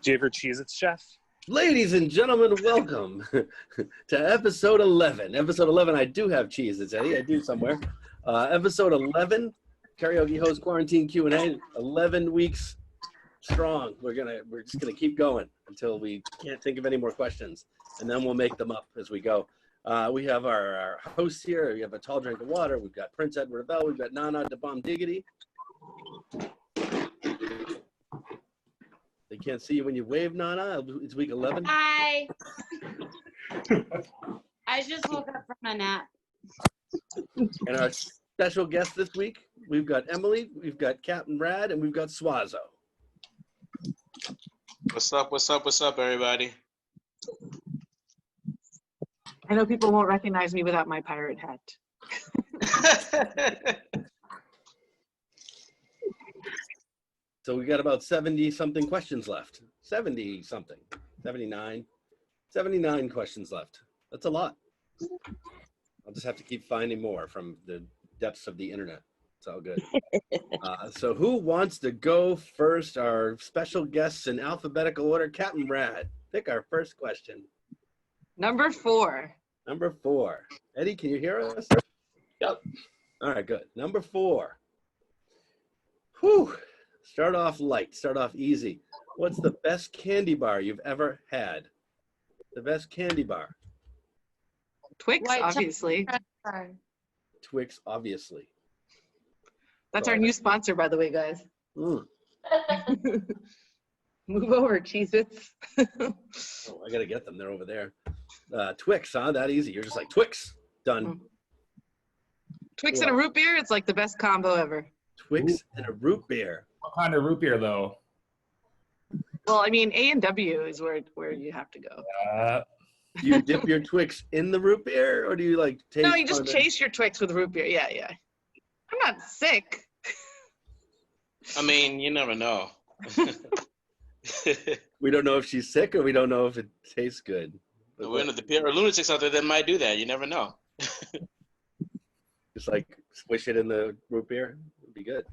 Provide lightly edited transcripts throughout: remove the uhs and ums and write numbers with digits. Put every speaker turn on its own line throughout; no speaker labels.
Do you ever Cheez-Its, Jeff?
Ladies and gentlemen, welcome to episode 11. Episode 11, I do have Cheez-Its, Eddie. I do somewhere. Episode 11, Karaoke Host Quarantine Q&A, 11 weeks strong. We're just gonna keep going until we can't think of any more questions, and then we'll make them up as we go. We have our hosts here. We have a tall drink of water. We've got Prince Edward Bell. We've got Nanna Da Bomb Diggity. They can't see you when you wave, Nanna. It's week 11.
Hi. I just woke up from a nap.
And our special guest this week, we've got Emily, we've got Cap'n Rad, and we've got Suazo.
What's up, everybody?
I know people won't recognize me without my pirate hat.
So we got about 70-something questions left. 70-something. 79 questions left. That's a lot. I'll just have to keep finding more from the depths of the internet. It's all good. So who wants to go first? Our special guests in alphabetical order. Cap'n Rad, pick our first question.
Number 4.
Number 4. Eddie, can you hear us?
Yep.
All right, good. Number 4. Whew. Start off light. Start off easy. What's the best candy bar you've ever had? The best candy bar.
Twix, obviously.
Twix, obviously.
That's our new sponsor, by the way, guys.
Mm.
Move over, Cheez-Its.
Oh, I got to get them. They're over there. Twix, huh? That easy. You're just like, Twix. Done.
Twix and a root beer, it's like the best combo ever.
Twix and a root beer.
What kind of root beer, though?
Well, I mean, A&W is where you have to go.
Do you dip your Twix in the root beer, or do you like taste?
No, you just chase your Twix with root beer. Yeah. I'm not sick.
I mean, you never know.
We don't know if she's sick, or we don't know if it tastes good.
There are lunatics out there that might do that. You never know.
Just like swish it in the root beer. It'd be good.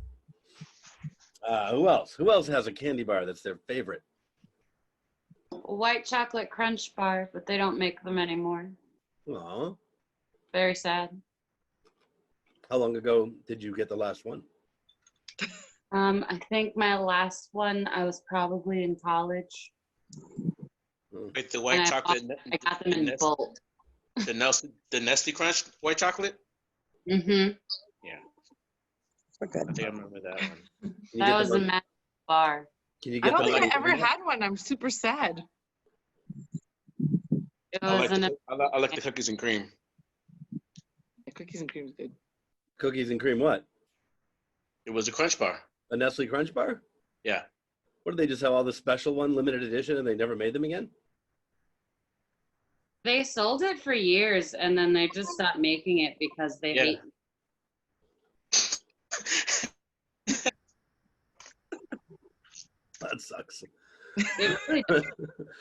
Who else? Who else has a candy bar that's their favorite?
White chocolate crunch bar, but they don't make them anymore.
Aw.
Very sad.
How long ago did you get the last one?
I think my last one, I was probably in college.
With the white chocolate.
I got them in bulk.
The Nestle Crunch white chocolate?
Mm-hmm.
Yeah.
Okay.
I think I remember that one.
That was a magic bar.
Can you
I
get
don't think I
the
ever had one. I'm super sad.
It
I
was
like the cookies and cream.
Yeah, cookies and cream is good.
cookies and cream what?
It was a Crunch bar.
A Nestle Crunch bar?
Yeah.
What, did they just have all the special one, limited edition, and they never made them again?
They sold it for years, and then they just stopped making it because they hate.
That sucks.
It really does.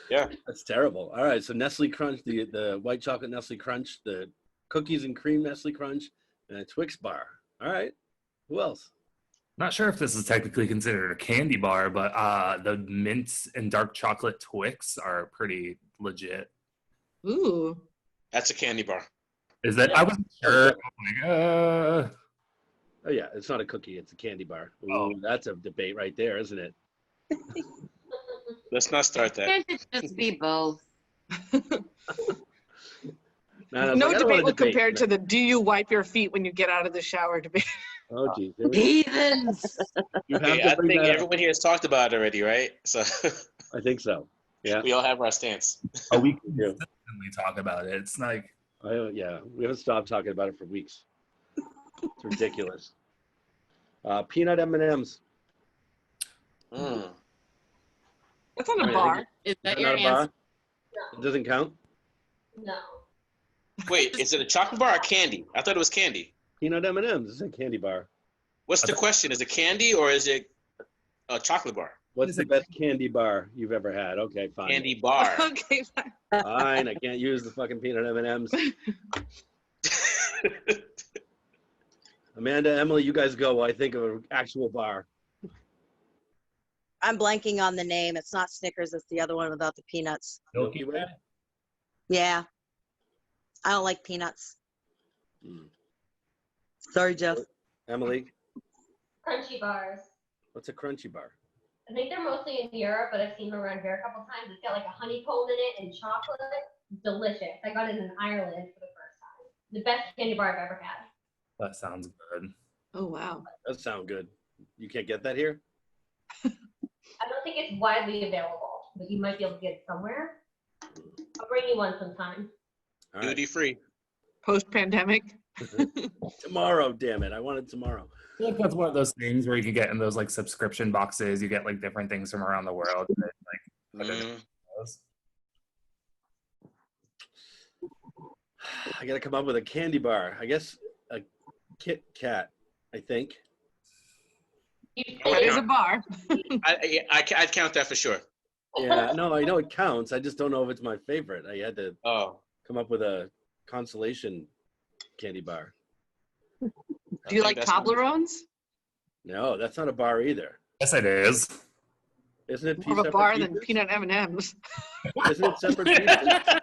Yeah.
That's terrible. All right, so Nestle Crunch, the white chocolate Nestle Crunch, the cookies and cream Nestle Crunch, and a Twix bar. All right. Who else?
Not sure if this is technically considered a candy bar, but the mints and dark chocolate Twix are pretty legit.
Ooh.
That's a candy bar.
Is that?
Yeah.
I wasn't sure. I'm like,
Oh, yeah, it's not a cookie. It's a candy bar. Ooh,
Oh.
That's a debate right there, isn't it?
Let's not start that.
It should just be both.
No debate will compare to the do you wipe your feet when you get out of the shower debate.
Oh, geez.
Heathens.
You have
Okay,
to
I
bring
think
that up.
everyone here has talked about it already, right? So
I think so. Yeah.
we all have our stance.
we
Yeah.
consistently talk about it. It's like,
Yeah, we haven't stopped talking about it for weeks. It's ridiculous. Peanut M&Ms.
Mm.
That's not a
Right,
bar.
Is that
Is
your
that not a bar?
answer?
It doesn't count?
No.
Wait, is it a chocolate bar or candy? I thought it was candy.
Peanut M&Ms. It's a candy bar.
What's the question? Is it candy or is it a chocolate bar?
What's the best candy bar you've ever had? Okay, fine.
Candy bar.
Okay, fine.
Fine, I can't use the fucking peanut M&Ms. Amanda, Emily, you guys go while I think of an actual bar.
I'm blanking on the name. It's not Snickers. It's the other one without the peanuts.
Milky Way?
Yeah. I don't like peanuts. Sorry, Jeff.
Emily,
Crunchy bars.
what's a crunchy bar?
I think they're mostly in Europe, but I've seen them around here a couple times. It's got like a honeycomb in it and chocolate. Delicious. I got it in Ireland for the first time. The best candy bar I've ever had.
That sounds good.
Oh, wow.
That sounds good. You can't get that here?
I don't think it's widely available, but you might be able to get it somewhere. I'll bring you one sometime.
All right.
Duty free.
Post-pandemic.
Tomorrow, damn it. I want it tomorrow.
I feel like that's one of those things where you can get in those like subscription boxes. You get like different things from around the world.
I got to come up with a candy bar. I guess a Kit Kat, I think.
That is a bar.
I'd count that for sure.
Yeah, no, I know it counts. I just don't know if it's my favorite. I had to come up with a consolation candy bar.
Do you like Toblerones?
No, that's not a bar either.
Yes, it is.
Isn't it
More of a bar than peanut M&Ms.
Isn't it separate pieces?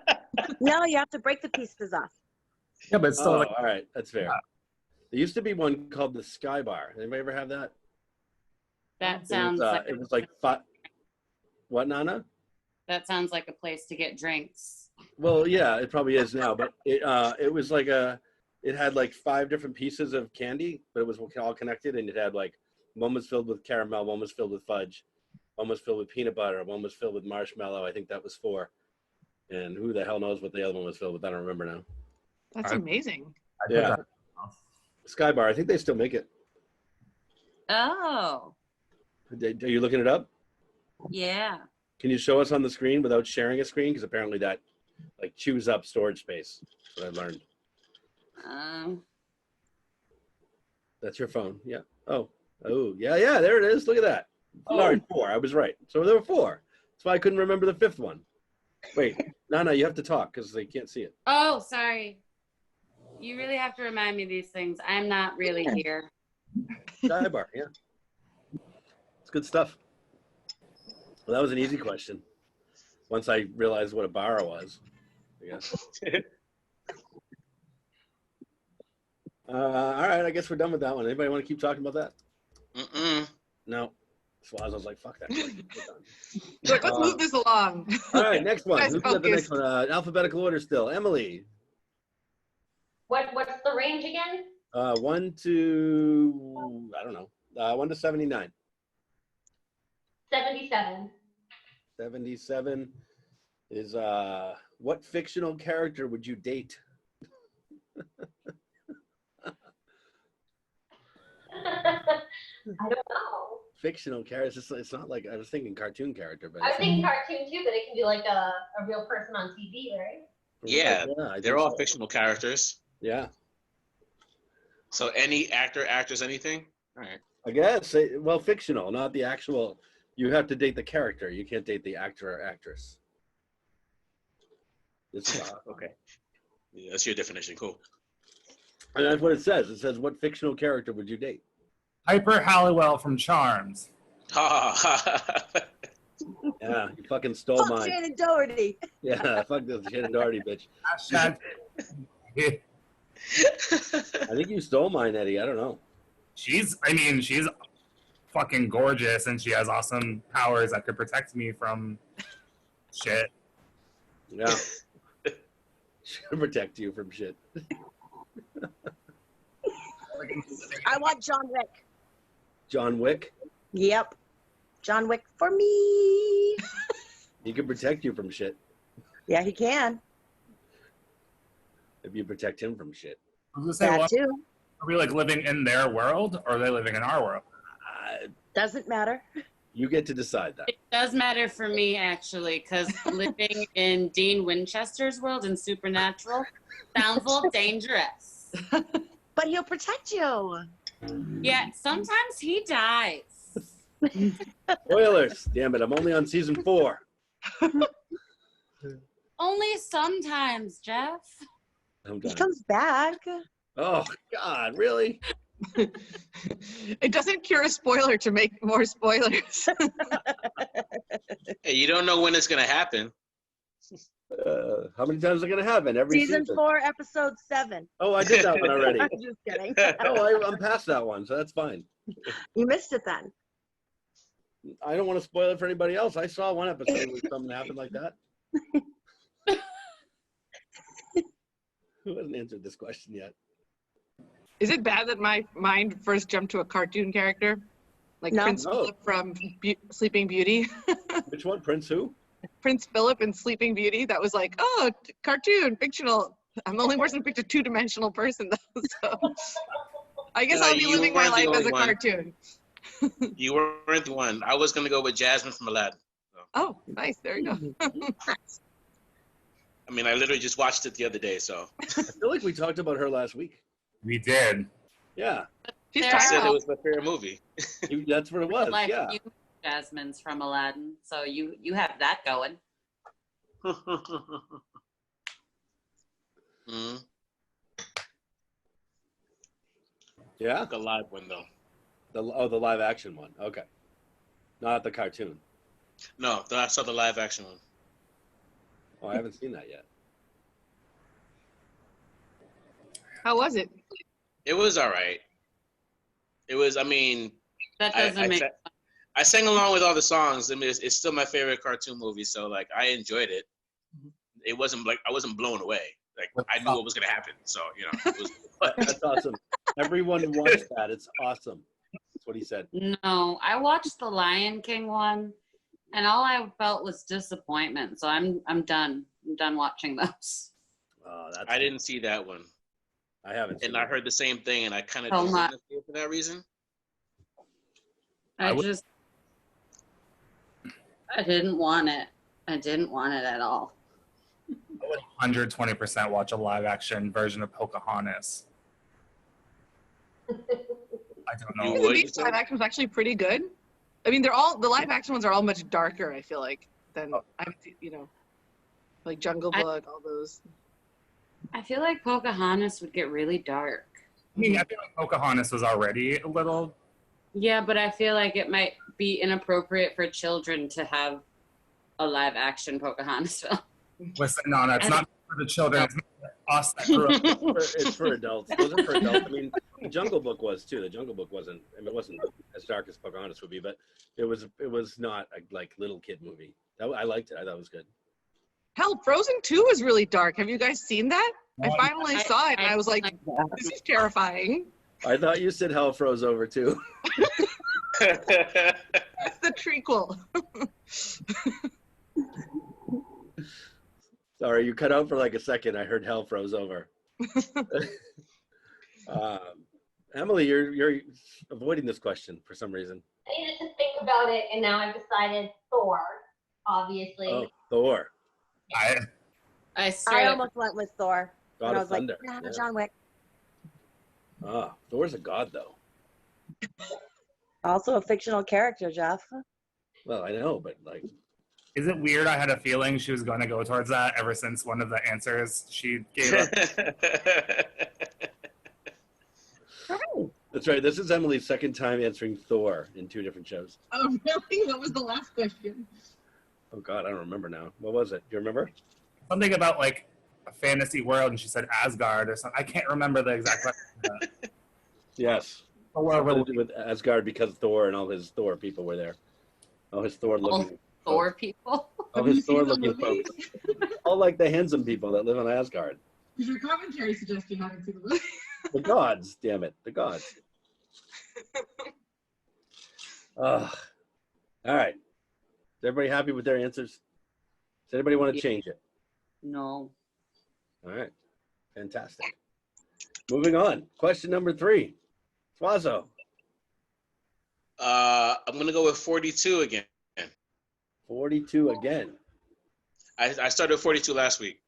No, you have to break the pieces off.
Yeah, but it's still like,
all right, that's fair. There used to be one called the Sky Bar. Anybody ever have that?
That sounds like
it was like what, Nana?
that sounds like a place to get drinks.
Well, yeah, it probably is now, but it was like it had like 5 different pieces of candy, but it was all connected, and it had like one was filled with caramel, one was filled with fudge, one was filled with peanut butter, one was filled with marshmallow. I think that was 4. And who the hell knows what the other one was filled with? I don't remember now.
That's amazing.
Yeah. Sky Bar. I think they still make it.
Oh.
Are you looking it up?
Yeah.
Can you show us on the screen without sharing a screen? Because apparently that like chews up storage space. That's what I learned. That's your phone. Yeah. Oh, yeah. There it is. Look at that. Sorry, 4. I was right. So there were 4. That's why I couldn't remember the 5th one. Wait, no, you have to talk because they can't see it.
Oh, sorry. You really have to remind me of these things. I'm not really here.
Sky Bar, yeah. It's good stuff. Well, that was an easy question. Once I realized what a bar was, I guess. All right, I guess we're done with that one. Anybody want to keep talking about that? No. Suazo's like, fuck that.
Like, let's move this along.
All right, next one.
Guys,
Who's got the next one? Alphabetical order still. Emily.
What's the range again?
1 to, I don't know, 1 to 79.
77.
77 is, what fictional character would you date?
I don't know.
Fictional character. It's not like, I was thinking cartoon character, but
I was thinking cartoon too, but it can be like a real person on TV, right?
Yeah,
I
they're
think
all
so.
fictional characters.
Yeah.
So any actor, actress, anything? All right.
I guess. Well, fictional, not the actual. You have to date the character. You can't date the actor or actress.
Okay. Yeah, that's your definition. Cool.
And that's what it says. It says, what fictional character would you date?
Piper Halliwell from Charms.
Yeah, you fucking stole
Fuck
mine.
Shannon Doherty.
Yeah, fuck this Shannon Doherty, bitch.
Hashtag.
I think you stole mine, Eddie. I don't know.
She's fucking gorgeous, and she has awesome powers that could protect me from shit.
Yeah. Should protect you from shit.
I want John Wick.
John Wick?
Yep. John Wick for me.
He can protect you from shit.
Yeah, he can.
If you protect him from shit.
I was gonna
That
say,
too.
are we like living in their world, or are they living in our world?
Doesn't matter.
You get to decide that.
It does matter for me, actually, because living in Dean Winchester's world in Supernatural sounds a little dangerous.
But he'll protect you.
Yeah, sometimes he dies.
Spoilers. Damn it, I'm only on season 4.
Only sometimes, Jeff.
I'm
He
done.
comes back.
Oh, God, really?
It doesn't cure a spoiler to make more spoilers.
Hey, you don't know when it's gonna happen.
How many times is it going to happen? Every
Season 4, episode 7.
Oh, I did that one already.
I'm just kidding.
Oh, I'm past that one, so that's fine.
You missed it then.
I don't want to spoil it for anybody else. I saw one episode where something happened like that. Who hasn't answered this question yet?
Is it bad that my mind first jumped to a cartoon character? Like
No.
Prince Philip from Sleeping Beauty?
Which one? Prince who?
Prince Philip in Sleeping Beauty. That was like, oh, cartoon, fictional. I'm the only person who picked a two-dimensional person, though. So I guess I'll be living my life as a cartoon.
You weren't the one. I was going to go with Jasmine from Aladdin. So.
Oh, nice. There you go.
I mean, I literally just watched it the other day, so.
I feel like we talked about her last week.
We did.
Yeah.
She's
I said it
tired.
was my favorite movie.
That's what it was,
Like
yeah.
you, Jasmine's from Aladdin, so you have that going.
Mm.
Yeah?
The live one, though.
The live action one. Okay. Not the cartoon.
No, I saw the live action one.
Oh, I haven't seen that yet.
How was it?
It was all right. It was, I mean,
That doesn't make
I sang along with all the songs. I mean, it's still my favorite cartoon movie, so like I enjoyed it. It wasn't like I wasn't blown away. Like I knew what was gonna happen, so you know. It was,
That's awesome. Everyone watched that. It's awesome. That's what he said.
No, I watched the Lion King one, and all I felt was disappointment. So I'm done. I'm done watching those.
I didn't see that one,
I haven't.
and I heard the same thing, and I kind of
Oh
didn't
my.
want to see it for that reason.
I didn't want it. I didn't want it at all.
I would 120% watch a live action version of Pocahontas. I don't know.
You would?
The live action was actually pretty good. I mean, the live action ones are all much darker, I feel like, than, like Jungle Book, all those.
I feel like Pocahontas would get really dark.
I mean, I feel like Pocahontas was already a little.
Yeah, but I feel like it might be inappropriate for children to have a live action Pocahontas film.
Listen, no, it's not for the children. It's for us that grew up.
It's for adults. It wasn't for adults. I mean, the Jungle Book was too. The Jungle Book wasn't. I mean, it wasn't as dark as Pocahontas would be, but it was not a like little kid movie. I liked it. I thought it was good.
Hell, Frozen 2 was really dark. Have you guys seen that? I finally saw it, and I was like, this is terrifying.
I thought you said hell froze over too.
That's the trequel.
Sorry, you cut out for like a second. I heard hell froze over. Emily, you're avoiding this question for some reason.
I needed to think about it, and now I've decided Thor, obviously.
Oh, Thor.
I
almost went with Thor.
God
And I
of
was
Thunder.
like,
Yeah.
John Wick.
Thor's a god though.
Also a fictional character, Jeff.
Well, I know, but like.
Is it weird? I had a feeling she was going to go towards that ever since one of the answers she gave us.
That's right. This is Emily's second time answering Thor in 2 different shows.
Oh, really? What was the last question?
Oh God, I don't remember now. What was it? Do you remember?
Something about like a fantasy world, and she said Asgard or something. I can't remember the exact question.
Yes. Something to do with Asgard because Thor and all his Thor people were there. All his Thor looking.
Thor people.
All his Thor looking folks. All like the handsome people that live on Asgard.
Your commentary suggests you haven't seen the movie.
The gods, damn it. The gods. All right. Is everybody happy with their answers? Does anybody want to change it?
No.
All right. Fantastic. Moving on. Question number 3. Suazo.
I'm gonna go with 42 again.
42 again.
I started 42 last week.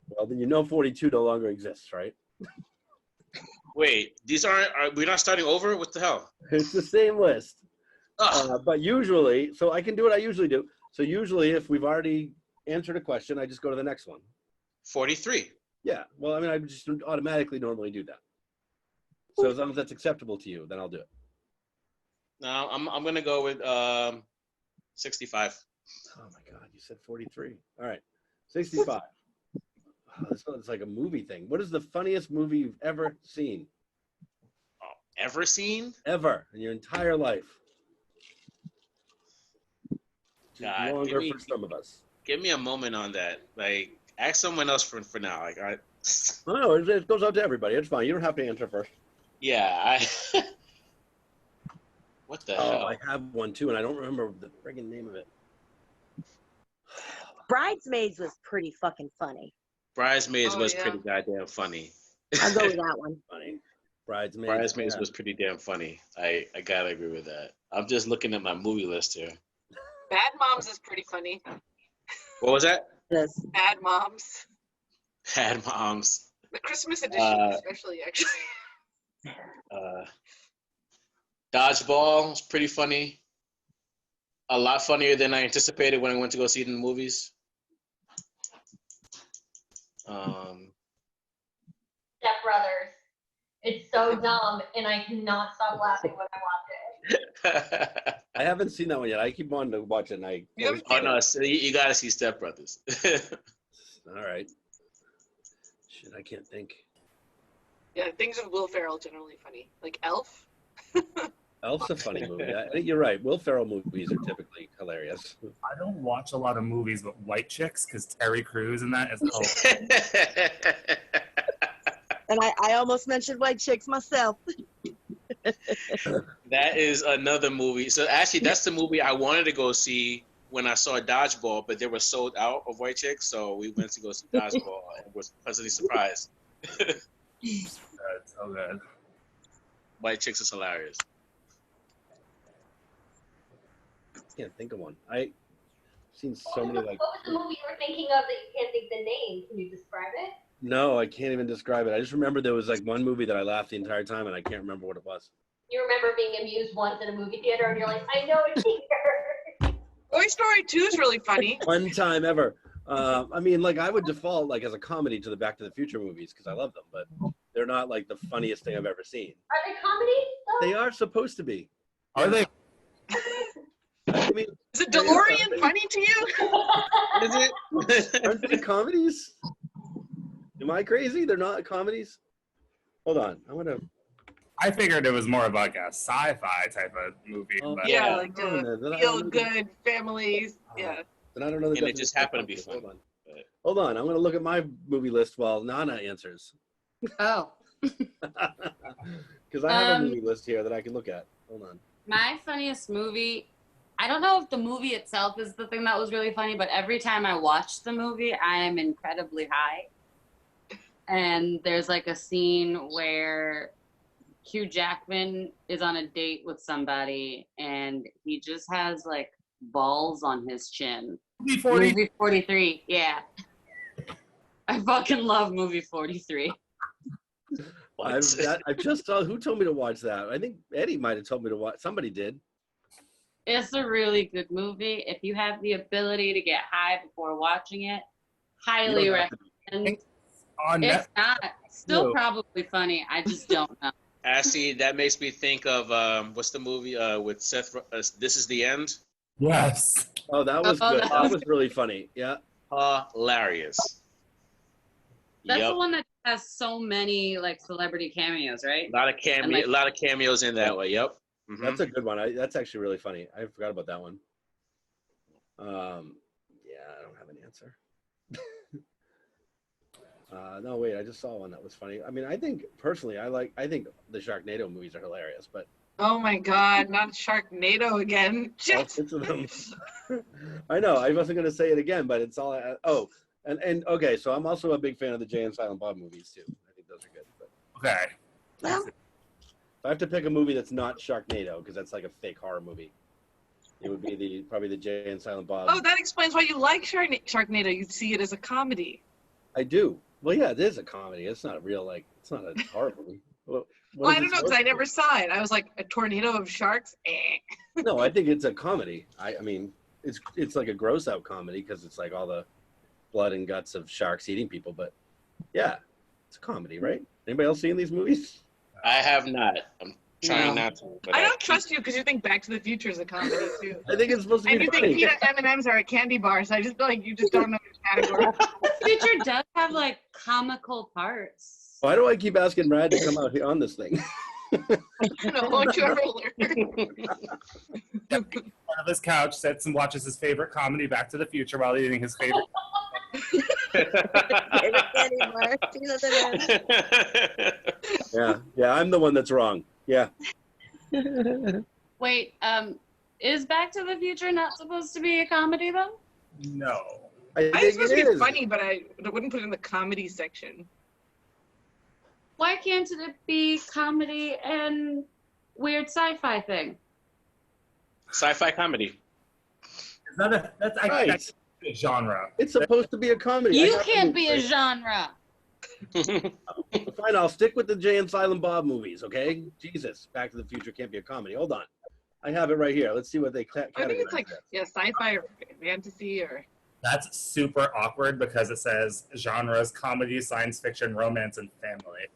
Well, then you know 42 no longer exists, right?
Wait, these are we not starting over? What the hell?
It's the same list.
Ugh.
But usually, so I can do what I usually do. So usually if we've already answered a question, I just go to the next one.
43.
Yeah. Well, I mean, I just automatically normally do that. So as long as that's acceptable to you, then I'll do it.
No, I'm gonna go with 65.
Oh my God, you said 43. All right, 65. Wow, this one's like a movie thing. What is the funniest movie you've ever seen?
Ever seen?
Ever in your entire life?
God,
Longer for some of us.
Give me a moment on that. Like, ask someone else for now. Like,
No, it goes out to everybody. It's fine. You don't have to answer first.
yeah, what the hell?
I have one too, and I don't remember the friggin' name of it.
Bridesmaids was pretty fucking funny.
Bridesmaids was pretty goddamn funny.
I'll go with that one.
Funny. Bridesmaids.
Bridesmaids was pretty damn funny. I gotta agree with that. I'm just looking at my movie list here.
Bad Moms is pretty funny.
What was that?
Yes.
Bad Moms.
Bad Moms.
The Christmas edition, especially, actually.
Dodgeball was pretty funny. A lot funnier than I anticipated when I went to go see it in the movies.
Step Brothers. It's so dumb, and I cannot stop laughing when I watch it.
I haven't seen that one yet. I keep wanting to watch it, and I.
Oh no! So you gotta see Step Brothers.
All right. Shit, I can't think.
Yeah, things with Will Ferrell generally funny, like Elf.
Elf's a funny movie. You're right. Will Ferrell movies are typically hilarious.
I don't watch a lot of movies with white chicks because Terry Crews in that is hilarious.
And I almost mentioned White Chicks myself.
That is another movie. So actually, that's the movie I wanted to go see when I saw Dodgeball, but they were sold out of white chicks, so we went to go see Dodgeball and was pleasantly surprised.
That's so good.
White Chicks is hilarious.
I can't think of one. I've seen so many like.
What was the movie you were thinking of that you can't think the name? Can you describe it?
No, I can't even describe it. I just remember there was like one movie that I laughed the entire time, and I can't remember what it was.
You remember being amused once in a movie theater, and you're like, I know it's here.
Toy Story 2 is really funny.
One time ever. I mean, like I would default like as a comedy to the Back to the Future movies because I love them, but they're not like the funniest thing I've ever seen.
Are they comedies, though?
They are supposed to be.
Are they?
I mean,
Is a DeLorean funny to you?
Is it?
aren't they comedies? Am I crazy? They're not comedies? Hold on.
I figured it was more of like a sci-fi type of movie. But
Yeah, like
Then I
feel
don't know
good families. Yeah.
Then I don't know.
And it just happened to be fun.
Hold on. I'm going to look at my movie list while Nanna answers.
Oh.
Because I have a movie list here that I can look at. Hold on.
My funniest movie, I don't know if the movie itself is the thing that was really funny, but every time I watch the movie, I am incredibly high. And there's like a scene where Hugh Jackman is on a date with somebody and he just has like balls on his chin. Movie 43, yeah. I fucking love movie 43.
I just saw, who told me to watch that? I think Eddie might have told me to watch. Somebody did.
It's a really good movie. If you have the ability to get high before watching it, highly recommend. It's not. Still probably funny. I just don't know.
Actually, that makes me think of what's the movie with Seth? This Is the End.
Yes.
Oh, that was good. That was really funny. Yeah.
Hilarious.
That's the one that has so many like celebrity cameos, right?
A lot of cameos in that way. Yep. Mm-hmm.
That's a good one. That's actually really funny. I forgot about that one. Yeah, I don't have an answer. No, wait, I just saw one that was funny. I mean, I think personally, I think the Sharknado movies are hilarious, but.
Oh my God, not Sharknado again.
All six of them. I know, I wasn't going to say it again, but it's all, and okay, so I'm also a big fan of the Jay and Silent Bob movies too. I think those are good. But.
Okay.
Well,
if I have to pick a movie that's not Sharknado, because that's like a fake horror movie, it would be probably the Jay and Silent Bob.
Oh, that explains why you like Sharknado. You see it as a comedy.
I do. Well, yeah, it is a comedy. It's not real, like, it's not a horror movie. Well,
I don't know, because I never saw it. I was like, a tornado of sharks?
No, I think it's a comedy. I mean, it's like a gross out comedy because it's like all the blood and guts of sharks eating people. But yeah, it's a comedy, right? Anybody else seeing these movies?
I have not. I'm trying not to. But
I don't trust you because you think Back to the Future is a comedy too.
I think it's supposed to
And
be
you
funny.
think peanut M&Ms are a candy bar, so I just feel like you just don't know which category.
The Future does have like comical parts.
Why do I keep asking Rad to come out here on this thing?
No, won't you ever learn?
On his couch, sits and watches his favorite comedy, Back to the Future, while eating his favorite.
Favorite candy bar, peanut M&Ms.
Yeah, I'm the one that's wrong. Yeah.
Wait, is Back to the Future not supposed to be a comedy though?
No.
I
I
think
was supposed
it
to be
is.
funny, but I wouldn't put it in the comedy section.
Why can't it be comedy and weird sci-fi thing?
Sci-fi comedy.
That's
Right.
a genre.
It's supposed to be a comedy.
You can't be a genre.
Fine, I'll stick with the Jay and Silent Bob movies, okay? Jesus, Back to the Future can't be a comedy. Hold on. I have it right here. Let's see what they
I think it's like, sci-fi or fantasy or...
That's super awkward because it says genres, comedy, science fiction, romance, and family.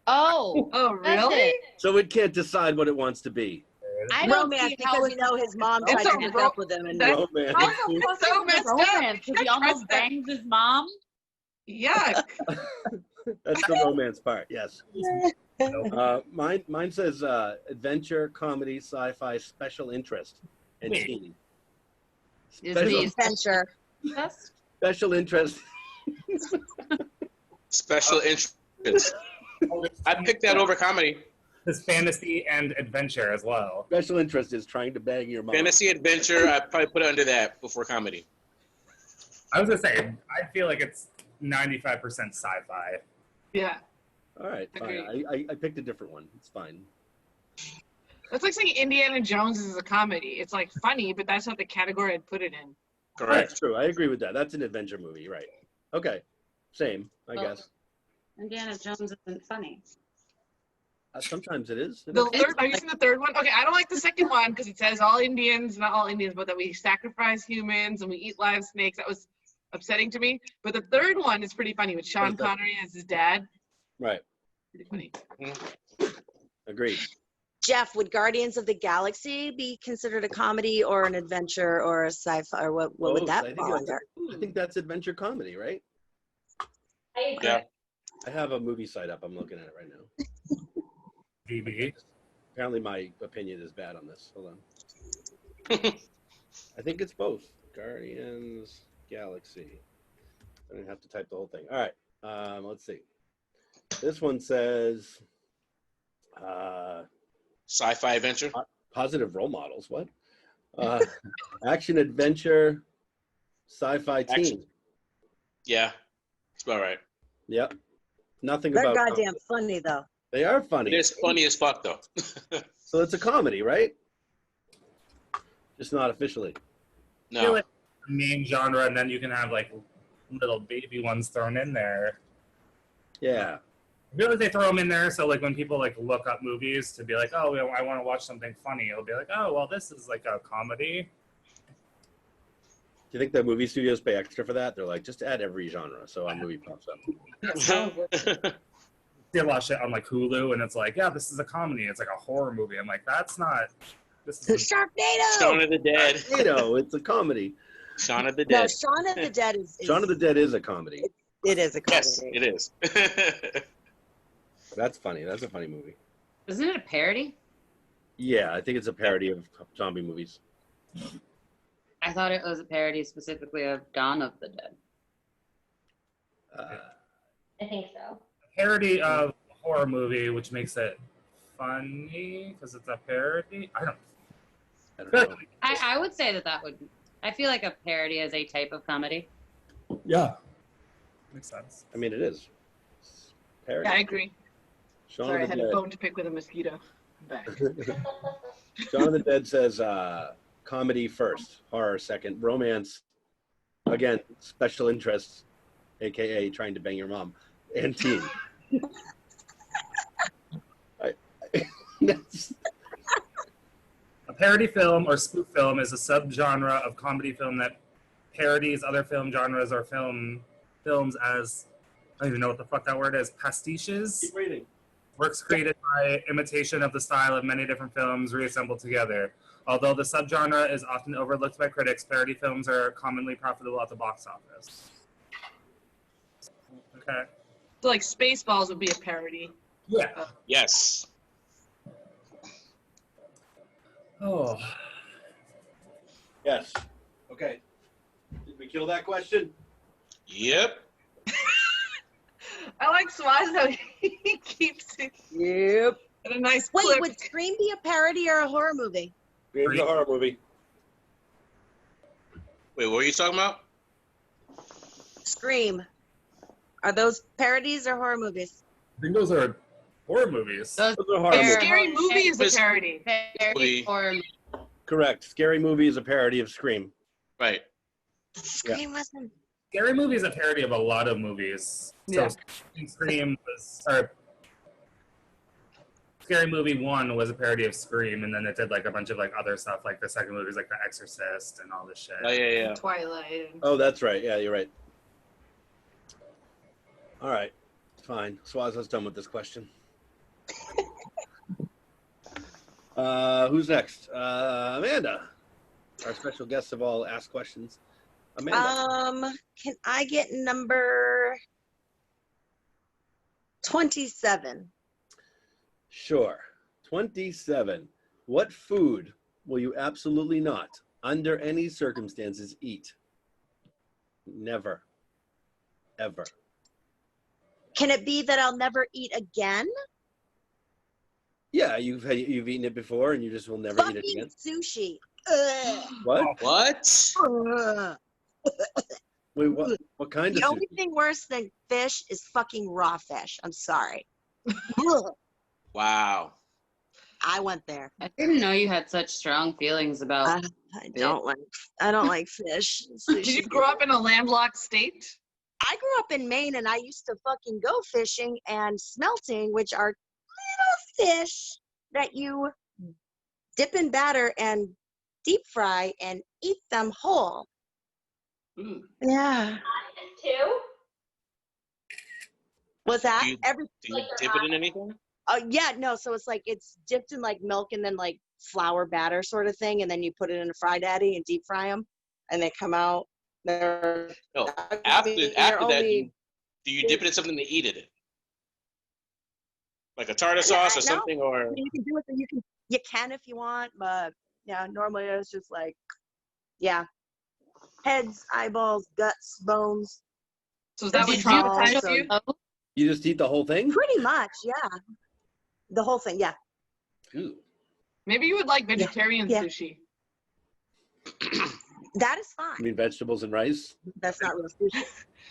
Oh,
Oh,
that's
really?
it.
So it can't decide what it wants to be.
I don't
Romance,
see how
because
it's
you know his mom
It's
tried
a
to hook
ro-
up with him, and
That's-
Romance.
How the fuck
so
is
messed
it
up.
romance? Because he
Can't
almost
trust that.
bangs his mom.
Yuck.
That's the romance part, yes. Mine says adventure, comedy, sci-fi, special interest, and
Wait.
teen.
Is
Special,
he
adventure.
best?
special interest.
Special interest. I picked that over comedy.
There's fantasy and adventure as well.
Special interest is trying to bang your mom.
Fantasy adventure, I'd probably put it under that before comedy.
I was gonna say, I feel like it's 95% sci-fi.
Yeah.
All right, fine.
Agreed.
I picked a different one. It's fine.
That's like saying Indiana Jones is a comedy. It's like funny, but that's not the category I'd put it in.
Correct.
That's true. I agree with that. That's an adventure movie, right? Okay, same, I
Well,
guess.
Indiana Jones isn't funny.
Sometimes it is.
The third, are you seeing the third one? Okay, I don't like the second one because it says all Indians, not all Indians, but that we sacrifice humans and we eat live snakes. That was upsetting to me. But the third one is pretty funny with Sean Connery as his dad.
Right.
Pretty funny.
Agreed.
Jeff, would Guardians of the Galaxy be considered a comedy or an adventure or a sci-fi, or what would
Both.
that fall under?
I think that's adventure comedy, right?
I agree.
Yeah.
I have a movie site up. I'm looking at it right now.
DB.
Apparently my opinion is bad on this. Hold on. I think it's both. Guardians, Galaxy. I didn't have to type the whole thing. All right. Let's see. This one says
Sci-fi adventure.
positive role models. What? Action, adventure, sci-fi teen.
Action. Yeah, it's about right.
Yep. Nothing
They're
about
goddamn funny though.
They are
It
funny.
is funny as fuck though.
So it's a comedy, right? Just not officially.
I feel
No.
like main genre, and then you can have like little baby ones thrown in there.
Yeah.
I feel like they throw them in there so like when people like look up movies to be like, oh, I want to watch something funny, it'll be like, oh, well, this is like a comedy.
Do you think the movie studios pay extra for that? They're like, just add every genre so a movie pops up.
See a lot of shit on like Hulu, and it's like, yeah, this is a comedy. It's like a horror movie. I'm like, that's not. This is
Sharknado.
Shaun of the Dead.
You know, it's a comedy.
Shaun of the
No,
Dead.
Shaun of the Dead is
Shaun of the Dead is a comedy.
It is a comedy.
Yes, it is.
That's funny. That's a funny movie.
Isn't it a parody?
Yeah, I think it's a parody of zombie movies.
I thought it was a parody specifically of Dawn of the Dead.
I think so.
parody of a horror movie, which makes it funny because it's a parody. I don't know.
I would say that would. I feel like a parody is a type of comedy.
Yeah, makes sense.
I mean, it is. It's parody.
Yeah, I agree.
Shaun
Sorry, I
of the
had a
Dead.
bone to pick with a mosquito. I'm back.
Shaun of the Dead says comedy first, horror second, romance, again, special interests, aka trying to bang your mom, and teen. That's,
A parody film or spoof film is a subgenre of comedy film that parodies other film genres or films as, I don't even know what the fuck that word is, pastiches?
keep reading.
Works created by imitation of the style of many different films reassembled together. Although the subgenre is often overlooked by critics, parody films are commonly profitable at the box office. Okay.
So like Spaceballs would be a parody.
Yeah.
Yes.
Oh.
Yes. Okay. Did we kill that question?
Yep.
I like Suazo. He keeps it
Yep.
in a nice
Wait,
clip.
would Scream be a parody or a horror movie?
It was a horror movie.
Wait, what are you talking about?
Scream. Are those parodies or horror movies?
I think those are horror movies.
Those
Those are horror
A
movies.
Scary Movie is a
Miss-
parody.
parody horror
Correct. Scary Movie is a parody of Scream.
Right.
Scream wasn't.
Scary Movie is a parody of a lot of movies. So
Yeah.
Scream was, or Scary Movie 1 was a parody of Scream, and then it did like a bunch of like other stuff, like the second movie was like The Exorcist and all this shit.
Oh yeah.
Twilight.
Oh, that's right. Yeah, you're right. All right. Fine. Suazo's done with this question. Who's next? Amanda. Our special guests have all asked questions. Amanda.
Can I get number 27?
Sure. 27. What food will you absolutely not, under any circumstances, eat? Never. Ever.
Can it be that I'll never eat again?
Yeah, you've eaten it before, and you just will never eat it
Fucking
again.
sushi. Ugh.
What?
What?
Ugh.
Wait, what kind
The
of
only
sushi?
thing worse than fish is fucking raw fish. I'm sorry. Ugh.
Wow.
I went there.
I didn't know you had such strong feelings about.
I don't like fish.
Did you grow up in a landlocked state?
I grew up in Maine, and I used to fucking go fishing and smelting, which are little fish that you dip in batter and deep fry and eat them whole. Yeah.
Two?
Was that
Do you-
every?
Do you dip it in anything?
Yeah, no. So it's like it's dipped in like milk and then like flour batter sort of thing, and then you put it in a fry daddy and deep fry them, and they come out. They're
No.
I
After
mean,
that,
they're only-
do you dip it in something to eat it? Like a tartar sauce or
No.
something, or
You can do it. You can if you want, but yeah, normally it's just like, yeah, heads, eyeballs, guts, bones.
So is that what
Did you-
traumatized you?
You just eat the whole thing?
Pretty much, yeah. The whole thing, yeah.
Ooh.
Maybe you would like vegetarian
Yeah.
sushi.
That is
I
fine.
mean, vegetables and rice?
That's not real sushi.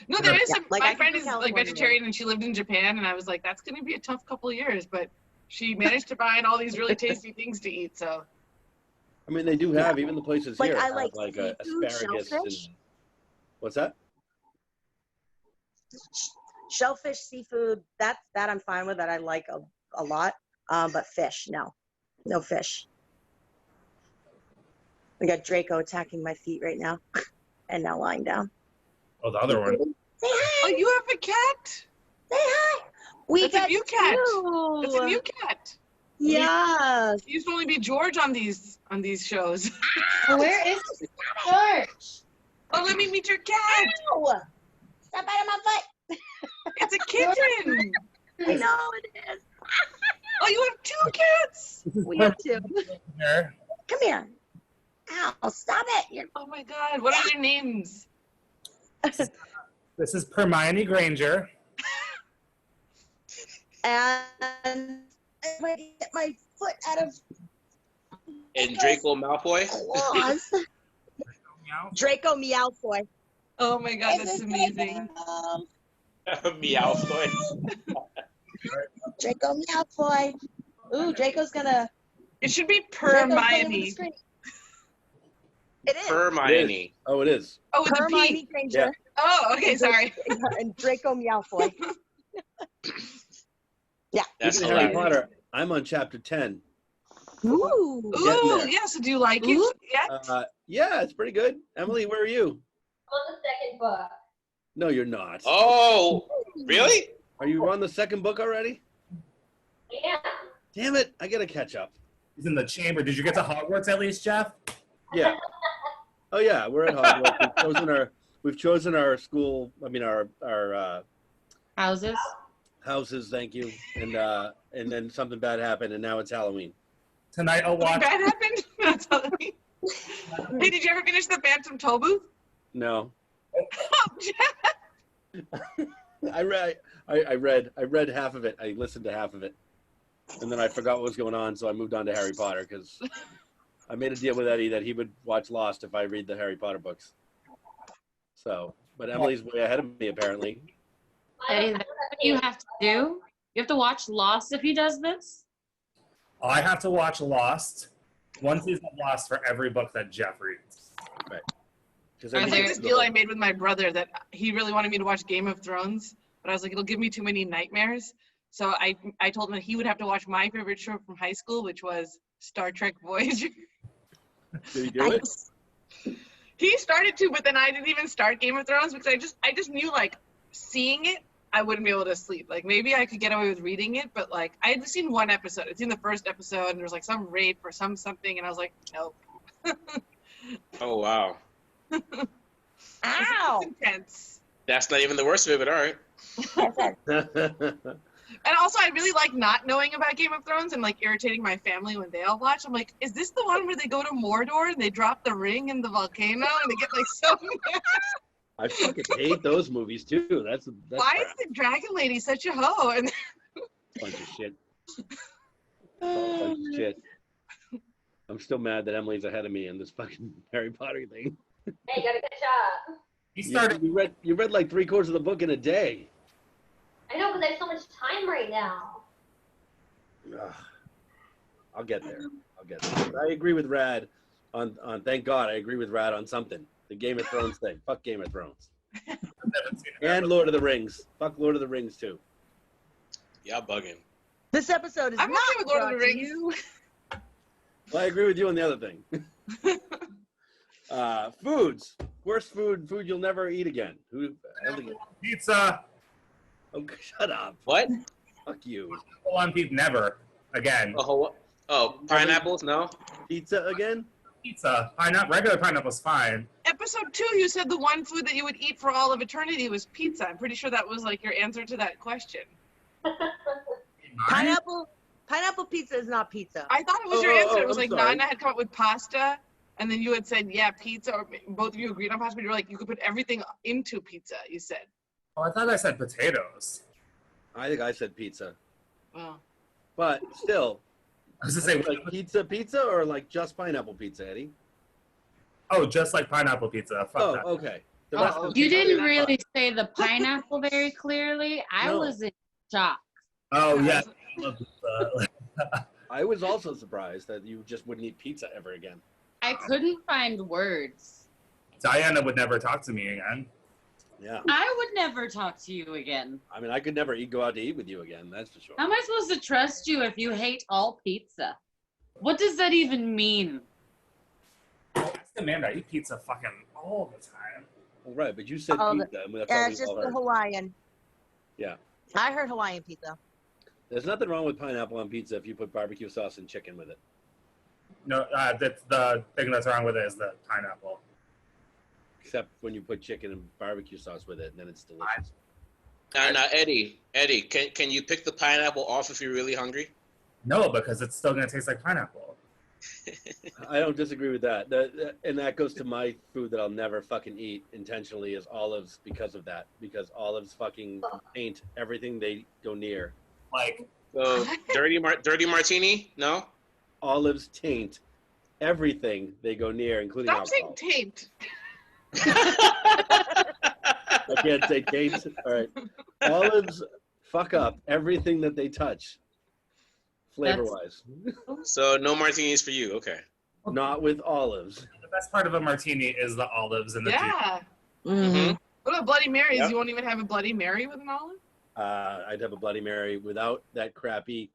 No, there is
Yeah,
some.
like I
My
can
friend
do
is like
California.
vegetarian, and she lived in Japan, and I was like, that's going to be a tough couple of years, but she managed to find all these really tasty things to eat. So
I mean, they do have, even the places
Like,
here,
I
have
like
like
seafood,
asparagus
shellfish.
and... What's that?
Shellfish, seafood, that I'm fine with. That I like a lot. But fish, no fish. We got Draco attacking my feet right now, and now lying down.
Oh, the other one.
Say hi.
oh, you have a cat?
Say hi. We
That's a
got
new cat.
two.
It's a new cat.
Yes.
It used to only be George on these shows.
Where is George?
Oh, let me meet your cat.
Ow. Stop biting my foot.
It's a kitten.
I know it is.
Oh, you have two cats.
We have two.
Here.
Come here. Ow, stop it. You're...
Oh my God, what are their names?
This is Hermione Granger.
And if I can get my foot out of
and Draco Malfoy?
claws. Draco Meowfoy.
Oh my God, that's amazing.
Meowfoy.
Draco Meowfoy. Ooh, Draco's gonna.
It should be
Draco's playing with the
Hermione.
screen. It is.
Hermione.
Oh, it is.
Oh, with the
Hermione
P.
Granger.
Oh, okay, sorry.
And Draco Meowfoy. Yeah.
That's
Even Harry
hilarious.
Potter, I'm on chapter 10.
Ooh.
Getting
Ooh,
there.
yeah, so do you like
Ooh.
it yet?
Yeah, it's pretty good. Emily, where are you?
On the second book.
No, you're not.
Oh, really?
Are you on the second book already?
Yeah.
Damn it! I gotta catch up.
He's in the chamber. Did you get to Hogwarts at least, Jeff?
Yeah. Oh yeah, we're at Hogwarts. We've chosen our school. I mean our
Houses.
houses. Thank you. And then something bad happened, and now it's Halloween.
Tonight I'll watch.
Bad happened? That's telling me. Hey, did you ever finish the Phantom Tollbooth?
No.
Oh, Jeff.
I read half of it. I listened to half of it, and then I forgot what was going on, so I moved on to Harry Potter because I made a deal with Eddie that he would watch Lost if I read the Harry Potter books. So, but Emily's way ahead of me apparently.
Eddie, that's what you have to do. You have to watch Lost if he does this.
I have to watch Lost. One season of Lost for every book that Jeff reads.
Right.
It's like this deal I made with my brother that he really wanted me to watch Game of Thrones, but I was like, it'll give me too many nightmares. So I told him that he would have to watch my favorite show from high school, which was Star Trek Voyager.
Did he do it?
He started to, but then I didn't even start Game of Thrones because I just knew like seeing it, I wouldn't be able to sleep. Like maybe I could get away with reading it, but like I had seen one episode. I'd seen the first episode and there was like some rape or something, and I was like, nope.
Oh wow.
Ow!
It's intense.
That's not even the worst of it, but all right.
And also, I really like not knowing about Game of Thrones and like irritating my family when they all watch. I'm like, is this the one where they go to Mordor and they drop the ring in the volcano and they get like so mad?
I fucking hate those movies too. That's
Why is the dragon lady such a hoe? And
bunch of shit. Bunch of shit. I'm still mad that Emily's ahead of me in this fucking Harry Potter thing.
Hey, gotta catch up.
He started.
You read like 3/4 of the book in a day.
I know, because I have so much time right now.
Ugh. I'll get there. But I agree with Rad on. Thank God I agree with Rad on something. The Game of Thrones thing. Fuck Game of Thrones. And Lord of the Rings. Fuck Lord of the Rings too.
Y'all bugging.
This episode is
I'm
not
okay with Lord of the
brought to
Rings.
you.
Well, I agree with you on the other thing. Foods. Worst food you'll never eat again.
Pizza.
Oh, shut up.
What?
Fuck you.
On pizza. Never again.
Oh, pineapples? No.
Pizza again?
Pizza. Regular pineapple's fine.
Episode 2, you said the one food that you would eat for all of eternity was pizza. I'm pretty sure that was like your answer to that question.
Pineapple pizza is not pizza.
I thought it was your answer. It was
I'm
like
sorry.
Nanna had come up with pasta, and then you had said, yeah, pizza, or both of you agreed on pasta, but you were like, you could put everything into pizza, you said.
Oh, I thought I said potatoes.
I think I said pizza.
Wow.
But still,
I was to say,
like pizza or like just pineapple pizza, Eddie?
oh, just like pineapple pizza. Fuck that.
Okay. The
Oh,
rest of the
You
pizza-
didn't really say the pineapple very clearly. I
No.
was in shock.
Oh yeah. I love pizza.
I was also surprised that you just wouldn't eat pizza ever again.
I couldn't find words.
Diana would never talk to me again.
Yeah.
I would never talk to you again.
I mean, I could never go out to eat with you again. That's for sure.
How am I supposed to trust you if you hate all pizza? What does that even mean?
Ask Amanda. I eat pizza fucking all the time.
Well, right, but you said
Oh,
pizza. And that's
Yeah,
all
it's
we
just
all
the
heard.
Hawaiian.
Yeah.
I heard Hawaiian pizza.
There's nothing wrong with pineapple on pizza if you put barbecue sauce and chicken with it.
No, that's the thing that's wrong with it is the pineapple.
Except when you put chicken and barbecue sauce with it, and then it's delicious.
Now, Eddie, can you pick the pineapple off if you're really hungry?
No, because it's still gonna taste like pineapple.
I don't disagree with that. And that goes to my food that I'll never fucking eat intentionally is olives because of that. Because olives fucking taint everything they go near.
Like,
So dirty martini? No.
Olives taint everything they go near, including
Stop saying
alcohol.
taint.
I can't say taint. All right. Olives fuck up everything that they touch, flavor-wise.
So no martinis for you. Okay.
Not with olives.
the best part of a martini is the olives and the juice.
Yeah.
Mm-hmm.
What about Bloody Marys?
Yep.
You won't even have a Bloody Mary with an olive?
I'd have a Bloody Mary without that crappy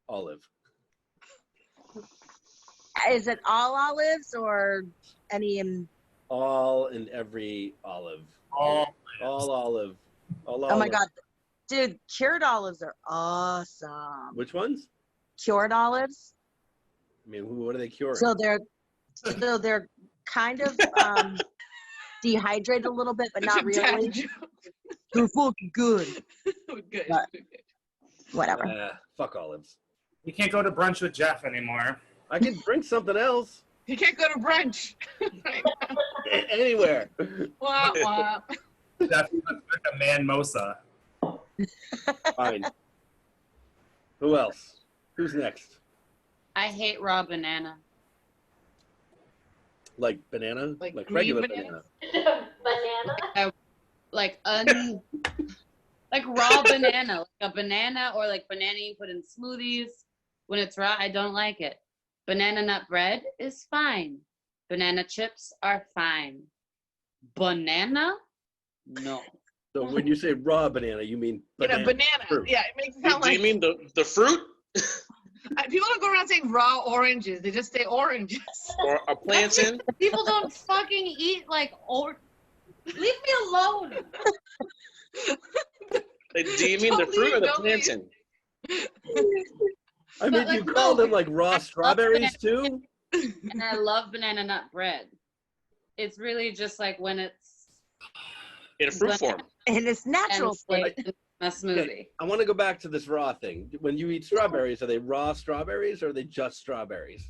olive.
Is it all olives or any in?
All and every olive.
All
All olive. All
Oh my
olive.
God. Dude, cured olives are awesome.
Which ones?
Cured olives.
I mean, what are they curing?
So they're kind of dehydrated a little bit, but not really. They're fucking good.
Good.
But whatever.
Fuck olives.
You can't go to brunch with Jeff anymore.
I can drink something else.
You can't go to brunch.
Anywhere.
Wah, wah.
Jeff, you must drink a man-mosa.
Fine. Who else? Who's next?
I hate raw banana.
Like banana?
Like green
regular
banana?
Banana.
Like like raw banana, like a banana or like banana you put in smoothies. When it's raw, I don't like it. Banana nut bread is fine. Banana chips are fine. Banana? No.
So when you say raw banana, you mean banana?
Banana.
fruit.
Yeah, it makes it sound
Do
like.
you mean the fruit
People don't go around saying raw oranges. They just say oranges.
or a plantain?
People don't fucking eat like leave me alone.
Like, do you mean the fruit or the
Don't leave.
plantain?
I mean,
But,
you
like,
call
no,
them like raw strawberries too?
And I love banana nut bread. It's really just like when it's
In a fruit form.
And it's natural
and
flavor.
in a smoothie.
I want to go back to this raw thing. When you eat strawberries, are they raw strawberries or are they just strawberries?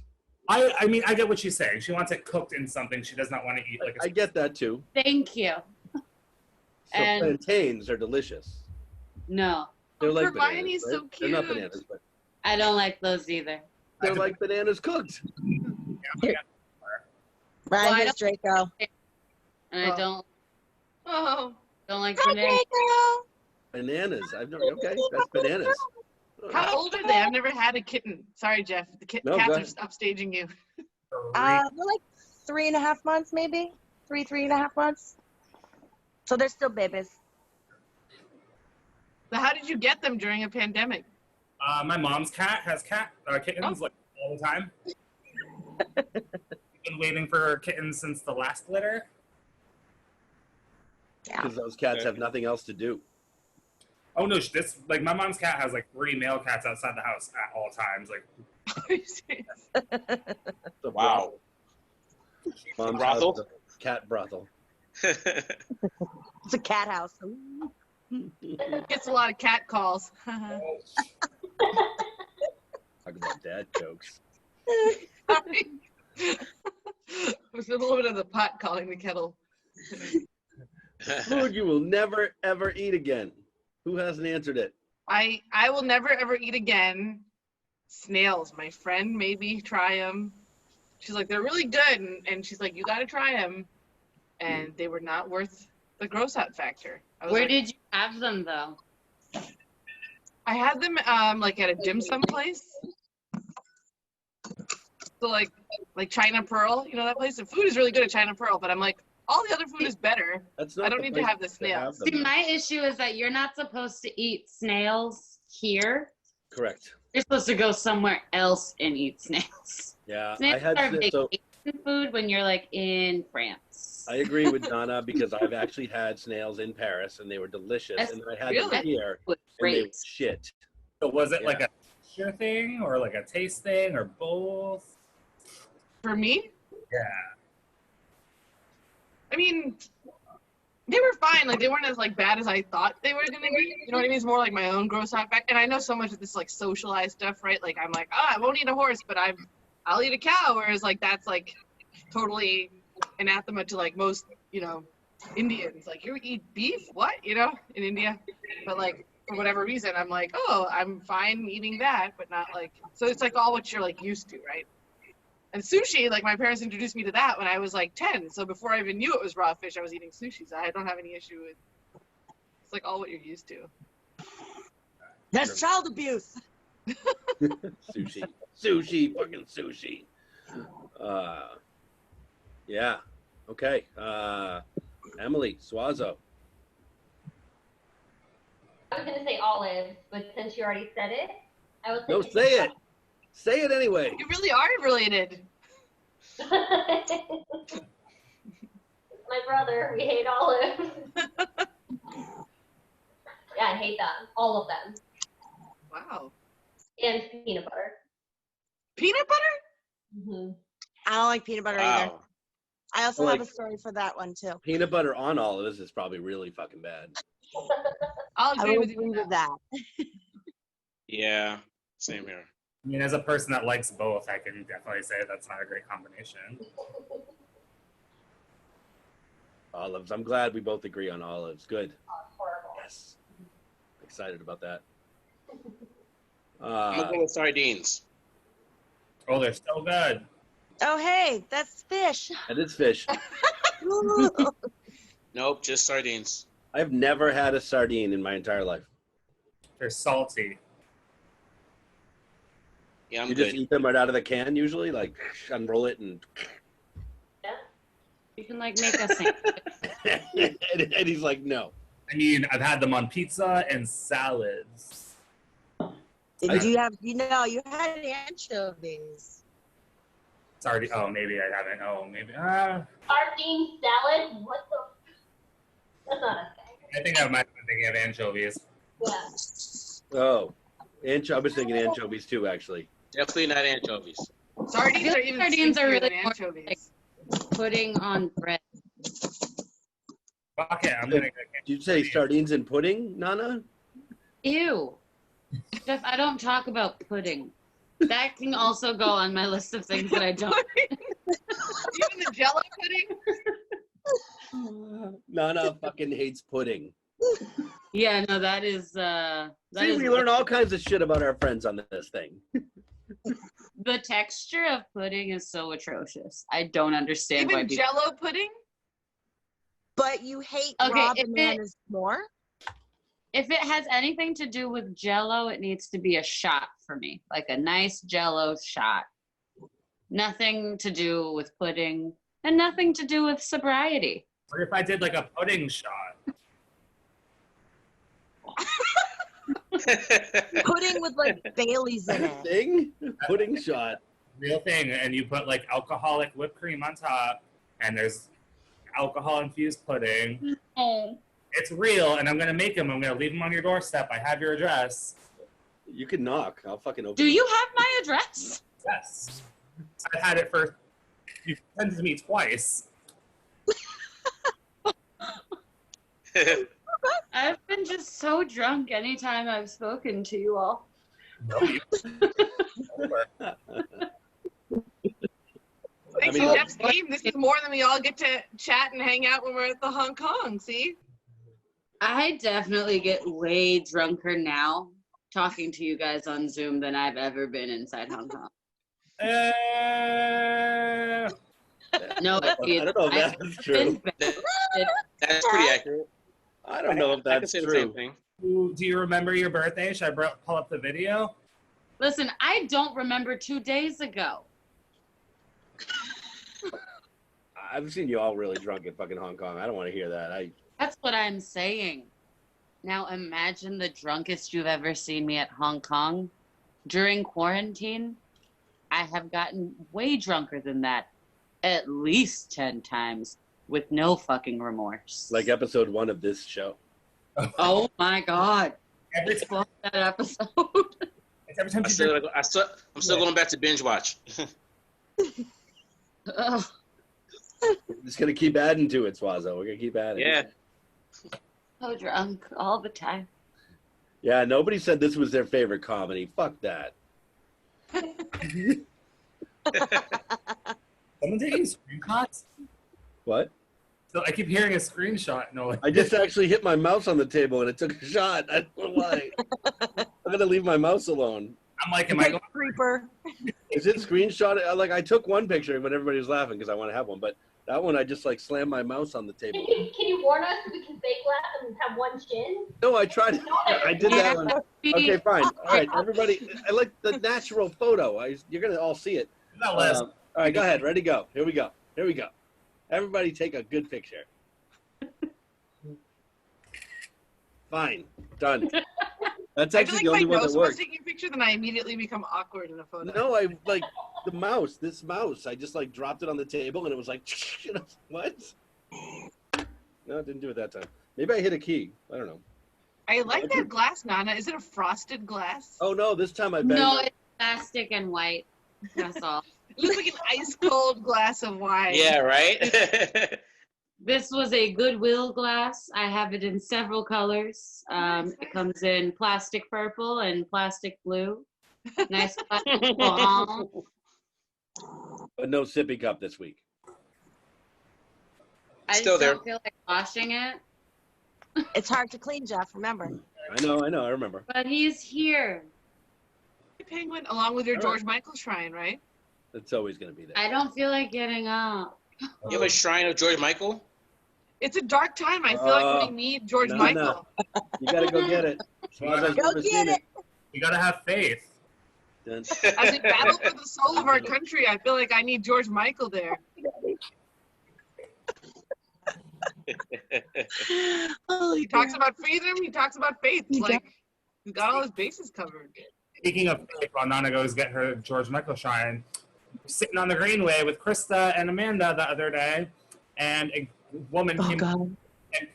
I mean, I get what she's saying. She wants it cooked in something. She does not want to eat like
I get that too.
Thank you.
So
And-
plantains are delicious.
No,
They're like
Hermione's
bananas, right?
so
They're not
cute.
bananas, but
I don't like those either.
they're like bananas cooked.
Ryan
I
is Draco.
And I
Oh. Oh,
don't like
Hi,
banana.
Draco.
Bananas. I've never. Okay, that's bananas.
how old are they? I've never had a kitten. Sorry, Jeff. The
No,
cats
go
are
ahead.
upstaging you.
They're like 3.5 months, maybe 3.5 months. So they're still babies.
So how did you get them during a pandemic?
My mom's cat has kittens like all the time. Been waiting for kittens since the last litter.
Because those cats have nothing else to do.
Oh no, this like my mom's cat has like 3 male cats outside the house at all times. Like
Are you serious?
So
Wow.
Mom's
Brothel?
house is a cat brothel.
It's a cat house.
Gets a lot of cat calls.
Talk about dad jokes.
There's a little bit of the pot calling the kettle.
Food you will never ever eat again. Who hasn't answered it?
I will never ever eat again snails. My friend made me try them. She's like, they're really good, and she's like, you got to try them. And they were not worth the gross out factor. I was
Where
like,
did you have them though?
I had them like at a dim sum place. So like China Pearl, you know that place? The food is really good at China Pearl, but I'm like, all the other food is better.
That's not
I don't
the
need to
place
have the snails.
them.
See, my issue is that you're not supposed to eat snails here.
Correct.
You're supposed to go somewhere else and eat snails.
Yeah, I
Snails
had
are
so
vacation food when you're like in France.
I agree with Nanna because I've actually had snails in Paris and they were delicious,
That's
and then I had
really
them here
With
and they were
grapes.
shit.
so was it
Yeah.
like a texture thing or like a taste thing or both?
For me,
Yeah.
I mean, they were fine. Like they weren't as like bad as I thought they were gonna be. You know what I mean? It's more like my own gross out fact. And I know so much of this like socialized stuff, right? Like I'm like, I won't eat a horse, but I'll eat a cow. Whereas like that's like totally anathema to like most, Indians. Like you eat beef? What? In India. But like for whatever reason, I'm like, oh, I'm fine eating that, but not like. So it's like all what you're like used to, right? And sushi, like my parents introduced me to that when I was like 10. So before I even knew it was raw fish, I was eating sushi. So I don't have any issue with. It's like all what you're used to.
That's child abuse.
Sushi, fucking sushi. Yeah. Okay. Emily, Suazo.
I was gonna say olives, but since you already said it, I was
No,
thinking.
say it. Say it anyway.
You really are related.
My brother, we hate olives. Yeah, I hate them. All of them.
Wow.
And peanut butter.
Peanut butter?
Mm-hmm.
I don't like peanut butter either.
Wow.
I also
Like-
have a story for that one too.
Peanut butter on olives is probably really fucking bad.
I'll
I
agree
will
with you.
agree
on
with
that.
that.
Yeah. Same here.
I mean, as a person that likes both, I can definitely say that's not a great combination.
Olives. I'm glad we both agree on olives. Good.
Horrible.
Yes. Excited about that.
I'm gonna go with sardines.
Oh, they're so good.
Oh, hey, that's fish.
And it's fish.
Nope, just sardines.
I've never had a sardine in my entire life.
They're salty.
Yeah, I'm
You
good.
just eat them right out of the can usually, like unroll it and
You can like make a sandwich.
and he's like, no.
I mean, I've had them on pizza and salads.
Do you have, you had anchovies.
Sorry. Oh, maybe I haven't. Oh, maybe.
Sardine salad? What the? That's not a thing.
I think I might have been thinking of anchovies.
Yeah.
Oh, I was thinking anchovies too, actually.
Definitely not anchovies.
Sardines are even
Sardines are
stinkier
really
than
more
anchovies.
Pudding on bread.
Fuck it, I'm gonna go.
Did you say sardines and pudding, Nana?
Ew. Jeff, I don't talk about pudding. That can also go on my list of things that I don't.
Even the Jello pudding.
Nana fucking hates pudding.
Yeah, no, that is
See, we learn all kinds of shit about our friends on this thing.
the texture of pudding is so atrocious. I don't understand why
Even
people.
Jello pudding?
But you hate
Okay,
raw
if it-
bananas more?
If it has anything to do with Jello, it needs to be a shot for me, like a nice Jello shot. Nothing to do with pudding, and nothing to do with sobriety.
Or if I did like a pudding shot.
Pudding with like Bailey's in it.
Thing? Pudding shot.
Real thing. And you put like alcoholic whipped cream on top, and there's alcohol infused pudding.
Oh.
It's real, and I'm gonna make them. I'm gonna leave them on your doorstep. I have your address.
You can knock. I'll fucking open
Do
it.
you have my address?
Yes. I've had it for. You've sent it to me twice.
I've been just so drunk anytime I've spoken to you all.
No, you.
Thanks
mean-
to Jeff's game, this is more than we all get to chat and hang out when we're at the Hong Kong, see?
I definitely get way drunker now talking to you guys on Zoom than I've ever been inside Hong Kong. No,
I don't know if that's true.
That's pretty accurate.
I don't know if
I can
that's
say the
true.
same thing.
Do you remember your birthday? Should I pull up the video?
Listen, I don't remember 2 days ago.
I've seen you all really drunk in fucking Hong Kong. I don't want to hear that.
That's what I'm saying. Now imagine the drunkest you've ever seen me at Hong Kong. During quarantine, I have gotten way drunker than that at least 10 times with no fucking remorse.
Like episode 1 of this show.
Oh my God.
Every
It's
time,
like that episode.
every time you drink,
I'm still going back to binge watch.
Ugh.
We're just going to keep adding to it, Suazo. We're going to keep adding.
Yeah.
So drunk all the time.
Yeah, nobody said this was their favorite comedy. Fuck that.
someone taking screenshots?
What?
So I keep hearing a screenshot. No,
I just actually hit my mouse on the table and it took a shot. I don't know why. I'm going to leave my mouse alone.
I'm like, am I going?
Creeper.
Is it screenshot? Like, I took one picture when everybody was laughing because I want to have one, but that one I just like slammed my mouse on the table.
Can you warn us so we can fake laugh and have one chin?
No, I tried. I did that one. Okay, fine. All right, everybody. I like the natural photo. You're going to all see it.
Not less.
All right, go ahead. Ready, go. Here we go. Here we go. Everybody take a good picture. Fine. Done. That's
I feel
actually
like
the only
if I
one
know
that
someone's
worked.
taking a picture, then I immediately become awkward in a photo.
No, I like the mouse. This mouse. I just like dropped it on the table and it was like, you know, what? No, it didn't do it that time. Maybe I hit a key. I don't know.
I like that glass, Nana. Is it a frosted glass?
Oh no, this time I bet.
No, it's plastic and white. That's all.
It looks like an ice cold glass of wine.
Yeah, right?
This was a Goodwill glass. I have it in several colors. It comes in plastic purple and plastic blue. Nice plastic ball.
But no sippy cup this week.
I
Still
just
there.
don't feel like washing it.
It's hard to clean, Jeff. Remember.
I know, I remember.
But he's here.
Penguin, along with your
All
George Michael shrine, right?
It's always gonna be there.
I don't feel like getting up.
You have a shrine of George Michael?
It's a dark time. I feel like we need George
no,
Michael.
You gotta go get it. Suazo's
Go
never
get
seen
it.
You gotta have faith.
Done.
As we battle for the soul of our country, I feel like I need George Michael there. He talks about freedom. He talks about faith. It's like he's got all his bases covered.
Speaking of faith, while Nana goes get her George Michael shrine, sitting on the Greenway with Krista and Amanda the other day, and a woman came and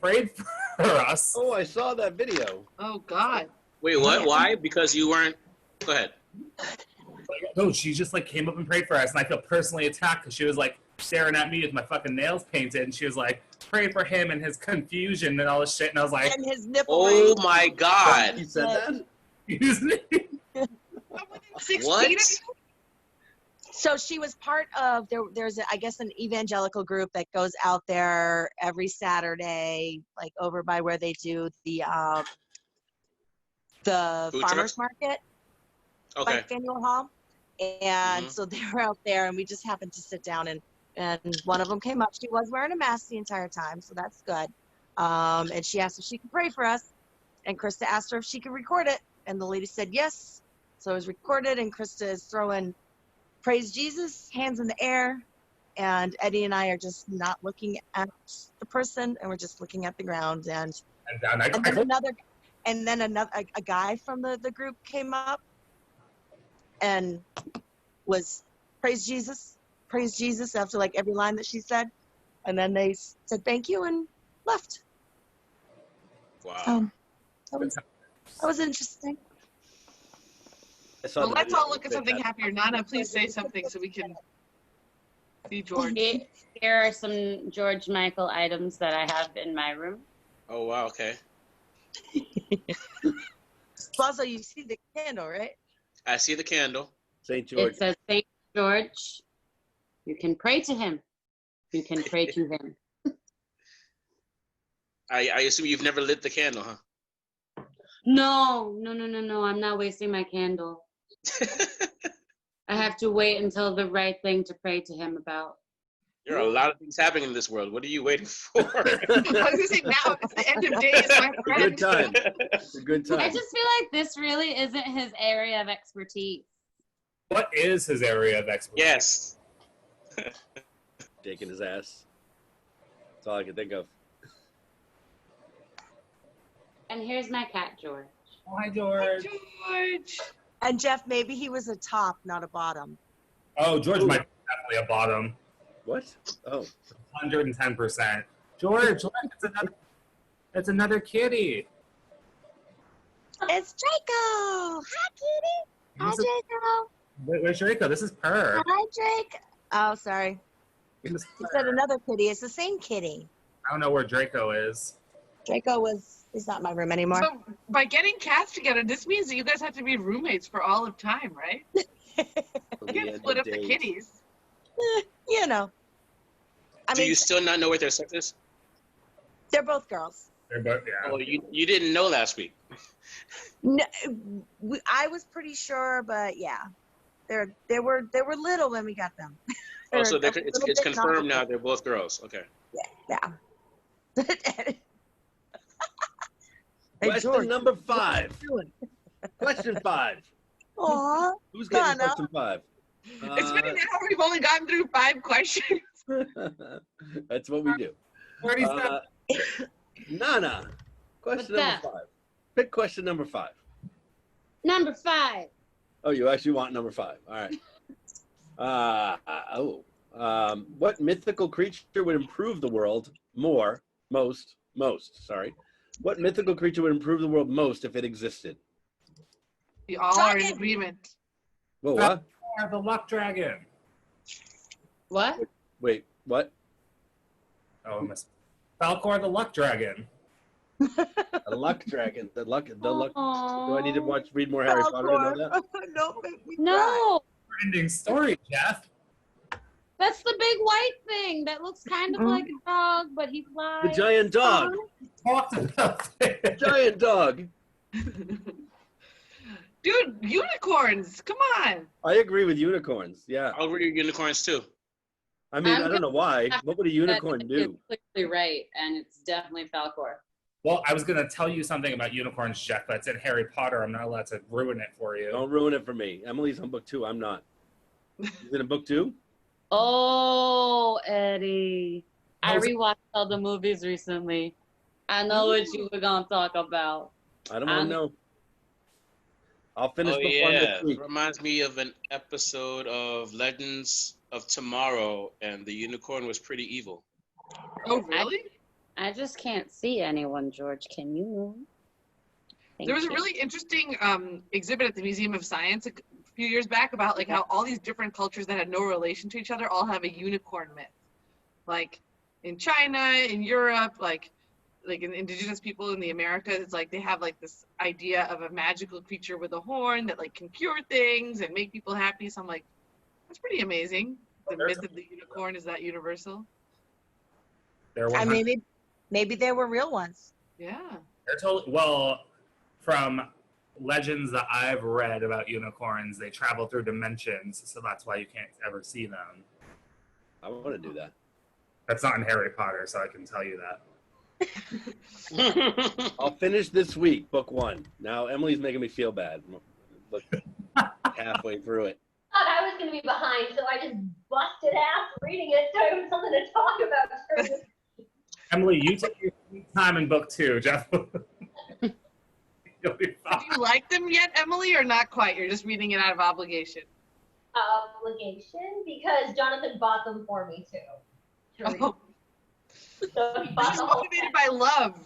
prayed for us.
Oh, I saw that video.
Oh God.
Wait, what? Why? Because you weren't. Go ahead.
No, she just like came up and prayed for us, and I feel personally attacked because she was like staring at me with my fucking nails painted, and she was like, "Pray for him and his confusion and all this shit," and I was like,
And his nipple.
Oh my God.
You said that?
"Excuse me."
What?
So she was part of there's I guess an evangelical group that goes out there every Saturday, like over by where they do the
Food
farmers
trucks?
market,
Okay.
like Faneuil Hall. And
Mhm.
so they were out there, and we just happened to sit down, and one of them came up. She was wearing a mask the entire time, so that's good. And she asked if she could pray for us, and Krista asked her if she could record it, and the lady said yes. So it was recorded, and Krista is throwing praise Jesus, hands in the air, and Eddie and I are just not looking at the person, and we're just looking at the ground. And then a guy from the group came up and was praise Jesus after like every line that she said, and then they said thank you and left.
Wow.
That was interesting.
Well, let's all look at something happier. Nana, please say something so we can see George.
Here are some George Michael items that I have in my room.
Oh, wow. Okay.
Suazo, you see the candle, right?
I see the candle.
St. George.
It says St. George. You can pray to him. You can pray to him.
I assume you've never lit the candle, huh?
No. I'm not wasting my candle. I have to wait until the right thing to pray to him about.
There are a lot of things happening in this world. What are you waiting for?
I was going to say now, it's the end of days, my
It's a
friend.
good time. It's a good time.
I just feel like this really isn't his area of expertise.
What is his area of expertise?
Yes.
Shaking his ass. That's all I can think of.
And here's my cat, George.
Oh, hi, George.
George.
And Jeff, maybe he was a top, not a bottom.
Oh, George might be definitely a bottom.
What? Oh.
110%. George, look, it's another kitty.
It's Draco. Hi, kitty. Hi, Draco.
Where's Draco? This is Purr.
Hi, Drake. Oh, sorry.
This is
You
Purr.
said another kitty. It's the same kitty.
I don't know where Draco is.
Draco is not in my room anymore.
So by getting cats together, this means that you guys have to be roommates for all of time, right? You can't split up the kitties.
You know.
Do you still not know what their sex is?
They're both girls.
They're both, yeah.
Oh, you didn't know last week.
No, I was pretty sure, but yeah, they were little when we got them.
Oh, so
They're a
it's
little bit
confirmed now
naughty.
they're both girls. Okay.
Yeah.
Question number 5. Question 5.
Aw,
Who's getting
Nana.
question 5?
It's been an hour. We've only gotten through 5 questions.
That's what we do.
37.
Nana, question
What's
number 5. Pick question number 5.
Number 5.
Oh, you actually want number 5. All right. What mythical creature would improve the world most, What mythical creature would improve the world most if it existed?
We all are in
Dragon.
agreement.
Whoa, what?
The luck dragon.
What?
Wait, what?
Oh, I missed. Falcor the luck dragon.
The luck dragon. The luck. Do I need to read more Harry Potter to know that?
Don't make me cry.
No,
Ending story, Jeff.
that's the big white thing that looks kind of like a dog, but he flies.
The giant dog.
Talked about it.
Giant dog.
Dude, unicorns! Come on!
I agree with unicorns. Yeah.
I'll read unicorns too.
I mean,
I'm
I don't know why. What would a unicorn do?
You're clearly right, and it's definitely Falcor.
Well, I was going to tell you something about unicorns, Jeff, but it's in Harry Potter. I'm not allowed to ruin it for you.
Don't ruin it for me. Emily's on book 2. I'm not. Is it in book 2?
Oh, Eddie. I rewatched all the movies recently. I know what you were going to talk about.
I don't want to know. I'll finish book 1 this week.
It reminds me of an episode of Legends of Tomorrow, and the unicorn was pretty evil.
Oh, really?
I just can't see anyone, George. Can you move?
There was a really interesting exhibit at the Museum of Science a few years back about like how all these different cultures that had no relation to each other all have a unicorn myth. Like in China, in Europe, like in indigenous people in the Americas, it's like they have like this idea of a magical creature with a horn that like can cure things and make people happy. So I'm like, that's pretty amazing. The myth of the unicorn is that universal.
I mean, maybe they were real ones.
Yeah.
They're totally, well, from legends that I've read about unicorns, they travel through dimensions, so that's why you can't ever see them.
I want to do that.
That's not in Harry Potter, so I can tell you that.
I'll finish this week, book 1. Now, Emily's making me feel bad. Look, halfway through it.
I thought I was going to be behind, so I just busted ass reading it so I have something to talk about during this.
Emily, you take your time in book 2, Jeff. You'll be fine.
Do you like them yet, Emily, or not quite? You're just reading it out of obligation.
Obligation? Because Jonathan bought them for me, too.
Oh.
So he bought
He's
the whole
motivated by love.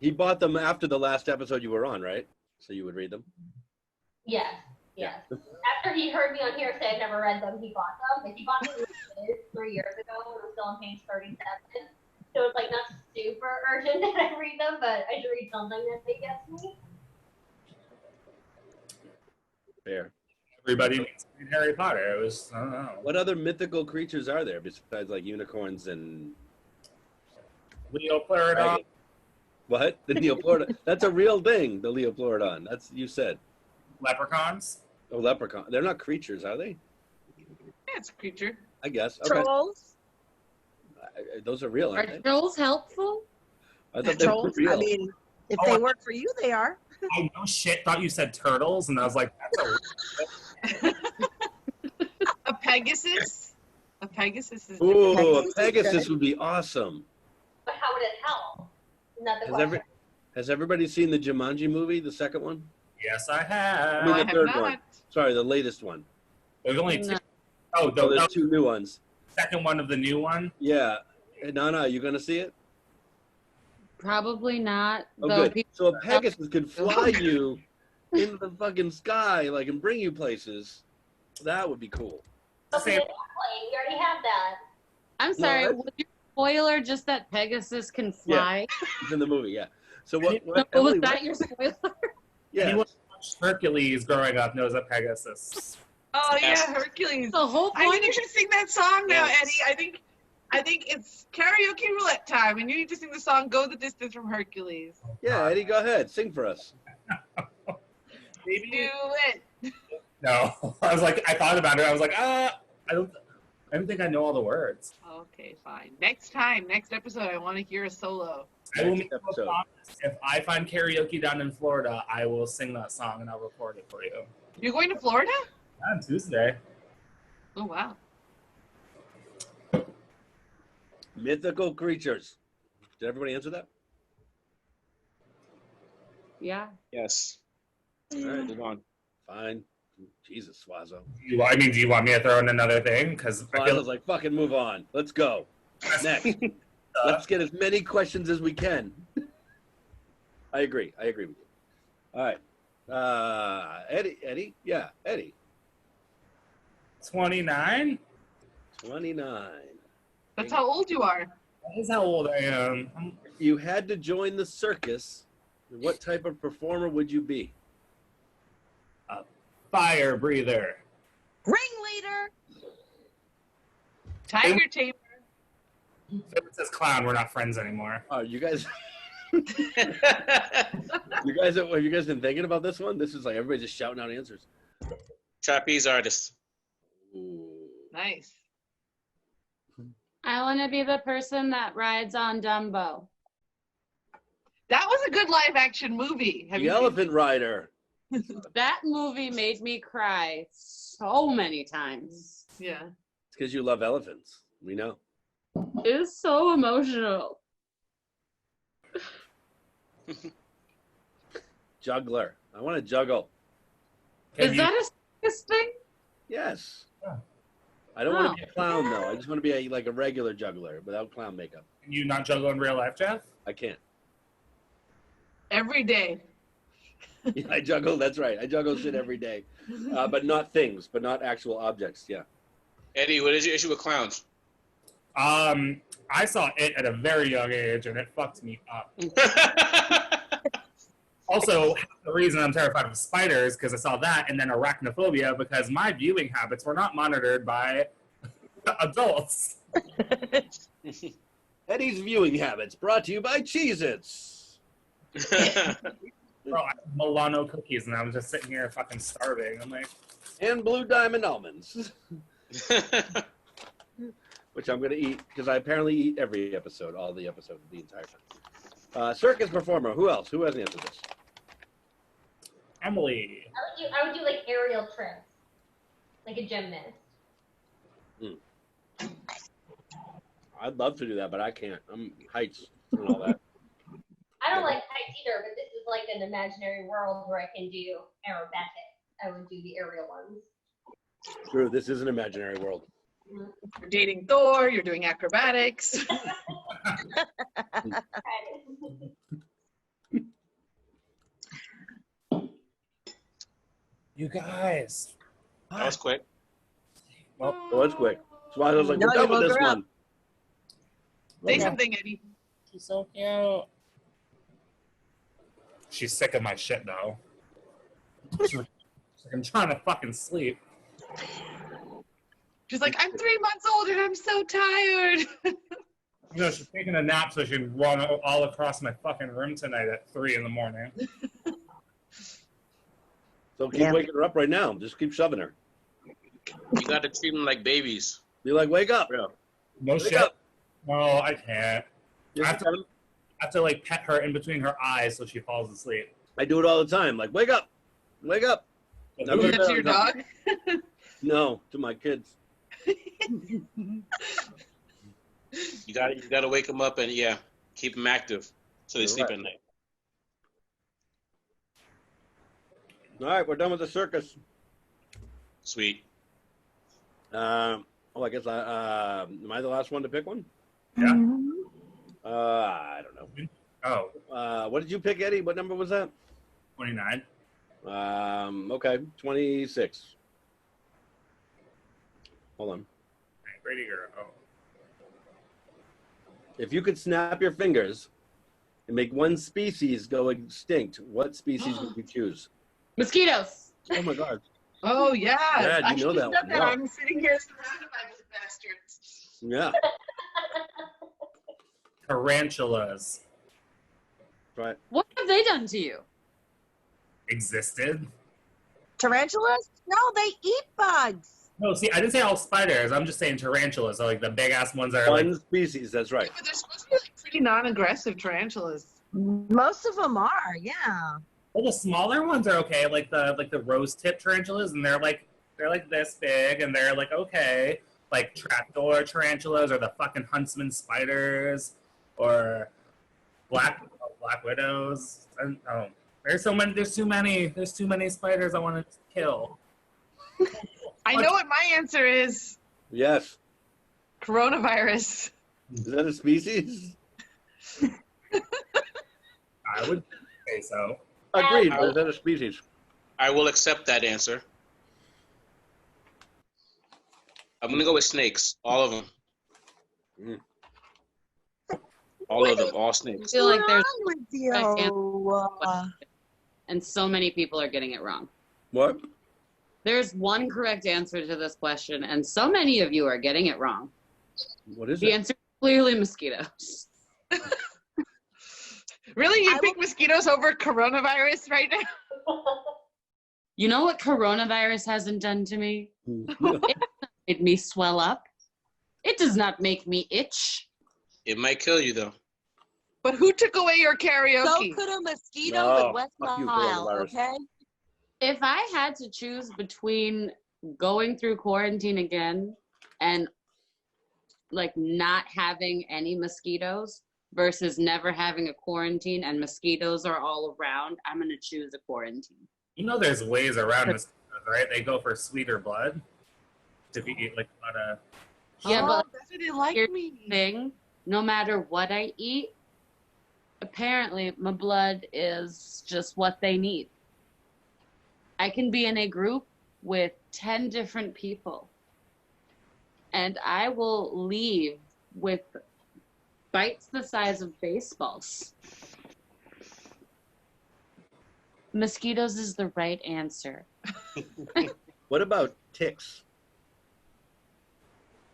He bought them after the last episode you were on, right? So you would read them?
Yes. After he heard me on here say I'd never read them, he bought them. But he bought them 3 years ago when I was still on page 37. So it's like not super urgent that I read them, but I should read something that they get me.
Fair.
Everybody needs to read Harry Potter. It was, I don't know.
What other mythical creatures are there besides like unicorns and
Leoplerodon.
What? The Neoplerodon. That's a real thing, the Leoplerodon. That's, you said.
Leprechauns.
Oh, leprechaun. They're not creatures, are they?
Yeah, it's a creature.
I guess. Okay.
Trolls.
Those are real,
Are
aren't they?
trolls helpful?
I thought they were
Trolls.
real.
I mean, if they work for you, they are.
I no shit thought you said turtles, and I was like, that's
A Pegasus? A Pegasus is
Ooh,
different.
a Pegasus would be awesome.
But how would it help? Not the question.
Has everybody seen the Jumanji movie, the second one?
yes, I
I
have.
mean,
I
the
have
third
not.
one. Sorry, the latest one.
There's only two.
No.
Oh,
So
the
there's 2 new ones.
second one of the new one.
Yeah. Hey, Nanna, you going to see it?
Probably not.
Oh,
though
good.
people-
So a Pegasus could fly you into the fucking sky, like, and bring you places. That would be cool.
Okay, it's playing. We already have that.
I'm sorry.
that's-
Was your spoiler just that Pegasus can fly?
It's in the movie, yeah. So what
Was
Emily,
that your spoiler?
yeah.
Anyone who watched Hercules growing up knows a Pegasus.
Oh yeah,
Yes.
Hercules.
The whole
I think
point.
you should sing that song now,
Yes.
Eddie. I think it's karaoke roulette time, and you need to sing the song "Go the Distance" from Hercules.
Yeah, Eddie, go ahead. Sing for us.
Maybe.
Do it.
No, I was like, I thought about it. I was like, I don't think I know all the words.
Okay, fine. Next episode, I want to hear a solo.
I will
Next
make you a
episode.
promise. If I find karaoke down in Florida, I will sing that song and I'll record it for you.
You're going to Florida?
On Tuesday.
Oh wow.
Mythical creatures. Did everybody answer that?
Yeah.
Yes.
All right,
Move on.
fine. Jesus, Suazo.
Do you want me to throw in another thing? Because I feel
Suazo's like, fucking move on. Let's go. Next. Let's get as many questions as we can. I agree with you. All right. Eddie? Yeah, Eddie.
29?
29.
That's how old you are.
That is how old I am.
If you had to join the circus, what type of performer would you be?
A fire breather.
Ringleader.
Tiger tamer.
If it says clown, we're not friends anymore.
Oh, you guys. Have you guys been thinking about this one? This is like everybody just shouting out answers.
Trapeze artist.
Ooh.
Nice.
I want to be the person that rides on Dumbo.
That was a good live action movie.
The Elephant Rider.
That movie made me cry so many times.
Yeah.
It's because you love elephants. We know.
It was so emotional.
Juggler. I want to juggle.
Is that a circus thing?
Yes.
Yeah.
I don't want to be a clown though. I just want to be like a regular juggler without clown makeup.
Can you not juggle in real life, Jeff?
I can't.
Every day.
Yeah, I juggle. That's right. I juggle shit every day, but not things, but not actual objects. Yeah.
Eddie, what is your issue with clowns?
I saw it at a very young age, and it fucked me up. Also, the reason I'm terrified of spiders because I saw that, and then arachnophobia because my viewing habits were not monitored by adults.
Eddie's viewing habits brought to you by Cheez-Its.
Bro, I had Milano cookies, and I'm just sitting here fucking starving. I'm like,
And Blue Diamond almonds, which I'm gonna eat because I apparently eat every episode, all the episodes, the entire time. Circus performer. Who else? Who has answered this?
Emily.
I would do like aerial trips, like a gymnast.
I'd love to do that, but I can't. I'm heights and all that.
I don't like heights either, but this is like an imaginary world where I can do aerobatic. I would do the aerial ones.
True. This is an imaginary world.
You're dating Thor. You're doing acrobatics.
You guys.
That was quick.
Well,
Oh, that's quick. Suazo's like,
No,
we're done
you
with
woke
this
her up.
one.
Say something, Eddie.
she's so cute. She's sick of my shit, though. I'm trying to fucking sleep.
She's like, I'm 3 months old and I'm so tired.
You know, she's taking a nap so she can run all across my fucking room tonight at 3 in the morning.
So keep
Yeah.
waking her up right now. Just keep shoving her.
You got to treat them like babies.
Be like, wake up.
Yeah.
No
Wake
shit.
up.
No, I can't.
Yes,
I have to like pet her in between her eyes so she falls asleep.
I do it all the time. Like, wake up. Wake up.
But
Never
That's your dog?
No, to my kids.
You got to wake them up and keep them active so they
You're
sleep
right.
at night.
All right, we're done with the circus.
Sweet.
I guess am I the last one to pick one?
Yeah.
I don't know.
Oh,
What did you pick, Eddie? What number was that?
29.
Okay, 26. Hold on.
Ready, girl.
If you could snap your fingers and make one species go extinct, what species would you choose?
Mosquitoes.
Oh my God.
Oh, yeah.
Yeah, you
I
know
should've
that
said
one.
that.
Wow.
I'm sitting here surrounded by those bastards.
Yeah.
Tarantulas
Right.
What have they done to you?
existed.
Tarantulas? No, they eat bugs.
No, see, I didn't say all spiders. I'm just saying tarantulas. So like the big ass ones that are
One
like.
species, that's right.
But they're supposed to be like pretty non-aggressive tarantulas.
Most of them are, yeah.
Well, the smaller ones are okay, like the rose tip tarantulas, and they're like this big, and they're like okay, like trapdoor tarantulas or the fucking huntsman spiders, or black widows. Oh, there's so many. There's too many. There's too many spiders I want to kill.
I know what my answer is.
Yes.
Coronavirus.
Is that a species?
I would say so.
Agreed. Is that a species?
I will accept that answer. I'm gonna go with snakes. All of them. All of them. All
I
snakes.
feel like there's
with you?
and so many people are getting it wrong.
What?
There's one correct answer to this question, and so many of you are getting it wrong.
What is
The
it?
answer is clearly mosquitoes.
Really? You pick mosquitoes over coronavirus right now?
You know what coronavirus hasn't done to me? It made me swell up. It does not make me itch.
It might kill you though.
But who took away your karaoke?
So could a mosquito
No,
with West
fuck you,
Nile,
coronavirus.
okay?
If I had to choose between going through quarantine again and like not having any mosquitoes versus never having a quarantine and mosquitoes are all around, I'm going to choose a quarantine.
You know there's ways around mosquitoes, right? They go for sweeter blood. If you eat like a lot of...
Yeah, but
that's what they like
here's
me.
the thing, no matter what I eat, apparently my blood is just what they need. I can be in a group with 10 different people and I will leave with bites the size of baseballs. Mosquitoes is the right answer.
What about ticks?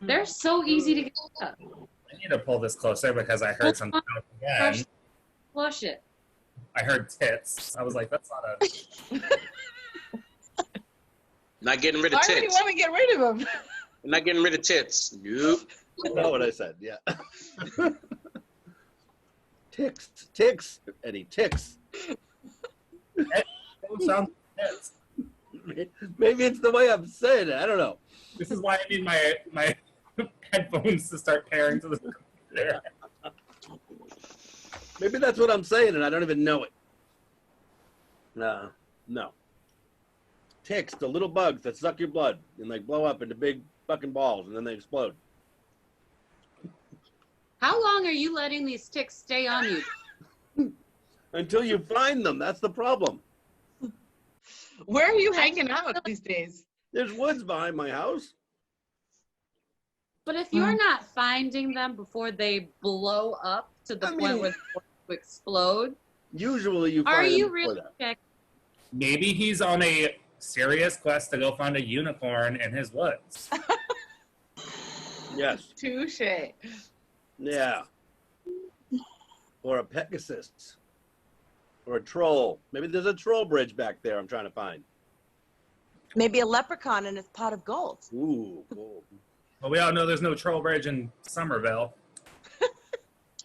They're so easy to get up.
I need to pull this closer because I heard something else again.
Flush it.
I heard tits. I was like, that's not a...
Not getting rid of
Why do you
tits.
want to get rid of them?
Not getting rid of tits. Nope.
That's not what I said. Yeah. Ticks, Eddie. Ticks.
Don't sound like tits.
Maybe it's the way I'm saying it. I don't know.
This is why I need my headphones to start pairing to the computer.
Maybe that's what I'm saying, and I don't even know it. No. Ticks, the little bugs that suck your blood and like blow up into big fucking balls, and then they explode.
How long are you letting these ticks stay on you?
Until you find them, that's the problem.
Where are you hanging out these days?
There's woods behind my house.
But if you're not finding them before they blow up to the point where they're going to explode,
Usually you find
are
them
you
before
really
that.
checking?
Maybe he's on a serious quest to go find a unicorn in his woods.
Yes.
Touche.
Yeah. Or a Pegasus. Or a troll. Maybe there's a troll bridge back there I'm trying to find.
Maybe a leprechaun in his pot of gold.
Ooh. Cool.
Well, we all know there's no troll bridge in Somerville.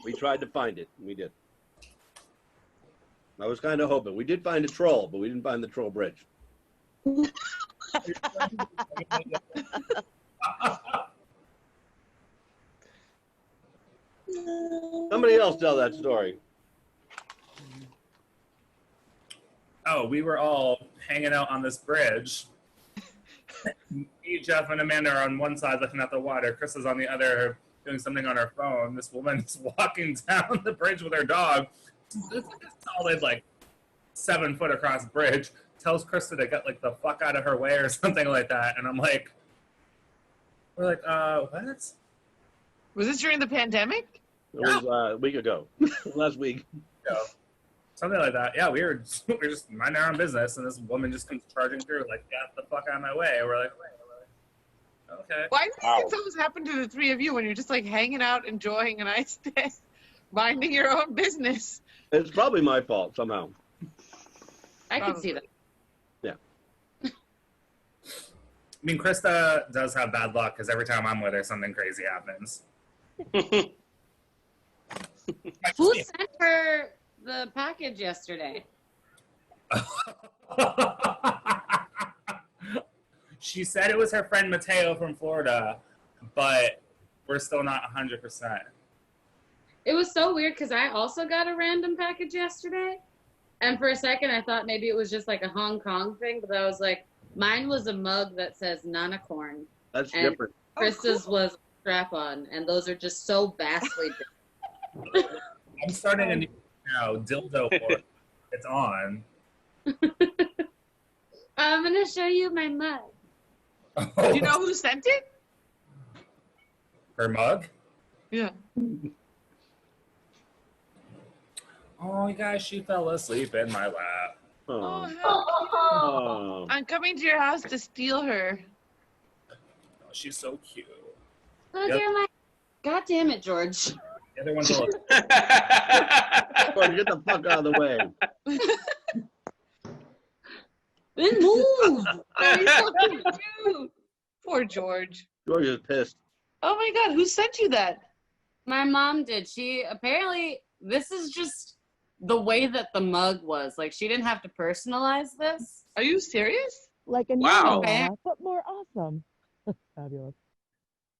We tried to find it. We did. I was kind of hoping. We did find a troll, but we didn't find the troll bridge. Somebody else tell that story.
Oh, we were all hanging out on this bridge. Me, Jeff, and Amanda are on one side looking at the water. Chris is on the other doing something on her phone. This woman is walking down the bridge with her dog. This solid, like, 7 foot across bridge. Tells Krista to get, like, the fuck out of her way or something like that. And I'm like, we're like, what?
Was this during the pandemic?
It was a week ago. Last week.
Yeah. Something like that. Yeah, we were just minding our own business, and this woman just comes charging through, like, get the fuck out of my way. We're like, okay.
Why do you think something's happened to the three of you when you're just like hanging out, enjoying a nice day, minding your own business?
It's probably my fault somehow.
I can see that.
Yeah.
I mean, Krista does have bad luck because every time I'm with her, something crazy happens.
Who sent her the package yesterday?
She said it was her friend Mateo from Florida, but we're still not 100%.
It was so weird because I also got a random package yesterday. And for a second, I thought maybe it was just like a Hong Kong thing, but I was like, mine was a mug that says Nanna Corn.
That's
and
different.
Krista's was strap-on, and those are just so vastly different.
I'm starting a new now, dildo war. It's on.
I'm gonna show you my mug.
Oh,
Do you know who sent it?
her mug?
Yeah.
Oh, you guys, she fell asleep in my lap.
Oh,
Oh.
how
Oh.
I'm coming to your house to steal her.
Oh, she's so cute.
Look
Yep.
at my. God damn it, George.
The other one's a little.
George, get the fuck out of the way.
Then move.
Oh, he's so cute too. Poor George.
George is pissed.
Oh my God, who sent you that?
My mom did. She apparently, this is just the way that the mug was. Like, she didn't have to personalize this.
Are you serious?
Like a
Wow.
new Nana, but more awesome. Fabulous.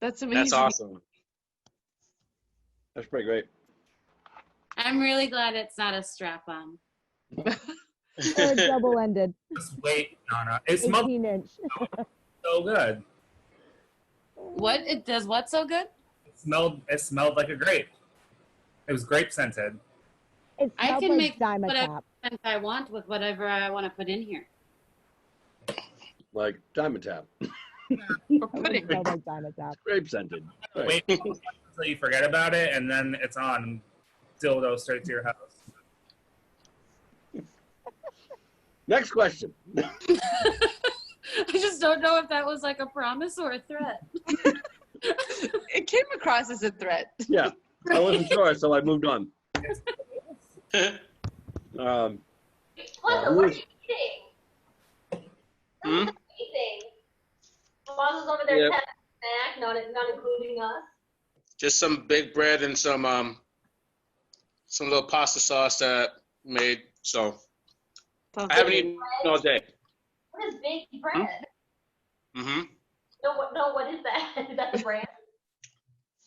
That's amazing.
That's awesome.
That's pretty great.
I'm really glad it's not a strap-on.
Or double-ended,
Just wait, Nana. It smelled
18-inch.
so good.
What? It does what so good?
It smelled like a grape. It was grape scented.
It
I
smelled
can
like
make
Diamond
whatever
Tap.
scent I want with whatever I want to put in here.
Like Diamond Tap.
For
It
pudding.
smelled like Diamond Tap.
Grape scented. Right.
Wait until you forget about it, and then it's on. Dildo straight to your house.
Next question.
I just don't know if that was like a promise or a threat.
It came across as a threat.
Yeah. I wasn't sure, so I moved on.
What
who
are
is-
you eating?
Hmm?
Eating. Suazo's over there
Yep.
having a snack, not including us.
Just some big bread and some little pasta sauce that I made. So
Sounds
I haven't
good.
eaten all day.
What is baked bread?
Mm-hmm.
No, what is that? Is that the brand?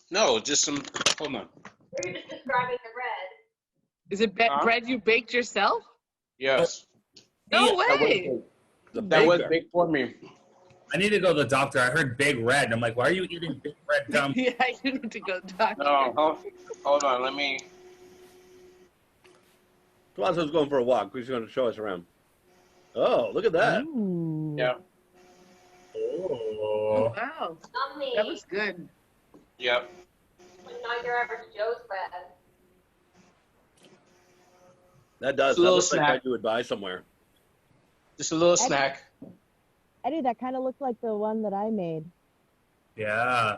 No, just some. Hold on.
Or you're just describing the bread?
Is it bread you baked yourself?
Yes.
No
That
way.
was,
The
that was
baker.
big for me.
I need to go to the doctor. I heard Big Red. I'm like, why are you eating Big Red gum?
Yeah, you need to go talk.
No, hold on. Let me.
Suazo's going for a walk. He's going to show us around. Oh, look at that.
Ooh.
Yeah.
Oh.
Wow,
Yummy.
that was good.
Yep.
Not your average Joe's bread.
That does.
It's a
That
little
looks like
snack.
what you would buy somewhere.
Just a little snack.
Eddie, that kind of looked like the one that I made.
Yeah.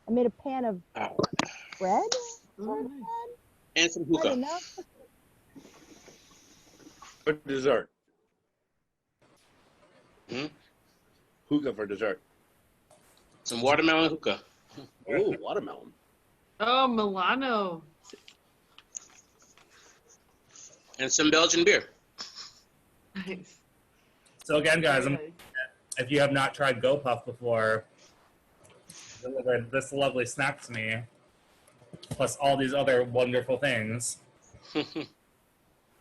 I made a pan of
Ow.
bread?
Mm.
And some
I
hookah.
don't know.
For dessert.
Hmm?
Hookah for dessert.
Some watermelon hookah.
Oh, watermelon.
Oh, Milano.
And some Belgian beer.
Nice.
So again, guys,
Very nice.
if you have not tried Go Puff before, delivered this lovely snack to me, plus all these other wonderful things.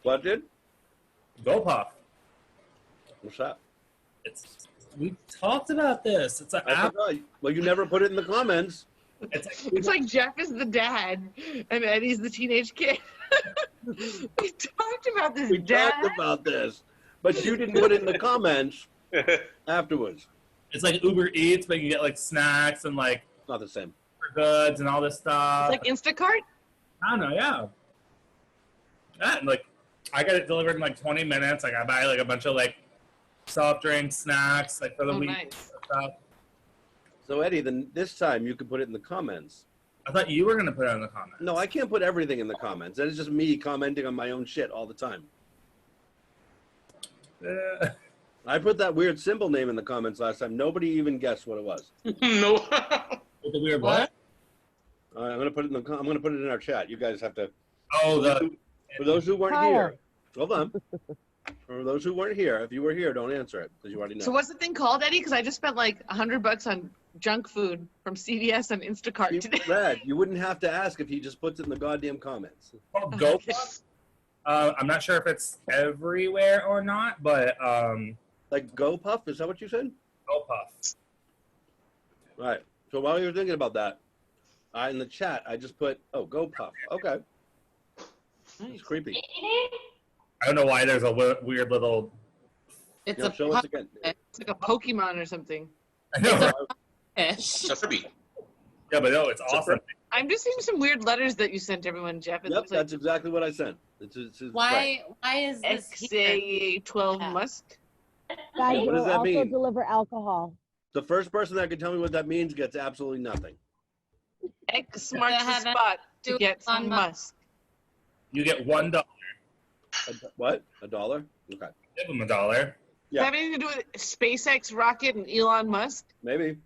What did?
Go Puff.
What's that?
We talked about this. It's an
I
app.
forgot. Well, you never put it in the comments.
It's like Jeff is the dad and Eddie's the teenage kid. We talked about this,
We
Dad.
talked about this, but you didn't put it in the comments afterwards.
It's like Uber Eats, but you can get like snacks and like
Not the same.
goods and all this stuff.
It's like Instacart.
I don't know, yeah. Yeah, and like I got it delivered in like 20 minutes. Like I buy like a bunch of like soft drinks, snacks, like for the
Oh,
week
nice.
and stuff.
So Eddie, then this time you could put it in the comments.
I thought you were gonna put it in the comments.
No, I can't put everything in the comments. That is just me commenting on my own shit all the time. I put that weird symbol name in the comments last time. Nobody even guessed what it was.
No.
With the weird what?
I'm gonna put it in the. I'm gonna put it in our chat. You guys have to.
Oh, the
For those who weren't
Kyle.
here, hold on. For those who weren't here, if you were here, don't answer it because you already know.
So what's the thing called, Eddie? Because I just spent like $100 on junk food from CVS and Instacart today.
Brad, you wouldn't have to ask if he just puts it in the goddamn comments.
called Go Puff. I'm not sure if it's everywhere or not, but
Like Go Puff, is that what you said?
Go Puff.
All right. So while you're thinking about that, in the chat, I just put, oh, Go Puff. Okay. It's creepy.
Baby name?
I don't know why there's a weird little.
It's
No,
a
show us again.
It's like a Pokemon or something.
I know,
fish.
It's a Furby.
yeah, but no, it's
a
awesome.
I'm just seeing some weird letters that you sent everyone, Jeff. It
Yep,
looks like
that's exactly what I sent. It's right.
Why is this here?
XA12
Yeah.
Musk.
Guys,
Yeah,
it
what does
will
that
also
mean?
deliver alcohol.
The first person that can tell me what that means gets absolutely nothing.
X marks the
have
spot to
do
get
on
some
Musk.
Musk.
You get $1.
What? $1? Okay.
Give them $1.
Yeah.
Does that have anything to do with SpaceX rocket and Elon Musk?
Maybe.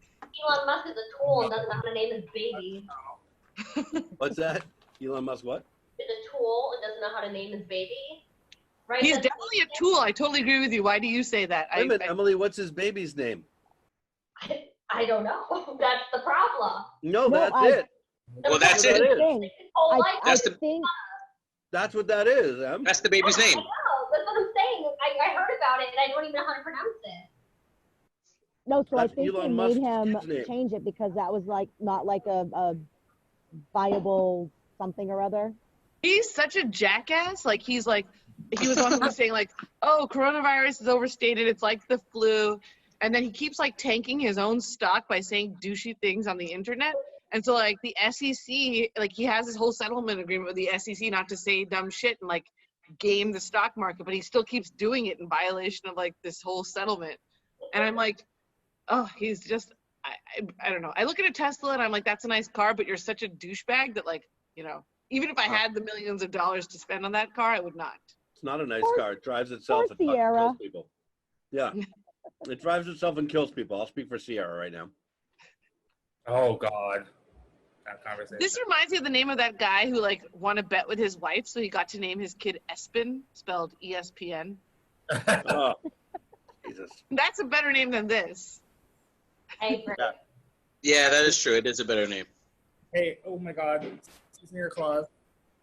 Elon Musk is a tool and doesn't know how to name his baby.
What's that? Elon Musk what?
Is a tool and doesn't know how to name his baby. Right?
He's
That's-
definitely a tool. I totally agree with you. Why do you say that?
Wait a minute, Emily, what's his baby's name?
I don't know. That's the problem.
No,
No,
that's
I-
it.
Well, that's
What
it.
that is.
Thing.
His whole
I,
life.
I
That's the-
think
That's what that is, Em.
That's the baby's
I
name.
know. That's what I'm saying. I heard about it and I don't even know how to pronounce it.
no. So
That's
I think
Elon
they
Musk's
made him
kid's name.
change it because that was like not like a viable something or other.
He's such a jackass. Like he was the one who was saying like, oh, coronavirus is overstated. It's like the flu. And then he keeps like tanking his own stock by saying douchey things on the internet. And so like the SEC, like he has this whole settlement agreement with the SEC not to say dumb shit and like game the stock market, but he still keeps doing it in violation of like this whole settlement. And I'm like, oh, he's just, I don't know. I look at a Tesla and I'm like, that's a nice car, but you're such a douchebag that like, you know, even if I had the millions of dollars to spend on that car, I would not.
It's not a nice
Poor-
car. It drives itself
poor
and fucking
Sierra.
kills people. Yeah. It drives itself and kills people. I'll speak for Sierra right now.
Oh God, that conversation.
This reminds me of the name of that guy who like won a bet with his wife, so he got to name his kid Espin, spelled ESPN.
Oh, Jesus.
That's a better name than this.
I agree.
Yeah.
Yeah, that is true. It is a better name.
Hey, oh my God, excuse me, your claws.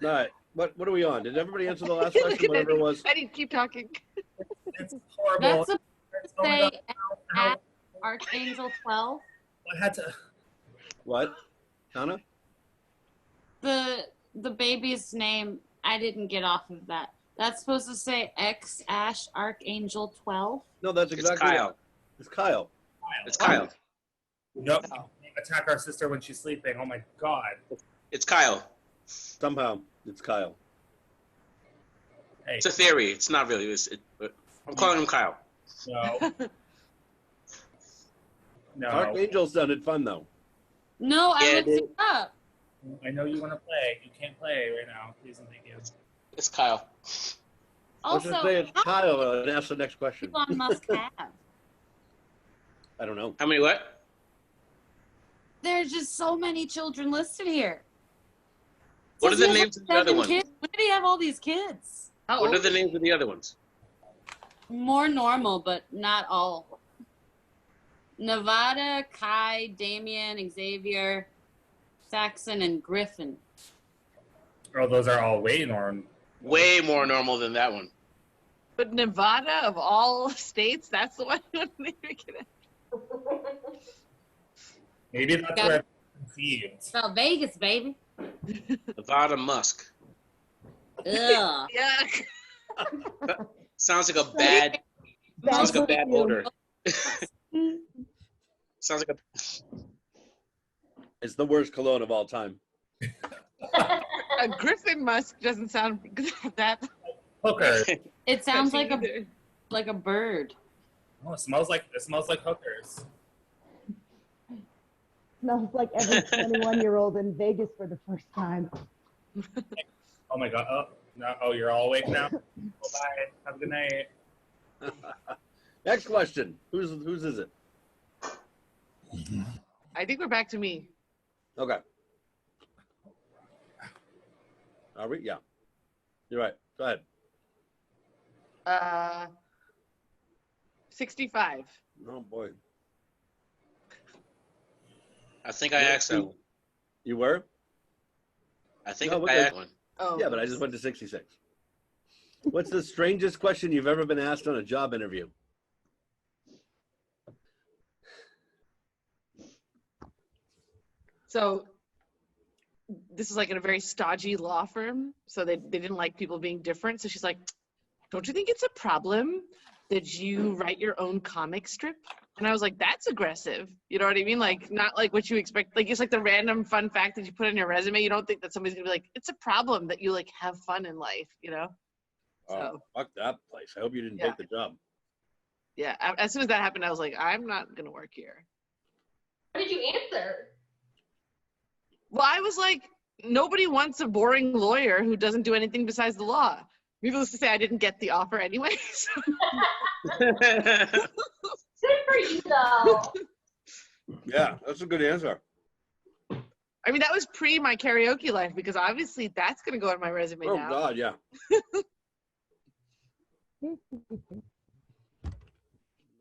All right. What are we on? Did everybody answer the last
Look
question,
at
whatever it was?
I need to keep talking.
It's horrible.
That's a
Oh my
say
God,
at Archangel 12.
I had to.
What? Nanna?
The baby's name, I didn't get off of that. That's supposed to say X Ash Archangel 12.
No, that's
It's
exactly
Kyle.
it. It's Kyle.
It's Kyle.
No, attack our sister when she's sleeping. Oh my God.
It's Kyle.
Somehow, it's Kyle.
Hey,
It's a theory. It's not really. I'm calling him Kyle.
no. No,
Archangel sounded fun, though.
No, I
Yeah,
looked
dude.
it up.
I know you want to play. You can't play right now. Please and thank you.
It's Kyle.
Let's just say it's
how
Kyle and ask the next question.
many Elon Musk have?
I don't know.
How many what?
There's just so many children listed here.
What are
Says
the
he has,
names
like,
of the other
7
ones?
kids. When did he have all these kids?
How
What are
old?
the names of the other ones?
More normal, but not all. Nevada, Kai, Damien, Xavier, Saxon, and Griffin.
Oh, those are all way normal.
Way more normal than that one.
But Nevada of all states, that's the one they make it.
Maybe that's
Got
where
it.
I'm conceived.
So Vegas, baby.
Nevada Musk.
Ugh.
Yeah.
Sounds like a bad. Sounds like a bad
perfume.
odor. Sounds like a.
It's the worst cologne of all time.
A Griffin Musk doesn't sound that.
Hooker.
It sounds like
either.
a bird.
Oh, it smells like hookers.
Smells like every 21-year-old in Vegas for the first time.
Oh my God. Oh no. Oh, you're all awake now. Oh, bye. Have a good night.
Next question. Whose is it?
I think we're back to me.
Okay. Are we? Yeah. You're right. Go ahead.
65.
Oh boy.
I think I asked that one.
You were?
I think
No,
I
but
asked one.
Oh.
Yeah, but I just went to 66. What's the strangest question you've ever been asked on a job interview?
So this is like in a very stodgy law firm, so they didn't like people being different. So she's like, don't you think it's a problem that you write your own comic strip? And I was like, that's aggressive. You know what I mean? Like, not like what you expect. Like, it's like the random fun fact that you put on your resume. You don't think that somebody's gonna be like, it's a problem that you like have fun in life, you know?
Oh, fuck that place. I hope you didn't
Yeah.
take the job.
Yeah, as soon as that happened, I was like, I'm not gonna work here.
What did you answer?
Well, I was like, nobody wants a boring lawyer who doesn't do anything besides the law. Needless to say, I didn't get the offer anyway. So.
Good for you, though.
Yeah, that's a good answer.
I mean, that was pre my karaoke life, because obviously that's going to go on my resume
Oh,
now.
God, yeah.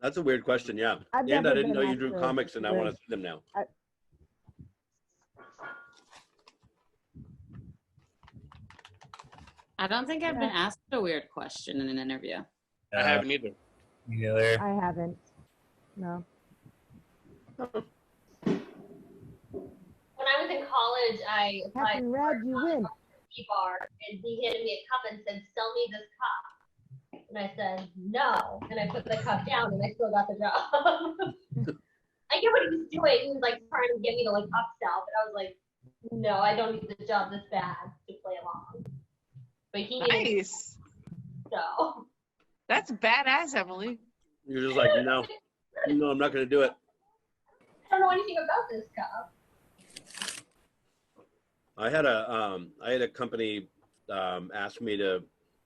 That's a weird question, yeah.
I've
And I
never
didn't
been
know you
asked
drew
to
comics, and I want to
bridge.
see them now.
I don't think I've been asked a weird question in an interview.
I haven't either.
Me neither.
I haven't. No.
When I was in college, I applied
Cap'n Rad, you win.
bar, and he handed me a cup and said, "Sell me this cup." And I said, "No." And I put the cup down, and I still got the job. I get what he was doing. He was like trying to get me to like upsell, but I was like, "No, I don't need the job this bad to play along." But he didn't,
Nice.
so.
That's badass, Emily.
You're just like, no, I'm not going to do it.
I don't know anything about this cup.
I had a company ask me to,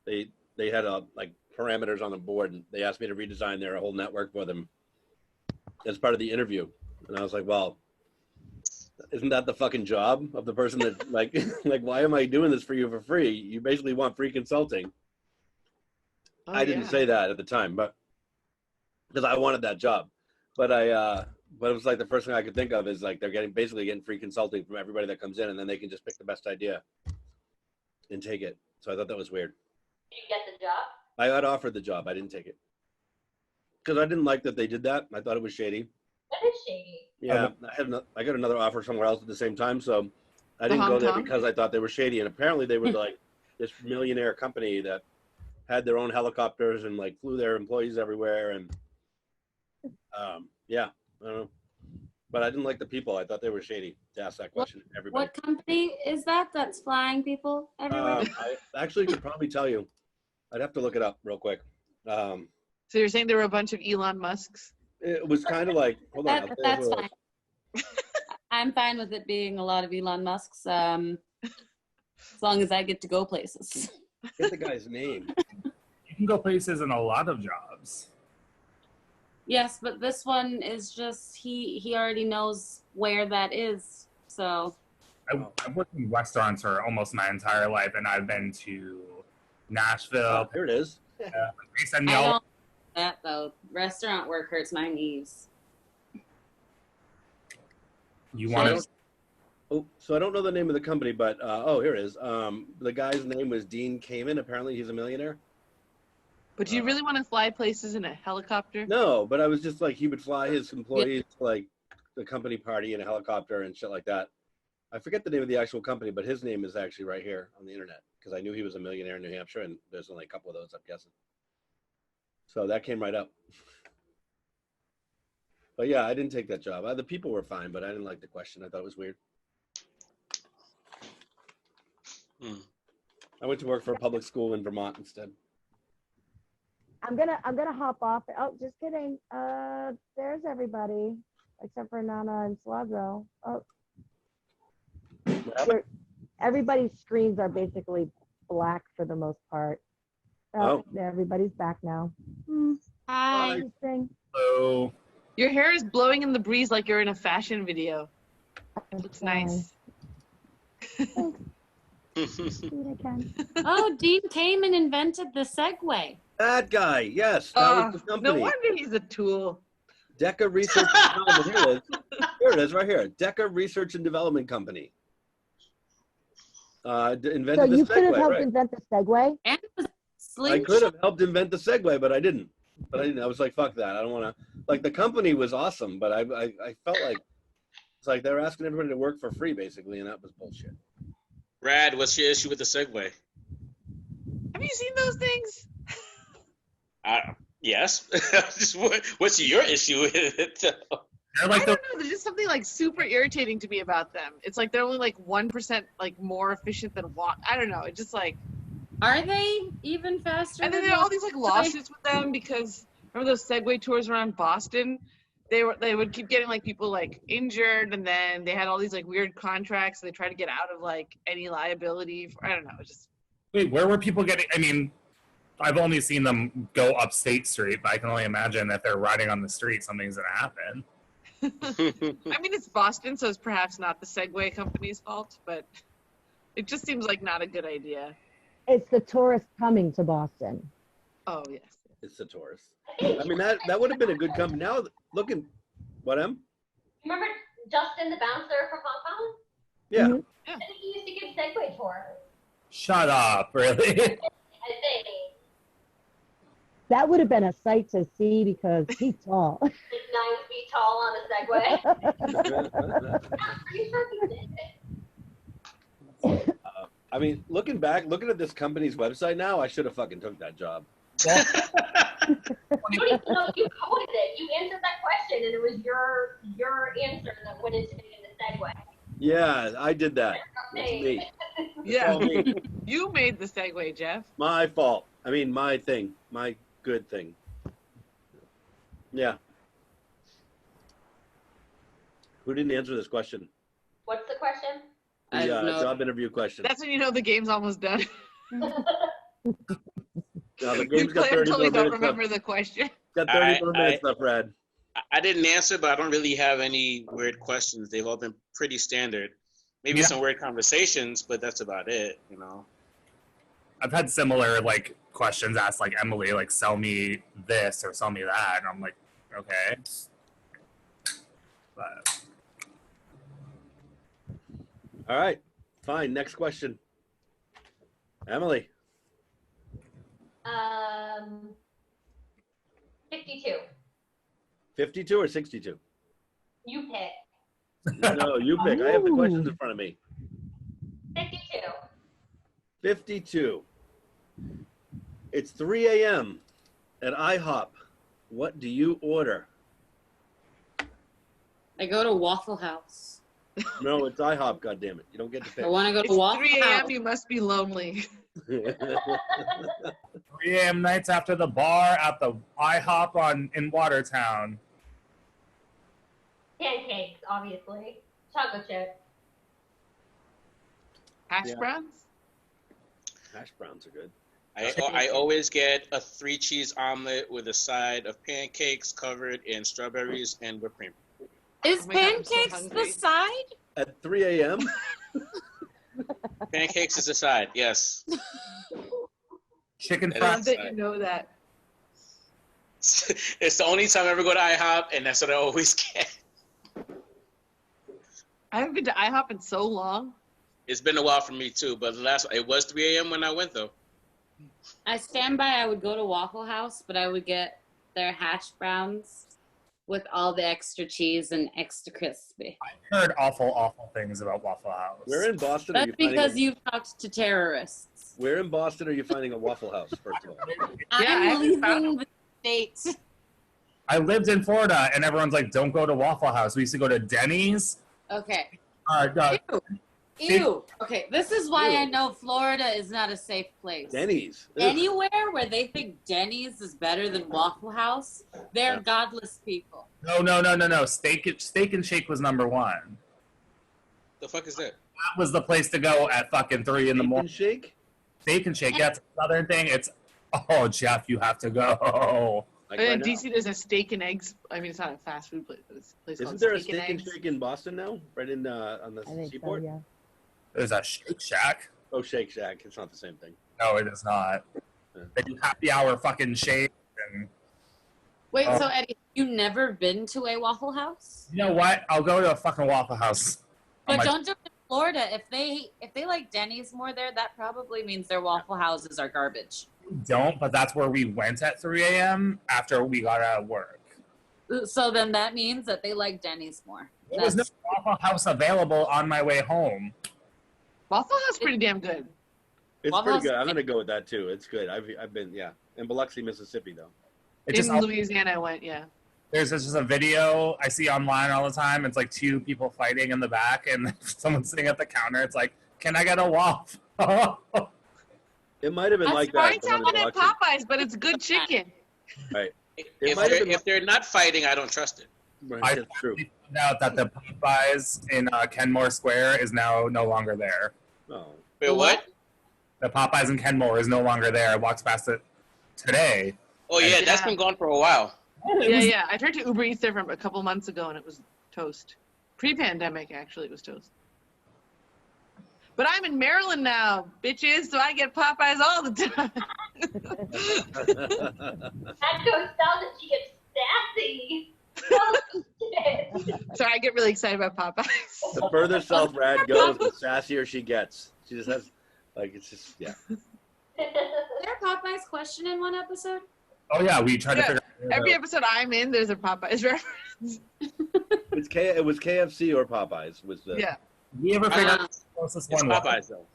they had like parameters on the board, and they asked me to redesign their whole network for them as part of the interview. And I was like, well, isn't that the fucking job of the person that like, like, why am I doing this for you for free? You basically want free consulting.
Oh,
I didn't say that at the time, but because I wanted that job, but but it was like the first thing I could think of is like they're basically getting free consulting from everybody that comes in, and then they can just pick the best idea and take it. So I thought that was weird.
Did you get the job?
I got offered the job. I didn't take it because I didn't like that they did that. I thought it was shady.
That is shady.
Yeah, I got another offer somewhere else at the same time, so I didn't go there because I thought they were shady. And apparently they were like this millionaire company that had their own helicopters and like flew their employees everywhere. And yeah, I don't know. But I didn't like the people. I thought they were shady to ask that question. Everybody.
What company is that that's flying people everywhere?
I actually could probably tell you. I'd have to look it up real quick.
So you're saying there were a bunch of Elon Musks?
It was kind of like, hold on.
That's fine. I'm fine with it being a lot of Elon Musk's, as long as I get to go places.
Get the guy's name.
You can go places in a lot of jobs.
Yes, but this one is just, he already knows where that is, so.
I've worked in restaurants for almost my entire life, and I've been to Nashville.
There it is.
They send me
I
all.
don't that though. Restaurant work hurts my knees.
You want to?
Oh, so I don't know the name of the company, but oh, here it is. The guy's name was Dean Kamen. Apparently, he's a millionaire.
But do you really want to fly places in a helicopter?
No, but I was just like, he would fly his employees to like the company party in a helicopter and shit like that. I forget the name of the actual company, but his name is actually right here on the internet because I knew he was a millionaire in New Hampshire, and there's only a couple of those, I'm guessing. So that came right up. But yeah, I didn't take that job. The people were fine, but I didn't like the question. I thought it was weird. I went to work for a public school in Vermont instead.
I'm gonna hop off. Oh, just kidding. There's everybody except for Nanna and Suazo. Oh, everybody's screens are basically black for the most part. Oh, everybody's back now.
Hi.
Interesting.
Hello.
Your hair is blowing in the breeze like you're in a fashion video. Looks nice.
Oh, Dean came and invented the Segway.
That guy, yes. That was the company.
No wonder he's a tool.
DECA Research and Development. Here it is. Here it is, right here. DECA Research and Development Company. Invented
So you
the
could have
Segway,
helped
right?
invent the Segway?
And
I could have helped invent the Segway, but I didn't. I was like, fuck that. I don't want to. Like, the company was awesome, but I felt like it's like they were asking everybody to work for free, basically, and that was bullshit.
Rad, what's your issue with the Segway?
Have you seen those things?
Yes. What's your issue with it?
I don't know. There's just something like super irritating to me about them. It's like they're only like 1% like more efficient than walk. I don't know. It just like.
Are they even faster?
And then there are all these like lawsuits with them because remember those Segway tours around Boston? They would keep getting like people like injured, and then they had all these like weird contracts. So they tried to get out of like any liability. I don't know. Just.
Wait, where were people getting? I mean, I've only seen them go up State Street, but I can only imagine that they're riding on the street, something's gonna happen.
I mean, it's Boston, so it's perhaps not the Segway company's fault, but it just seems like not a good idea.
It's the tourists coming to Boston.
Oh, yes.
It's the tourists. I mean, that would have been a good company. Now, looking, what, Em?
Remember Justin the bouncer from Hong Kong?
Yeah.
Mhm.
I think he used to give Segway tours.
Shut up, really?
I think.
That would have been a sight to see because he's tall.
Like 9 feet tall on a Segway. I'm pretty sure he did it.
I mean, looking at this company's website now, I should have fucking took that job.
You don't even know you coded it. You answered that question, and it was your answer that went into making the Segway.
Yeah, I did that. That's me.
Yeah.
All me.
You made the Segway, Jeff.
My fault. I mean, my thing. My good thing. Yeah. Who didn't answer this question?
What's the question?
I don't know.
Job interview question.
That's when you know the game's almost done.
No, the
You
game's got
play
30
until
more
you don't
minutes
remember
left.
the question.
Got 30 more minutes left, Brad.
I didn't answer, but I don't really have any weird questions. They've all been pretty standard. Maybe some weird conversations, but that's about it, you know.
I've had similar like questions asked, like Emily, like sell me this or sell me that, and I'm like, okay. But
All right. Fine. Next question. Emily.
52.
52 or 62?
You pick.
No, you pick. I have the questions in front of me.
52.
52. It's 3 a.m. at IHOP. What do you order?
I go to Waffle House.
No, it's IHOP, goddammit. You don't get to pick.
I want to go
It's
to Waffle
3
House.
a.m. You must be lonely.
3 a.m. nights after the bar at the IHOP in Watertown.
Pancakes, obviously. Chocolate chip.
Hash browns?
Hash browns are good.
I always get a 3-cheese omelet with a side of pancakes covered in strawberries and whipped cream.
Is
Oh my God, I'm so
pancakes
hungry.
the side?
At 3 a.m.?
Pancakes is a side, yes.
Chicken
I
I
fried.
love that you know that.
It's the only time I ever go to IHOP, and that's what I always get.
I haven't been to IHOP in so long.
It's been a while for me too, but it was 3 a.m. when I went though.
I stand by. I would go to Waffle House, but I would get their hash browns with all the extra cheese and extra crispy.
I heard awful things about Waffle House.
Where in Boston are
That's
you finding
because you've talked to terrorists.
Where in Boston are you finding a Waffle House, first of all?
I
I'm
haven't found
leaving the state.
I lived in Florida, and everyone's like, "Don't go to Waffle House." We used to go to Denny's.
Okay.
Uh,
Ew. Okay, this is why
Ew.
I know Florida is not a safe place.
Denny's. Ugh.
Anywhere where they think Denny's is better than Waffle House, they're
Yeah.
godless people.
No. Steak and Shake was number one.
The fuck is that?
That was the place to go at fucking 3 in the
Steak
morning.
and Shake?
Steak and Shake. That's a southern thing. It's Jeff, you have to go.
Like
In
right now?
DC, there's a steak and eggs. I mean, it's not a fast food place, but it's a place
Isn't
called
there a
Steak and
Steak and
Eggs.
Shake in Boston now? Right in on the
I think so,
seaport?
yeah.
There's a Shake Shack.
Oh, Shake Shack. It's not the same thing.
No, it is not.
Yeah.
They do happy hour fucking shake. And
Wait,
Oh.
so Eddie, you never been to a Waffle House?
you know what? I'll go to a fucking Waffle House. on
But
my-
don't do it in Florida. If they like Denny's more there, that probably means their Waffle Houses are garbage.
Don't, but that's where we went at 3 a.m. after we got out of work.
So then that means that they like Denny's more.
There was no Waffle House available on my way home.
Waffle House is pretty damn good.
It's
Waffle
pretty
House-
good. I'm gonna go with that too. It's good. I've been in Biloxi, Mississippi though.
In Louisiana, I went, yeah.
There's just a video I see online all the time. It's like two people fighting in the back, and someone's sitting at the counter. It's like, can I get a waffle?
It might have been like that.
Find
the one in
someone at
Biloxi.
Popeyes, but it's good chicken.
Right.
If they're not fighting, I don't trust it.
Right,
I
that's true.
found out that the Popeyes in Kenmore Square is now no longer there.
Oh.
Wait, what?
The Popeyes in Kenmore is no longer there. I walked past it today.
Oh yeah, that's been gone for a while.
Yeah. I tried to Uber Eats there from a couple months ago, and it was toast. Pre-pandemic, actually, it was toast. But I'm in Maryland now, bitches, so I get Popeyes all the time.
That goes down that she gets sassy.
So I get really excited about Popeyes.
The further south Rad goes, the sassier she gets. She just has, it's just, yeah.
Is there a Popeyes question in one episode?
Oh yeah, we tried to figure out.
Every episode I'm in, there's a Popeyes reference.
It was KFC or Popeyes was the.
Yeah.
We ever figured out the closest
It's
one was?
Popeyes though.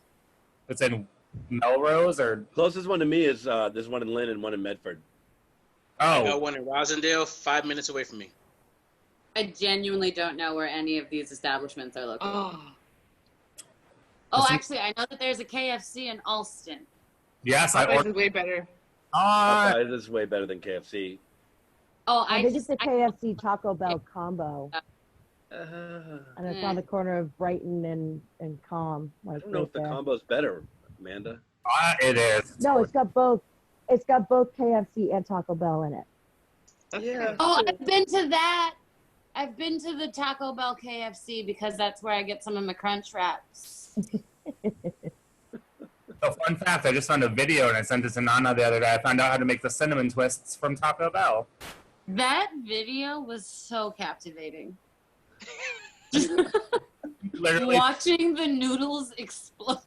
It's in Melrose or?
Closest one to me is there's one in Lynn and one in Medford.
I got
Oh,
one in Rosendale, 5 minutes away from me.
I genuinely don't know where any of these establishments are located.
Oh,
Actually, I know that there's a KFC in Alston.
yes, I
Popeyes
ordered.
is way better.
Popeyes is way better than KFC.
Oh,
I think it's the KFC Taco Bell combo.
I
And it's on the corner of Brighton and Calm. Like
don't know
right
if the
there.
combo's better, Amanda.
It is.
No, it's got both. It's got both KFC and Taco Bell in it.
Yeah.
Oh, I've been to that. I've been to the Taco Bell KFC because that's where I get some of my crunch wraps.
So fun fact, I just found a video and I sent it to Nanna the other day. I found out how to make the cinnamon twists from Taco Bell.
That video was so captivating.
Literally
Watching the noodles explode.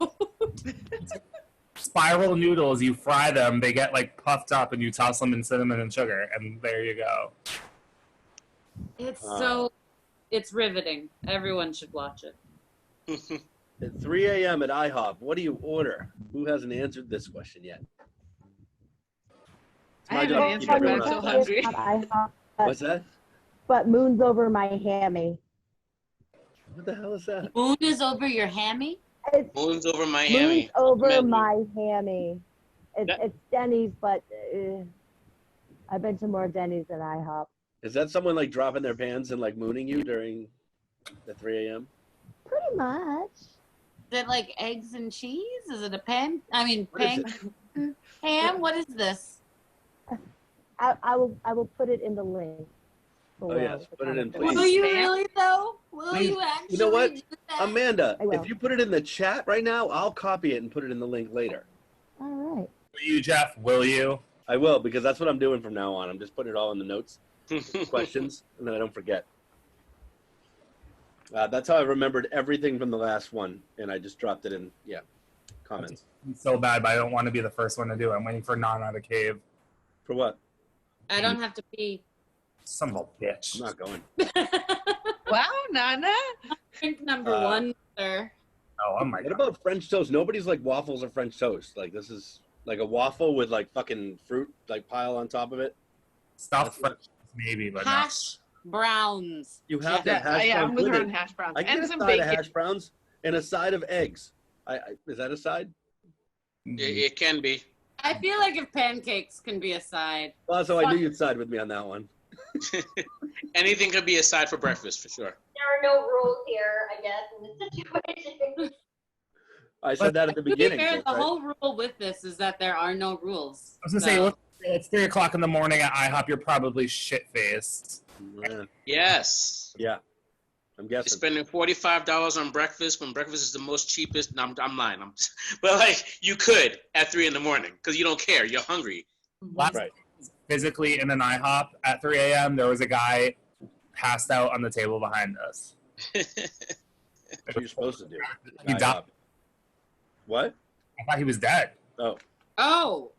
spiral noodles, you fry them, they get like puffed up and you toss them in cinnamon and sugar and there you go.
It's riveting. Everyone should watch it.
At 3 a.m. at IHOP, what do you order? Who hasn't answered this question yet? It's
I
my
haven't
job to
answered
keep
it,
everyone
but I'm
up.
so hungry.
What's that?
But moon's over my hammy.
What the hell is that?
Moon is over your hammy?
It's
Moon's over Miami.
moon's over
Menu.
my hammy.
Yeah.
It's Denny's, but I've been to more Denny's than IHOP.
Is that someone like dropping their pants and like mooning you during the 3 a.m.?
Pretty much.
Is it like eggs and cheese? Is it a pan? I mean,
What is
pan ham? What is this?
I will put it in the link.
Oh, yes. Put it in, please.
Will you really though? Will
Please.
you actually?
You know what?
do that?
Amanda,
I will.
if you put it in the chat right now, I'll copy it and put it in the link later.
All right.
Will you, Jeff? Will you?
I will, because that's what I'm doing from now on. I'm just putting it all in the notes, questions, and then I don't forget. That's how I remembered everything from the last one, and I just dropped it in, comments.
It's so bad, but I don't want to be the first one to do it. I'm waiting for Nanna to cave.
For what?
I don't have to pee.
Son of a bitch.
I'm not going.
Wow, Nanna.
Drink number one, sir.
Oh my
What
god.
about French toast? Nobody's like waffles or French toast. Like, this is like a waffle with like fucking fruit like pile on top of it.
Stuffed French toast, maybe, but no.
Hash browns.
You have to
Jeff.
have hash
Yeah,
browns
I'm with
with
her
it.
on hash browns
I get
and
a
some
side
bacon.
of hash browns and a side of eggs. Is that a side?
It can be.
I feel like if pancakes can be a side.
Well, so I knew you'd side with me on that one.
Anything could be a side for breakfast for sure.
There are no rules here, I guess, in this situation.
I said that at the
To be
beginning.
fair,
so,
the
right?
whole rule with this is that there are no rules.
I was gonna say, look, it's 3 o'clock in the morning at IHOP. You're probably shit-faced.
Yeah.
Yes.
Yeah. I'm
You're
guessing.
spending $45 on breakfast when breakfast is the most cheapest. No, I'm lying. But like you could at 3 in the morning because you don't care. You're hungry.
Last
Right.
physically in an IHOP at 3 a.m., there was a guy passed out on the table behind us.
What are you supposed to do?
He
Tie
died.
up. What?
I thought he was dead.
Oh,
Oh,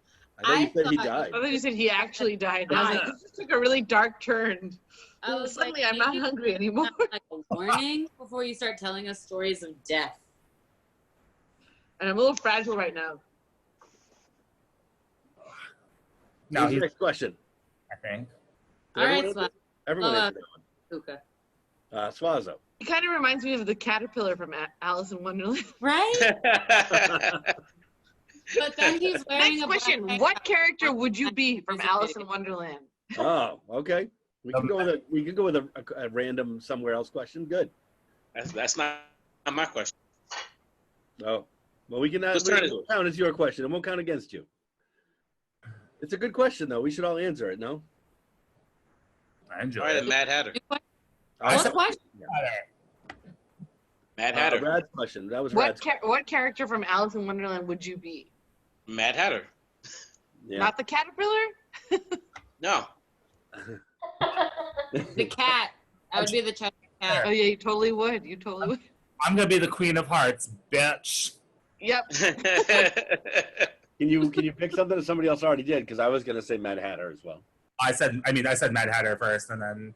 I thought you said he
thought-
died.
I thought you said he actually died. I was like, this just took a really dark turn.
I was
Suddenly,
like,
I'm not
maybe
hungry anymore.
like a warning before you start telling us stories of death.
And I'm a little fragile right now.
No,
Who's
he's,
the next question?
I think.
All right,
Everyone
Swan.
answer- Everyone
Oh,
answered
Puka.
that one. Suazo.
He kind of reminds me of the caterpillar from Alice in Wonderland.
Right? But then he's wearing
Next
a
question.
black
What
hat.
character would you be from Alice in Wonderland?
Oh, okay. We can go with a random somewhere else question. Good.
That's not my question.
Oh, well, we can
Whose turn is it?
count as your question. It won't count against you. It's a good question, though. We should all answer it. No.
I enjoy
All right,
it.
Mad Hatter.
What question?
Mad Hatter.
Rad's question. That was
What
Rad's.
what character from Alice in Wonderland would you be?
Mad Hatter.
Yeah.
Not the caterpillar?
No.
The cat. I would be the Cheshire Cat.
Oh yeah, you totally would. You totally would.
I'm gonna be the Queen of Hearts, bitch.
Yep.
Can you pick something that somebody else already did? Because I was gonna say Mad Hatter as well.
I said Mad Hatter first, and then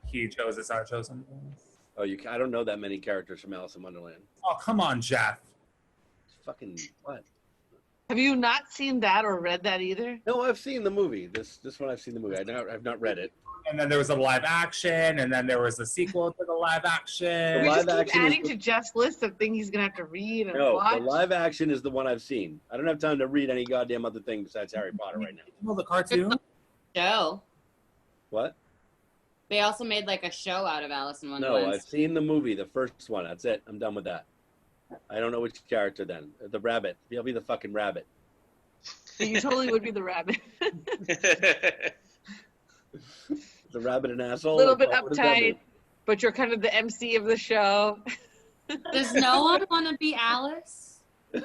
he chose this. I chose something else.
Oh, I don't know that many characters from Alice in Wonderland.
Oh, come on, Jeff.
Fucking what?
Have you not seen that or read that either?
No, I've seen the movie. This one I've seen the movie. I've not read it.
And then there was a live action, and then there was a sequel to the live action.
The
We
live
just
action
keep
is
adding to Jeff's list of things he's gonna have to read and
No,
watch.
the live action is the one I've seen. I don't have time to read any goddamn other thing besides Harry Potter right now.
Well, the cartoon.
Show.
What?
They also made like a show out of Alice in
No,
Wonderland.
I've seen the movie, the first one. That's it. I'm done with that. I don't know which character then. The rabbit. I'll be the fucking rabbit.
You totally would be the rabbit.
The rabbit an asshole?
A little bit
What does that mean?
uptight, but you're kind of the MC of the show.
Does no one want to be Alice?
If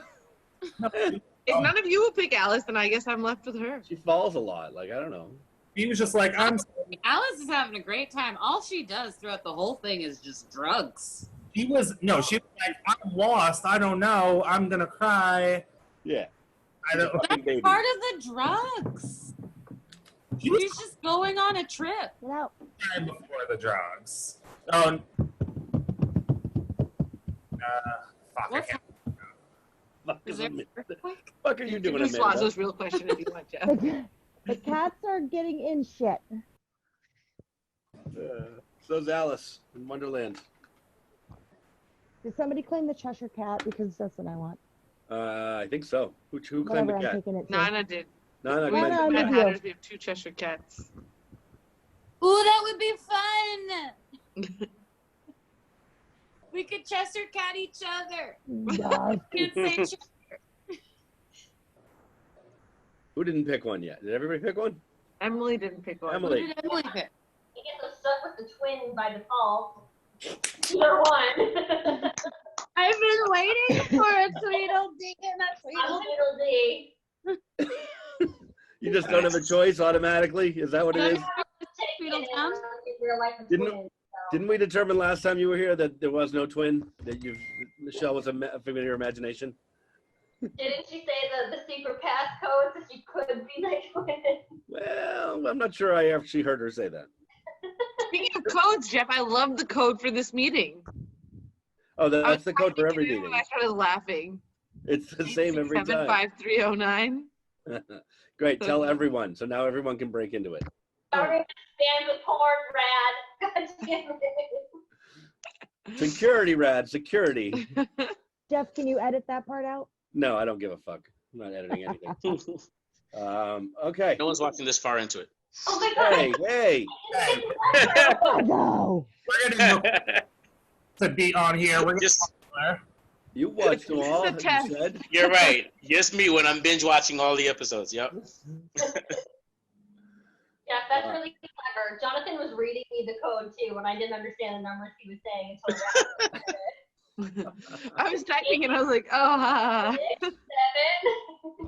none of you will pick Alice, then I guess I'm left with her.
She falls a lot. Like, I don't know.
He was just like, I'm.
Alice is having a great time. All she does throughout the whole thing is just drugs.
She was like, I'm lost. I don't know. I'm gonna cry.
Yeah.
I don't.
That's
baby.
part of the drugs.
She was
She's just going on a trip.
Get out.
crying before the drugs. Oh. Fuck. I
What's
can't.
Fuck,
Is
is
there
a minute.
earthquake?
Fuck are you doing,
Do
Amanda?
Suazo's real question if you want, Jeff.
The cats are getting in shit.
So's Alice in Wonderland.
Did somebody claim the Cheshire Cat? Because that's what I want.
I think so. Who claimed
Whatever,
the
I'm
cat?
taking it.
Nana did.
No,
Nana,
claimed
I'm
the
Mad
cat.
with you.
Hatters, we have 2 Cheshire Cats.
Ooh, that would be fun. We could Chester cat each other.
God.
Can't say Chester.
Who didn't pick one yet? Did everybody pick one?
Emily didn't pick one.
Who
Emily.
did Emily pick?
He gets us stuck with the twin by default. Either one.
I've been waiting for a Tweedledee and a
I'm
Tweedledee.
Tweedledee.
You just don't have a choice automatically? Is that what it is?
Tweedledum?
In real life, it's
Didn't-
twins, so.
Didn't we determine last time you were here that there was no twin? That Michelle was a figment of your imagination?
Didn't she say the secret passcode so she could be my twin?
Well, I'm not sure I actually heard her say that.
Speaking of codes, Jeff, I love the code for this meeting.
Oh,
I
that's
was
the code for every
typing it in
meeting.
when I started laughing.
It's the same every time.
75309.
Great, tell everyone. So now everyone can break into it.
Sorry, stand with porn, Rad. God damn it.
Security, Rad, security.
Jeff, can you edit that part out?
No, I don't give a fuck. I'm not editing anything. Okay.
No one's watching this far into it.
Oh my god.
Hey.
Oh, no.
We're gonna to be on here. We're
Just,
You watched them all,
It's a test.
you said?
you're right. Just me when I'm binge watching all the episodes. Yep.
Yeah, that's really clever. Jonathan was reading me the code too, and I didn't understand the numbers he was saying until Rad.
I was typing and I was like, oh, ha, ha.
6,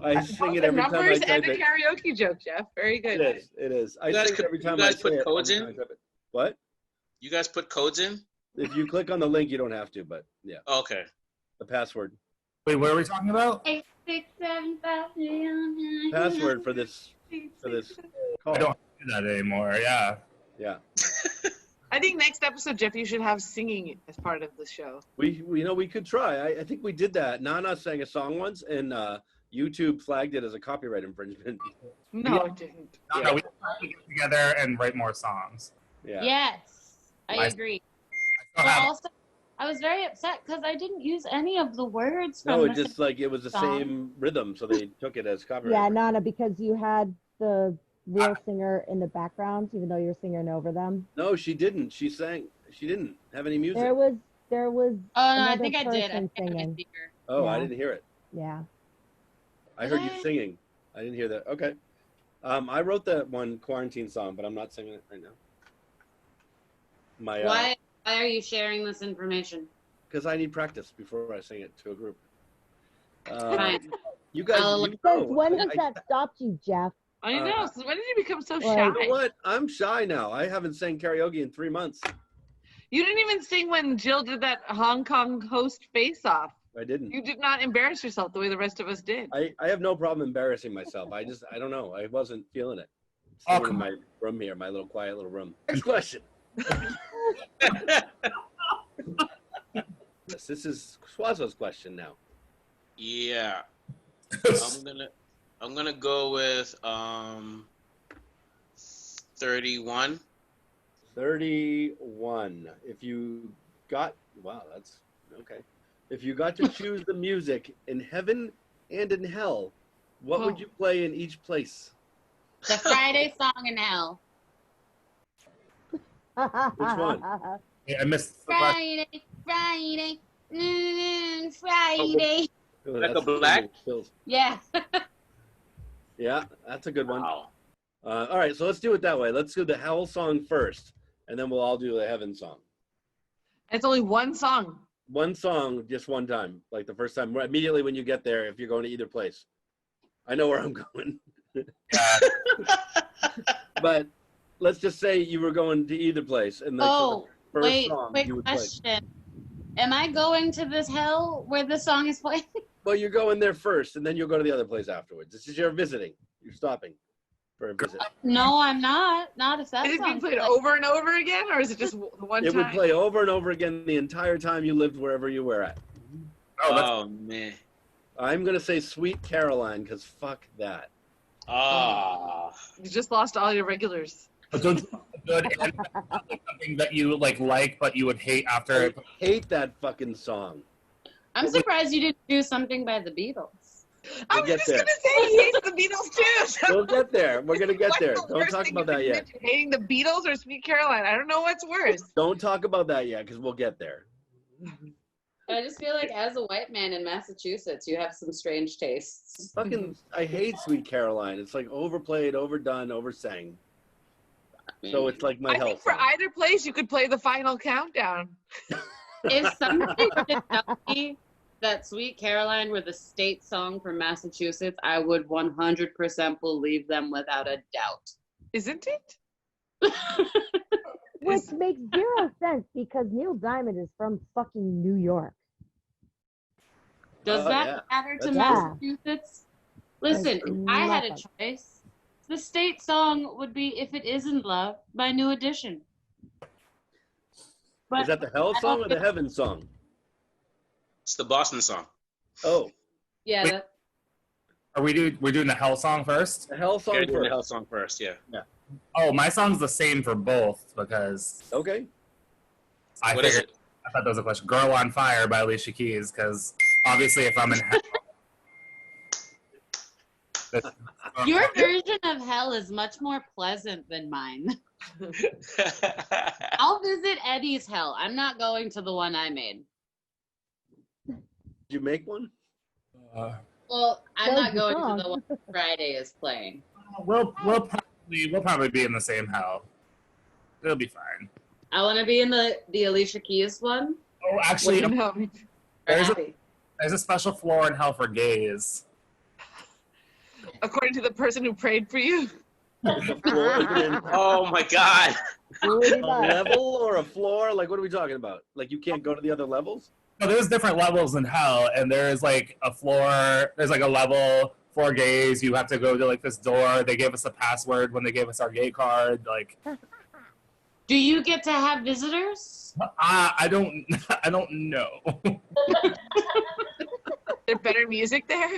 7.
I sing it
The
every time I
numbers
type
and a
it.
karaoke joke, Jeff. Very good.
It is. It is. I
You guys
sing it
could-
every time
you guys
I
put
say it,
codes
every
in?
time I type it. What?
You guys put codes in?
If you click on the link, you don't have to, but yeah,
Okay.
the password.
Wait, what are we talking about?
8, 6, 7, 5, 3, 2, 1.
Password for this call.
I don't do that anymore. Yeah.
Yeah.
I think next episode, Jeff, you should have singing as part of the show.
We could try. I think we did that. Nana sang a song once, and YouTube flagged it as a copyright infringement.
No, it didn't.
No, we have to get together and write more songs.
Yeah.
Yes, I agree.
I
But also, I was very upset because I didn't use any of the words from
No,
the
it just like it was the
song.
same rhythm, so they took it as copyright.
Yeah, Nana, because you had the real singer in the background, even though you're singing over them.
No, she didn't. She sang. She didn't have any music.
There was
Oh, no, I
another
think I did. I
person
think I
singing.
did hear.
Oh, I
Yeah.
didn't hear it.
Yeah.
I heard you singing. I didn't hear that. Okay. I wrote that one quarantine song, but I'm not singing it right now.
Why are you sharing this information?
Because I need practice before I sing it to a group.
Fine.
You guys,
I'll-
you know,
When has that stopped you, Jeff?
I know. So when did you become so
Like-
shy?
You know what? I'm shy now. I haven't sang karaoke in 3 months.
You didn't even sing when Jill did that Hong Kong host face-off.
I didn't.
You did not embarrass yourself the way the rest of us did.
I have no problem embarrassing myself. I don't know. I wasn't feeling it.
Oh,
Sitting in
come
my room here, my little quiet little room. Next question. This is Suazo's question now.
Yeah. I'm gonna go with 31.
31. If you got that's okay. If you got to choose the music in heaven and in hell, what would you play in each place?
The Friday song in hell.
Which one?
Yeah, I missed the question.
Friday, Friday.
Oh,
Like a
that's
black?
Phil's.
Yeah.
Yeah, that's a good one.
Wow.
All right, so let's do it that way. Let's do the hell song first, and then we'll all do the heaven song.
It's only one song.
One song, just one time, like the first time, immediately when you get there, if you're going to either place. I know where I'm going. But let's just say you were going to either place, and the first
wait,
song
quick
you would play.
question. Am I going to this hell where this song is playing?
Well, you're going there first, and then you'll go to the other place afterwards. This is your visiting. You're stopping for a visit.
No, I'm not. Not if that
Is it being
song's
played
playing.
over and over again, or is it just the one
It
time?
would play over and over again the entire time you lived wherever you were at.
Oh, man.
I'm going to say Sweet Caroline, because fuck that.
Ah.
You just lost all your regulars.
But don't you good and something that you like, but you would hate after?
I hate that fucking song.
I'm surprised you didn't do something by the Beatles.
I
We'll
was
get
just
there.
gonna say he hates the Beatles too. So
We'll get there. We're going to get
what's
there.
the
Don't
worst
talk
thing
about
you
that
can
yet.
mention? Hating the Beatles or Sweet Caroline? I don't know what's worse.
Don't talk about that yet, because we'll get there.
I just feel like as a white man in Massachusetts, you have some strange tastes.
Fucking, I hate Sweet Caroline. It's like overplayed, overdone, oversang. So it's like my
I
health.
think for either place, you could play the final countdown.
If somebody were to tell me that Sweet Caroline were the state song for Massachusetts, I would 100% believe them without a doubt.
Isn't it?
Which makes zero sense because Neil Diamond is from fucking New York.
Does
Oh,
that
yeah.
matter to
That's
Massachusetts? Listen,
That's
if I had a
nothing.
choice, the state song would be If It Isn't Love by New Edition. But
Is that the hell
I
song
don't
or the
think-
heaven song?
It's the Boston song.
Oh,
Yeah,
Wait.
that,
We're doing the hell song first?
the hell song
Gotta do the
first.
hell song first, yeah.
Oh, my song's the same for both because
Okay.
I
What is
figured I thought that was a question. "Girl on Fire" by Alicia Keys, because obviously if I'm in hell,
your version of hell is much more pleasant than mine. I'll visit Eddie's hell. I'm not going to the one I made.
Did you make one?
Well, I'm
That
not
was the
going to the
song.
one Friday is playing.
we'll probably be in the same hell. It'll be fine.
I want to be in the Alicia Keys one.
Oh, actually,
No.
Or
There's a-
Abby.
there's a special floor in hell for gays.
According to the person who prayed for you.
The floor is it in
Oh, my God.
Pretty
a
much.
level or a floor? Like, what are we talking about? Like, you can't go to the other levels?
So there's different levels in hell, and there's like a floor. There's like a level for gays. You have to go to like this door. They gave us a password when they gave us our gay card. Like,
Do you get to have visitors?
I don't know.
There better music there?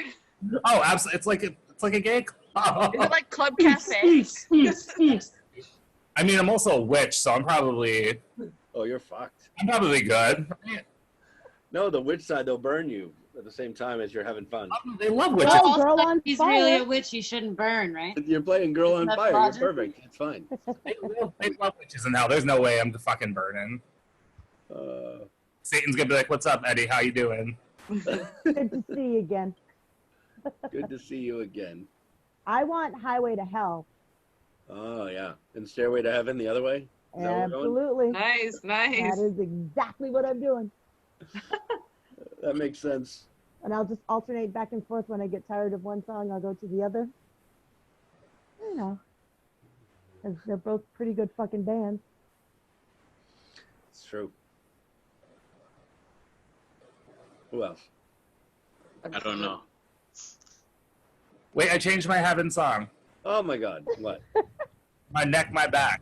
Oh, absolutely. It's like a gay club.
Is it like Club Cafe?
I mean, I'm also a witch, so I'm probably
Oh, you're fucked.
good.
No, the witch side, they'll burn you at the same time as you're having fun.
They love witches.
Oh,
Also,
girl
if
on
he's
fire.
really a witch, he shouldn't burn, right?
You're playing Girl on
That's
Fire.
logic.
You're perfect. It's fine.
They love witches in hell. There's no way I'm fucking burning. Satan's gonna be like, "What's up, Eddie? How you doing?"
Good to see you again.
Good to see you again.
I want Highway to Hell.
Oh, yeah. And Stairway to Heaven the other way? Is that where we're going?
Absolutely.
Nice.
That is exactly what I'm doing.
That makes sense.
And I'll just alternate back and forth. When I get tired of one song, I'll go to the other. You know. 'Cause they're both pretty good fucking bands.
It's true. Who else?
I don't know.
Wait, I changed my heaven song.
Oh, my God. What?
My neck, my back.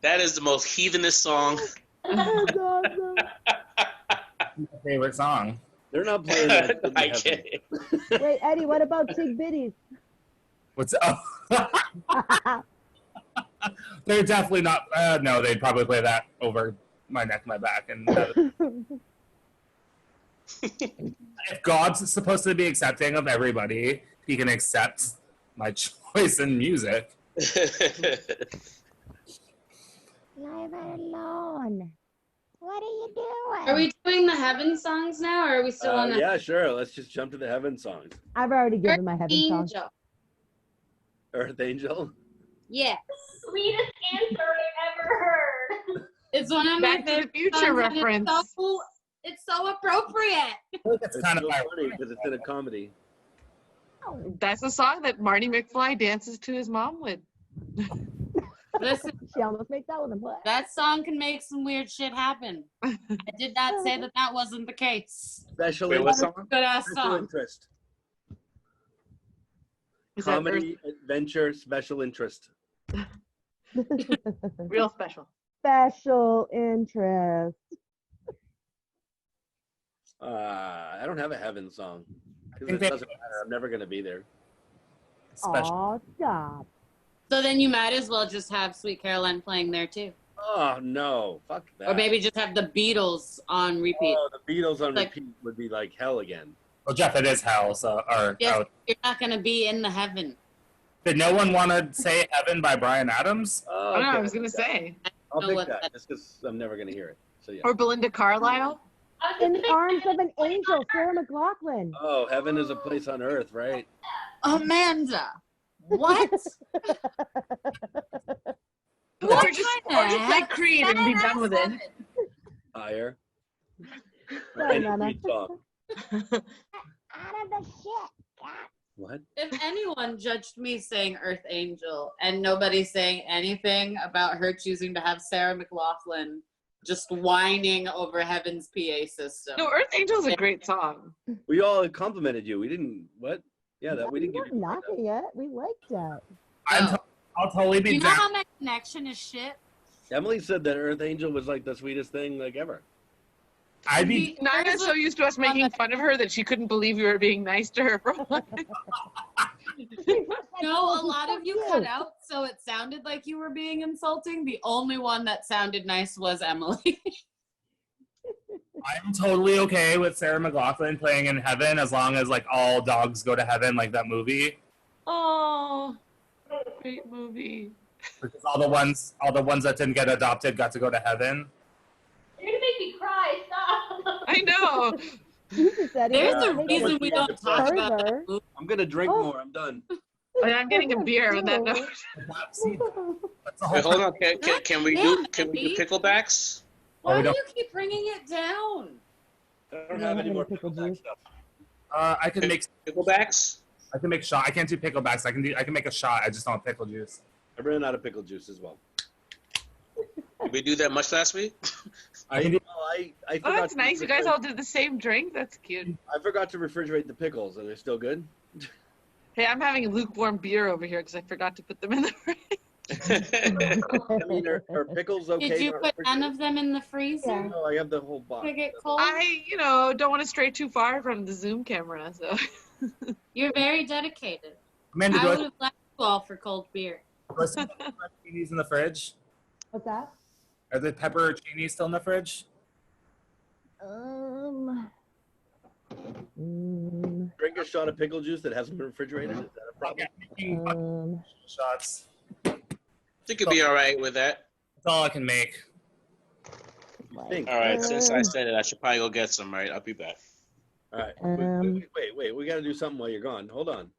That is the most heathenist song.
That's awesome.
My favorite song.
They're not playing that. in
I
heaven.
get it.
Wait, Eddie, what about Tig Bitties?
What's up? They're definitely not. No, they'd probably play that over my neck, my back, and. If God's supposed to be accepting of everybody, he can accept my choice in music.
Leave it alone. What are you doing?
Are we doing the heaven songs now, or are we still on the
Yeah, sure. Let's just jump to the Heaven songs.
I've already given my heaven song.
Angel?
Earth Angel.
Yes.
Sweetest answer I've ever heard.
It's one of my
Back to the
favorite
Future
songs, and
reference.
It's so appropriate.
It's kind of
so
my
funny because it's in a comedy.
That's the song that Marty McFly dances to his mom with.
Listen,
She almost makes out with him. What?
that song can make some weird shit happen. I did not say that that wasn't the case.
Special,
Wait, what song?
Good ass
special
song.
interest.
Is that
Comedy, adventure, special interest.
real special?
Special interest.
I don't have a Heaven song. Because
think
it doesn't matter. I'm never going to be there.
special.
Aw, stop.
So then you might as well just have Sweet Caroline playing there too.
Oh, no. Fuck that.
Or maybe just have the Beatles on repeat.
Oh, the Beatles on
Like-
repeat would be like hell again.
Well, Jeff, it is hell. So,
Yes, you're not going to be in the heaven.
did no one want to say "Heaven" by Brian Adams?
Oh,
I don't know.
okay.
I was gonna say,
I'll
know
pick
what
that
that-
just because I'm never going to hear it. So, yeah.
or Belinda Carlisle.
I was
In
gonna
the
say-
arms of an angel, Sarah McLachlan.
Oh, heaven is a place on earth, right?
Amanda, what?
Or just play Creed and be done with it.
Higher.
Sorry,
Any
Nana.
Creed song.
Out of the shit.
What?
If anyone judged me saying Earth Angel and nobody saying anything about her choosing to have Sarah McLachlan just whining over Heaven's PA system.
No, Earth Angel is a great song.
We all complimented you. We didn't, what? Yeah, that we didn't give
I'm
you
not
credit.
knocking it. We liked that.
I'll totally be
You know
down.
how my connection is shit?
Emily said that Earth Angel was like the sweetest thing like ever.
I'd be.
Nana's so used to us making fun of her that she couldn't believe we were being nice to her for once.
No, a lot of you cut out, so it sounded like you were being insulting. The only one that sounded nice was Emily.
I'm totally okay with Sarah McLachlan playing in heaven as long as like all dogs go to heaven, like that movie.
Oh, great movie.
Because all the ones that didn't get adopted got to go to heaven.
You're gonna make me cry. Stop.
I know.
Jesus, Eddie.
There's a
Make
reason
it
we don't talk about that
further.
movie.
I'm going to drink
Oh.
more. I'm done.
Oh, yeah, I'm getting a beer on that note.
See, that's the whole
Wait, hold on. Can we do
Andy.
picklebacks?
Why
we
do
don't-
you keep bringing it down?
I don't
don't
have
have
any
any
more
pickle
pickleback
juice.
stuff.
I can make
Picklebacks?
shot. I can't do picklebacks. I can make a shot. I just don't have pickle juice.
I ran out of pickle juice as well.
Did we do that much last week?
I
Oh,
forgot
that's
to
nice. You guys
refrigerate-
all did the same drink. That's cute.
I forgot to refrigerate the pickles. Are they still good?
Hey, I'm having lukewarm beer over here because I forgot to put them in the fridge.
I mean, are pickles okay?
Did you
not
put none
refrigerated?
of them in the freezer?
Yeah.
No, I have the whole box.
To get cold?
I, don't want to stray too far from the Zoom camera, so.
You're very dedicated.
Amanda,
I would have left you all for cold beer.
are some pepperoncinis in the fridge?
What's that?
Are the pepperoncinis still in the fridge?
Drink a shot of pickle juice that hasn't been refrigerated. Is that a problem?
Shots.
I think you'll be all right with that.
That's all I can make.
Think.
All right, since I said it, I should probably go get some, right? I'll be back.
All right. Wait. We got to do something while you're gone. Hold on.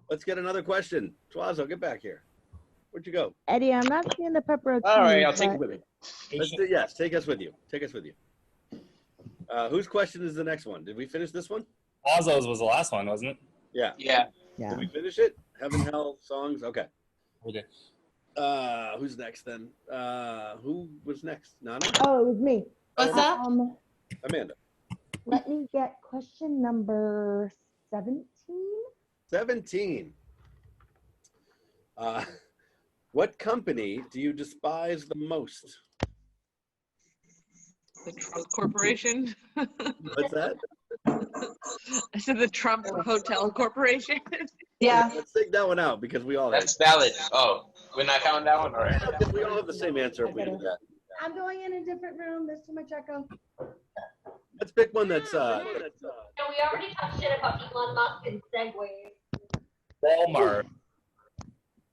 Let's get another question. Suazo, get back here. Where'd you go?
Eddie, I'm not seeing the pepperoni.
All right, I'll take it with me.
Yes, take us with you. Take us with you. Whose question is the next one? Did we finish this one?
Ozzo's was the last one, wasn't it?
Yeah.
Yeah.
Did we finish it? Heaven, hell, songs? Okay.
We did.
Who's next then? Who was next? Nanna?
Oh, it was me.
What's up?
Amanda.
Let me get question number 17.
17. What company do you despise the most?
The Trump Corporation.
What's that?
I said the Trump Hotel Corporation.
Yeah.
Let's take that one out because we all
That's valid. Oh, we're not counting that one? All right.
we all have the same answer if we do that.
I'm going in a different room. There's too much echo.
Let's pick one that's
No, we already talked shit about Elon Musk and Segways.
Walmart.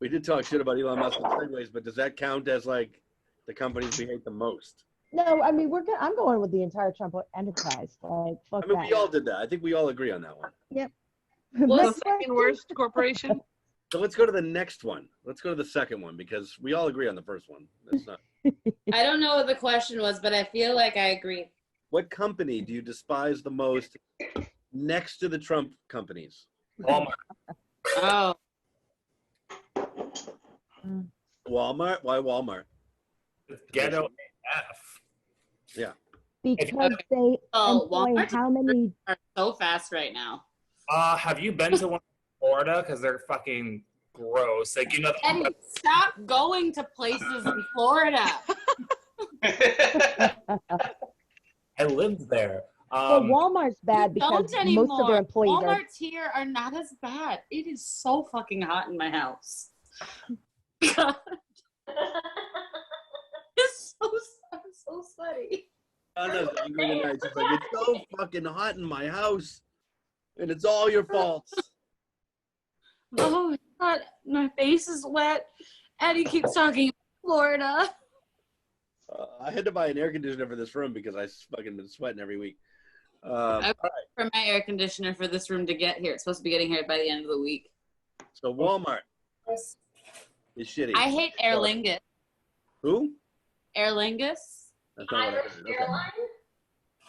we did talk shit about Elon Musk and Segways, but does that count as like the companies we hate the most?
No, I mean I'm going with the entire Trump enterprise. Like fuck
I mean,
that.
we all did that. I think we all agree on that one.
Yep.
The
Next
second
question.
worst corporation.
So let's go to the next one. Let's go to the second one because we all agree on the first one. That's not.
I don't know what the question was, but I feel like I agree.
What company do you despise the most next to the Trump companies?
Walmart.
Oh,
Walmart? Why Walmart?
Ghetto AF.
Yeah.
Because they
Oh,
employ
Walmart's
how many?
are so fast right now.
Have you been to one in Florida? Because they're fucking gross. Like,
Eddie, stop going to places in Florida.
I lived there.
Well, Walmart's bad because
Don't anymore.
most of their employees are.
Walmart's here are not as bad. It is so fucking hot in my house. God. It's I'm so sweaty.
Anna's angry tonight. She's like, it's so fucking hot in my house, and it's all your faults.
Oh, God, my face is wet. Eddie keeps talking about Florida.
I had to buy an air conditioner for this room because I fucking been sweating every week. All right.
For my air conditioner for this room to get here. It's supposed to be getting here by the end of the week.
So Walmart is shitty.
I hate Aer Lingus.
Who?
Aer Lingus?
That's not what I
Irish
heard. Okay.
Airlines?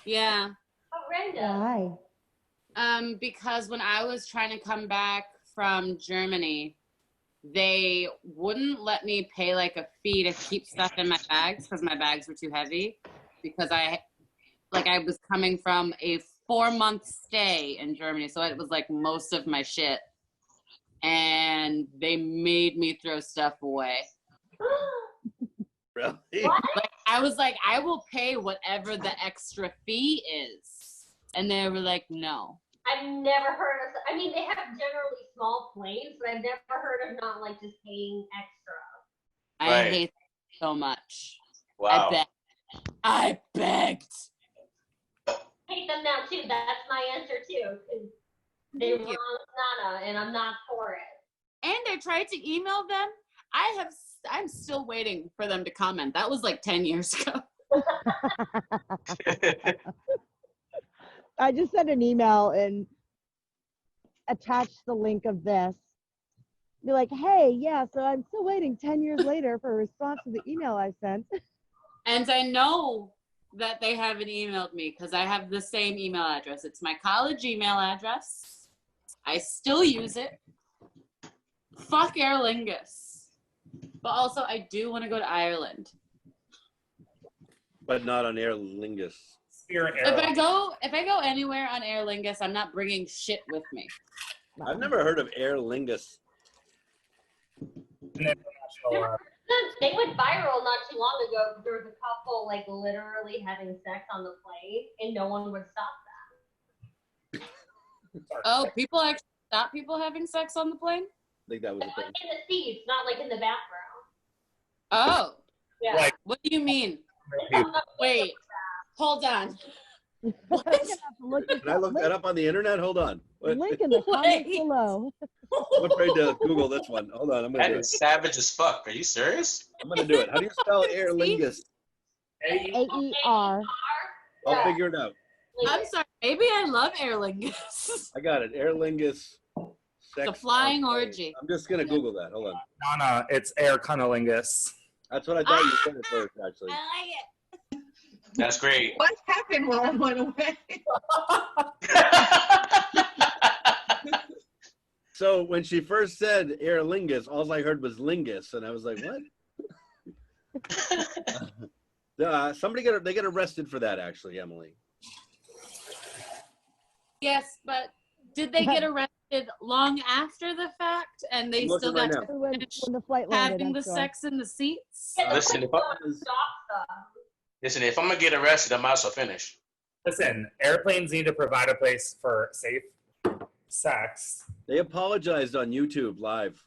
Yeah.
Horrendous.
Why?
Because when I was trying to come back from Germany, they wouldn't let me pay like a fee to keep stuff in my bags because my bags were too heavy. Because I was coming from a 4-month stay in Germany, so it was like most of my shit, and they made me throw stuff away.
Really?
Like, I was like, I will pay whatever the extra fee is, and they were like, no.
I've never heard of. I mean, they have generally small planes, but I've never heard of not like just paying extra.
I
Right.
hate it so much.
Wow.
I begged.
Hate them now too. That's my answer too. 'Cause they
Thank you.
wrong Nana, and I'm not for it.
And I tried to email them. I'm still waiting for them to comment. That was like 10 years ago.
I just sent an email and attached the link of this. Be like, hey, yeah, so I'm still waiting 10 years later for a response to the email I sent.
And I know that they haven't emailed me because I have the same email address. It's my college email address. I still use it. Fuck Aer Lingus. But also, I do want to go to Ireland.
But not on Aer Lingus.
Spirit
If
Airlines.
I go anywhere on Aer Lingus, I'm not bringing shit with me.
I've never heard of Aer Lingus.
They went viral not too long ago because there was a couple like literally having sex on the plane and no one would stop them.
Oh, people actually stop people having sex on the plane?
I think that was
Like
the thing.
in the seats, not like in the bathroom.
Oh,
Yeah.
Like-
what do you mean? Wait, hold on.
I'm
What?
gonna have to look this
Can I
up.
look that up on the internet? Hold on. What?
Link in the comments
Wait.
below.
I'm afraid to Google this one. Hold on. I'm going
That
to do
is
it.
savage as fuck. Are you serious?
I'm going to do it. How do you spell Aer Lingus?
AER.
I'll figure it out.
I'm sorry. Maybe I love Aer Lingus.
I got it. Aer Lingus. Sex
The flying
on plane.
orgy.
I'm just going to Google that. Hold on.
Nana, it's Air Cunnilingus.
That's what I thought you said at first, actually.
I like it.
That's great.
What happened while I went away?
So when she first said Aer Lingus, all I heard was Lingus, and I was like, what? Somebody they get arrested for that, actually, Emily.
Yes, but did they get arrested long after the fact and they
I'm
still
looking
got
right
to
When
finish
the flight landed,
having
I'm
the
sure.
sex in the seats?
Yeah,
Listen, if I'm gonna get arrested, I might as well finish.
Listen, airplanes need to provide a place for safe sex.
They apologized on YouTube live.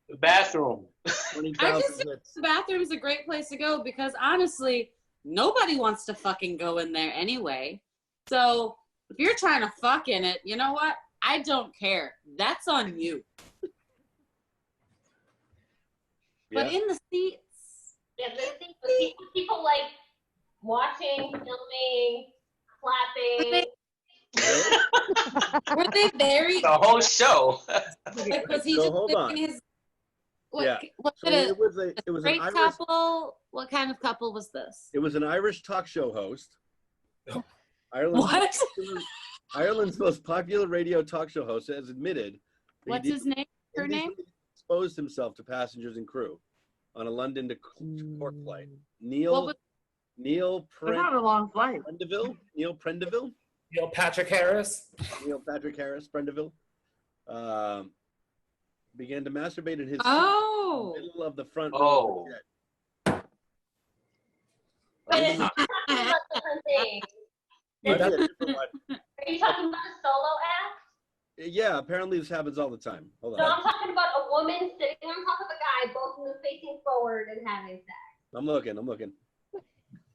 The bathroom.
20,000
just-
hits.
The bathroom's a great place to go because honestly, nobody wants to fucking go in there anyway. So if you're trying to fuck in it, you know what? I don't care. That's on you. But
Yeah.
in the seats,
Yeah, people like watching, filming, clapping.
were they very?
The whole show.
Like, was he
So
just
hold
living
on.
his? What,
Yeah.
was
So
it a
it was an
straight
Irish.
couple? What kind of couple was this?
It was an Irish talk show host. Ireland's,
What?
Ireland's most popular radio talk show host has admitted that
What's
he
his name? Her name?
indecently exposed himself to passengers and crew on a London to Cork flight.
What
Neil
It's not a long flight.
Prendeville.
Neil Patrick Harris.
Neil Patrick Harris, Prendeville, began to masturbate in his seat
Oh.
in the middle of the front row
Oh.
of the jet.
But it's not about different things.
Maybe a different one.
Are you talking about a solo act?
Yeah, apparently this happens all the time. Hold
No,
on.
I'm talking about a woman sitting on top of a guy, both of them facing forward and having sex.
I'm looking.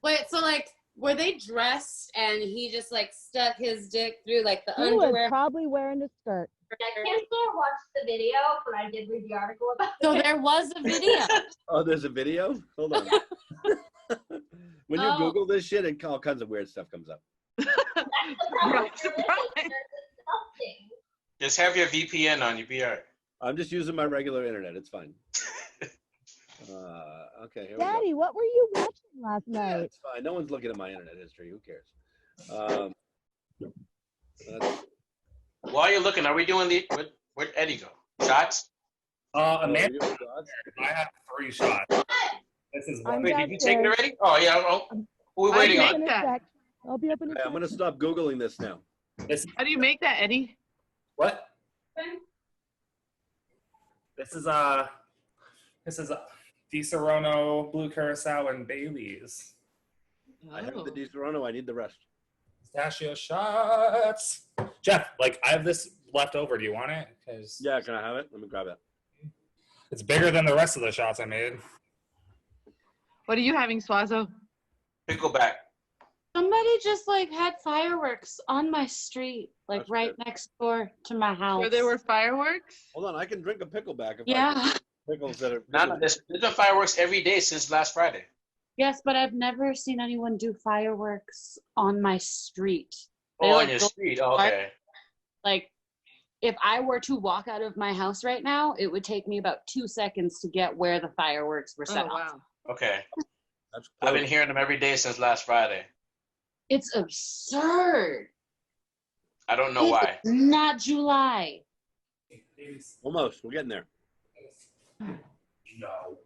Wait, so like, were they dressed and he just like stuck his dick through like the
He was
underwear?
probably wearing a skirt.
I can't watch the video, but I did read the article about
So
it.
there was a video.
Oh, there's a video? Hold on. When you
Oh.
Google this shit, and all kinds of weird stuff comes up.
That's the problem.
Surprise.
They're disgusting.
Just have your VPN on. You'll be all right.
I'm just using my regular internet. It's fine. Okay, here we go.
Daddy, what were you watching last
Yeah,
night?
it's fine. No one's looking at my internet history. Who cares? That's-
While you're looking, are we doing where'd Eddie go? Shots?
Amanda,
oh, God.
I have 3 shots. This is one.
I'm
Wait, did you take it
downstairs.
already? Oh, yeah. Oh, who are we waiting
I
I'll
on?
be up in a
that.
sec. I'll be up in a
Okay, I'm
sec.
going to stop Googling this now.
This,
How do you make that, Eddie?
what? This is a Di Serono, Blue Curacao, and Bailey's.
I have the Di Serono. I need the rest.
Pistachio shots. Jeff, like, I have this left over. Do you want it? Because
Yeah, can I have it? Let me grab it.
it's bigger than the rest of the shots I made.
What are you having, Suazo?
Pickleback.
Somebody just like had fireworks on my street, like
That's
right
good.
next door to my house.
Where there were fireworks?
Hold on. I can drink a pickleback if I
Yeah.
pickles that are.
There's been fireworks every day since last Friday.
Yes, but I've never seen anyone do fireworks on my street. They,
Oh,
like,
on your
go-
street. Okay.
Like, if I were to walk out of my house right now, it would take me about 2 seconds to get where the fireworks were set
Oh,
off.
wow.
Okay.
That's
I've been
close.
hearing them every day since last Friday.
It's absurd.
I don't know why.
It's not July.
Almost. We're getting there.
No.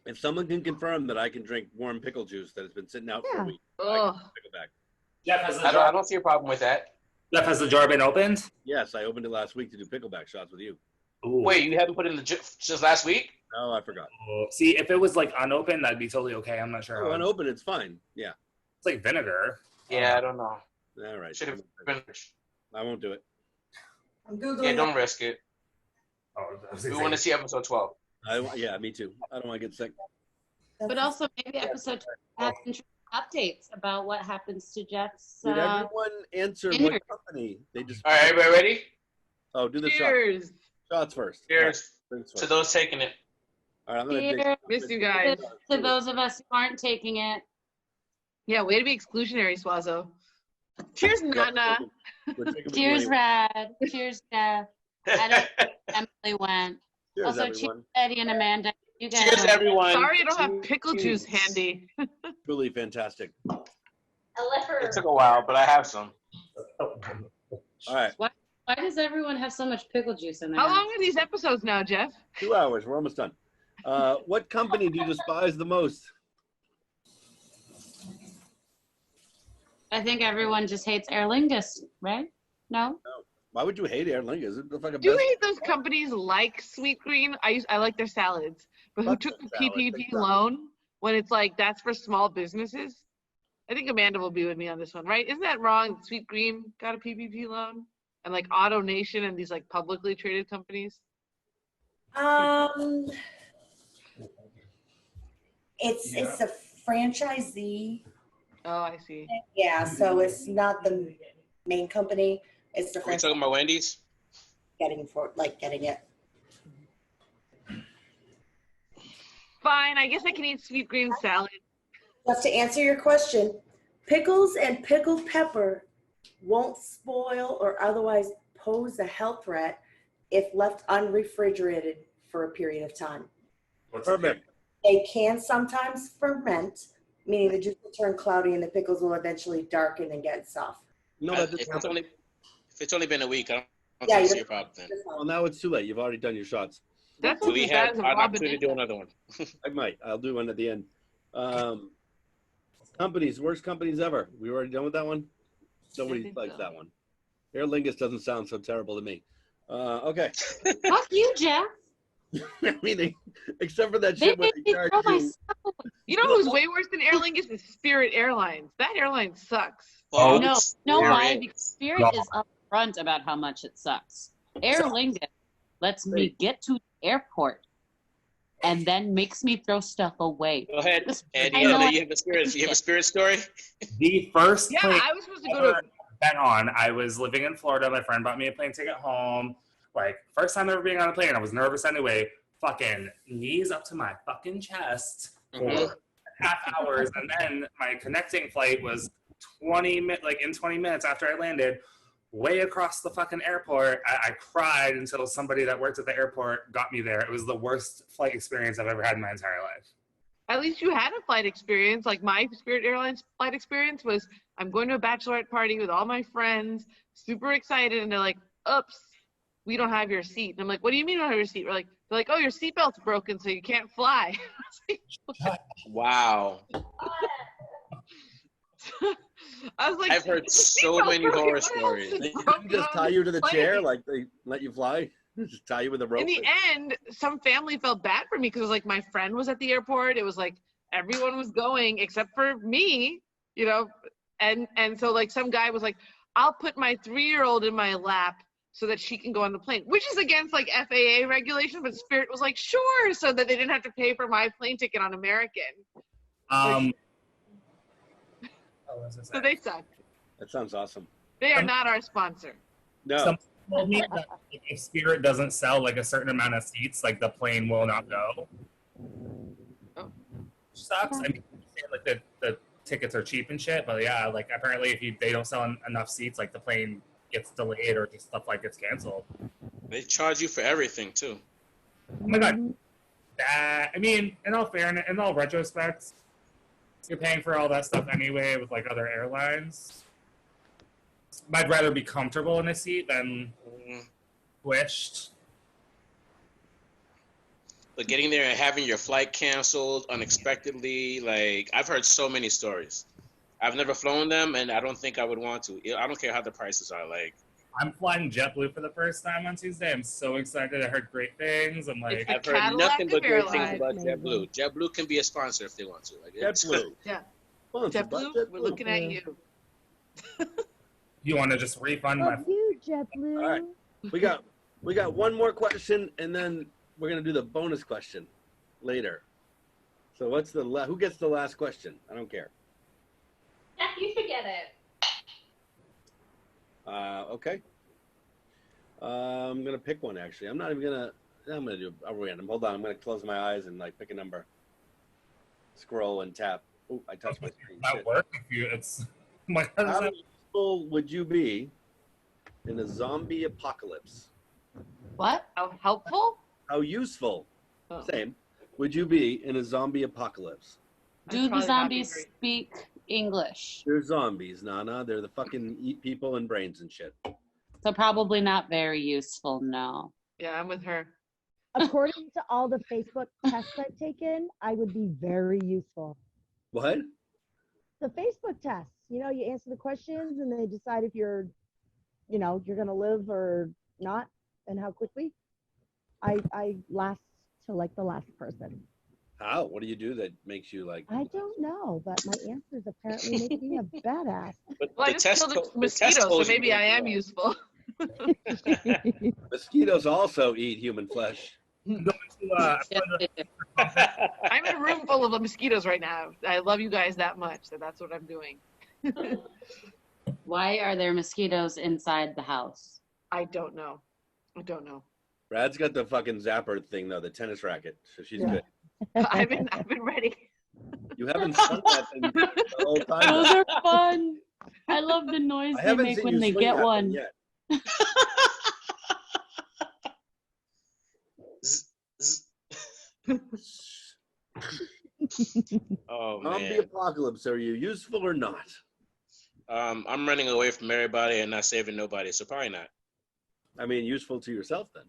If someone can confirm that I can drink warm pickle juice that has been sitting out for a
Yeah.
week,
Oh,
pickleback.
Jeff has a
I
jar.
don't see a problem with that.
Jeff, has the jar been opened?
Yes, I opened it last week to do pickleback shots with you.
Ooh.
Wait, you haven't put it in the just last week?
Oh, I forgot.
See, if it was like unopened, that'd be totally okay. I'm not sure.
Oh, unopened, it's fine. Yeah.
It's like vinegar.
Yeah, I don't know.
All right.
Should have been.
I won't do it.
I'm Googling.
Yeah, don't risk it.
Oh,
We want to see episode 12.
Yeah, me too. I don't want to get sick.
But also maybe episode 2 have updates about what happens to Jeff's.
Did everyone answer
dinner.
what company? They just.
All right, everybody ready?
Oh, do the
Cheers.
shots first.
Cheers
Drinks
to
first.
those taking it.
All right, I'm gonna dig.
Cheers
Miss you guys.
to those of us who aren't taking it.
Yeah, way to be exclusionary, Suazo. Cheers, Nanna.
We're taking it
Cheers,
anyway.
Rad. Cheers, Jeff. I don't think Emily went.
Cheers,
Also,
everyone.
cheers, Eddie and Amanda. You guys
Cheers, everyone.
Sorry I don't have pickle juice handy.
Truly fantastic.
Unless for
It took a while, but I have some.
All right,
Why does everyone have so much pickle juice in there?
How long are these episodes now, Jeff?
2 hours. We're almost done. What company do you despise the most?
I think everyone just hates Aer Lingus, right? No?
Why would you hate Aer Lingus? It's the fucking
Do you
best.
hate those companies like Sweet Green? I like their salads, but who
Fuck
took the
their salads,
PPP
they suck.
loan when it's like that's for small businesses? I think Amanda will be with me on this one, right? Isn't that wrong? Sweet Green got a PPP loan, and like Auto Nation and these like publicly traded companies.
It's a franchisee.
Oh, I see.
Yeah, so it's not the main company. It's the
Are we
franchise
talking about Wendy's?
getting it.
Fine, I guess I can eat Sweet Green salad.
Just to answer your question, pickles and pickled pepper won't spoil or otherwise pose a health threat if left unrefrigerated for a period of time.
Perfect.
They can sometimes ferment, meaning the juice will turn cloudy and the pickles will eventually darken and get soft.
No, that doesn't happen.
If it's only been a week, I don't
Yeah,
think it's
you
your problem then.
Well, now it's too late. You've already done your shots.
That's
Do
what's
we
as bad
have
as
an
a raw
opportunity to do
banana.
another one?
I might. I'll do one at the end. Companies, worst companies ever. We already done with that one? Nobody
think
likes
so.
that one. Aer Lingus doesn't sound so terrible to me. Okay.
Fuck you, Jeff.
I mean, except for that
They
shit where
made
they
me
charge
throw my
you.
stuff.
You know who's way worse than Aer Lingus is Spirit Airlines. That airline sucks.
Oh,
No,
it's
no, why?
Spirit.
Because Spirit is upfront about how much it sucks. Aer Lingus lets me get to the airport and then makes me throw stuff away.
Go ahead,
This-
Eddie.
I know
You have a spirit. You have a spirit story.
The first
Yeah,
plane
I was supposed to go
ever
to.
been on, I was living in Florida. My friend bought me a plane ticket home. Like, first time ever being on a plane. I was nervous anyway. Fucking knees up to my fucking chest for
Mhm.
half hours. And then my connecting flight was 20 minutes after I landed, way across the fucking airport. I cried until somebody that worked at the airport got me there. It was the worst flight experience I've ever had in my entire life.
At least you had a flight experience. Like my Spirit Airlines flight experience was, I'm going to a bachelorette party with all my friends, super excited, and they're like, "Oops, we don't have your seat." And I'm like, "What do you mean we don't have your seat?" They're like, "Oh, your seatbelt's broken, so you can't fly."
Wow.
I was like,
I've heard so
"Seatbelt's
many
broken.
horror
What else
stories.
is
They
broken
just
on
tie you to the
plane?"
chair like they let you fly? Just tie you with a rope?
In the end, some family felt bad for me because it was like my friend was at the airport. It was like everyone was going except for me, you know. And so like some guy was like, "I'll put my 3-year-old in my lap so that she can go on the plane," which is against like FAA regulation. But Spirit was like, "Sure," so that they didn't have to pay for my plane ticket on American. So they suck.
That sounds awesome.
They are not our sponsor.
No.
Some told me that if Spirit doesn't sell like a certain amount of seats, like the plane will not go.
Oh.
Sucks. I mean, like the tickets are cheap and shit, but yeah, like apparently if they don't sell enough seats, like the plane gets delayed or just stuff like gets canceled.
They charge you for everything too.
Oh my god. I mean, in all fairness, in all retrospects, you're paying for all that stuff anyway with like other airlines. I'd rather be comfortable in a seat than squished.
But getting there and having your flight canceled unexpectedly, like I've heard so many stories. I've never flown them, and I don't think I would want to. I don't care how the prices are. Like,
I'm flying JetBlue for the first time on Tuesday. I'm so excited. I heard great things. I'm like,
The
I've heard
Cadillac
nothing but
of
great things
airlines.
about JetBlue. JetBlue can be a sponsor if they want to. Like, it's-
JetBlue.
Yeah.
Sponsored by
JetBlue, we're looking at you.
you want to just refund my?
Love you, JetBlue.
All right. We got one more question, and then we're gonna do the bonus question later. So what's the who gets the last question? I don't care.
Jeff, you should get it.
Okay. I'm gonna pick one actually. I'm not even gonna. I'm gonna do a random. Hold on. I'm gonna close my eyes and like pick a number. Scroll and tap. Oh, I touched my screen.
That
Shit.
work if you. It's. My
How useful would you be in a zombie apocalypse?
What?
How helpful?
How useful?
Oh.
Same. Would you be in a zombie apocalypse?
Do the
probably not be
zombies
very-
speak English?
They're zombies, Nana. They're the fucking eat people and brains and shit.
So probably not very useful, no.
Yeah, I'm with her.
According to all the Facebook tests I've taken, I would be very useful.
What?
The Facebook tests, you know, you answer the questions and they decide if you're, you know, you're going to live or not and how quickly. I last to like the last person.
How? What do you do that makes you like?
I don't know, but my answers apparently make me a badass.
But
Well, I
the
just
test
killed
co-
a
the test
mosquito, so
tells you
maybe
what
I
you
am
are.
useful.
Mosquitoes also eat human flesh.
I'm in a room full of mosquitoes right now. I love you guys that much, so that's what I'm doing.
Why are there mosquitoes inside the house?
I don't know.
Brad's got the fucking zapper thing though, the tennis racket, so she's good.
I've been ready.
You haven't swung that thing the whole time.
Those
though.
are fun. I love the noise
I
they
haven't
make
seen
when
you
they
swing
get
that
one.
yet.
Zzz, zzz. Oh
Zombie
man.
apocalypse. Are you useful or not?
I'm running away from everybody and not saving nobody, so probably not.
I mean, useful to yourself then.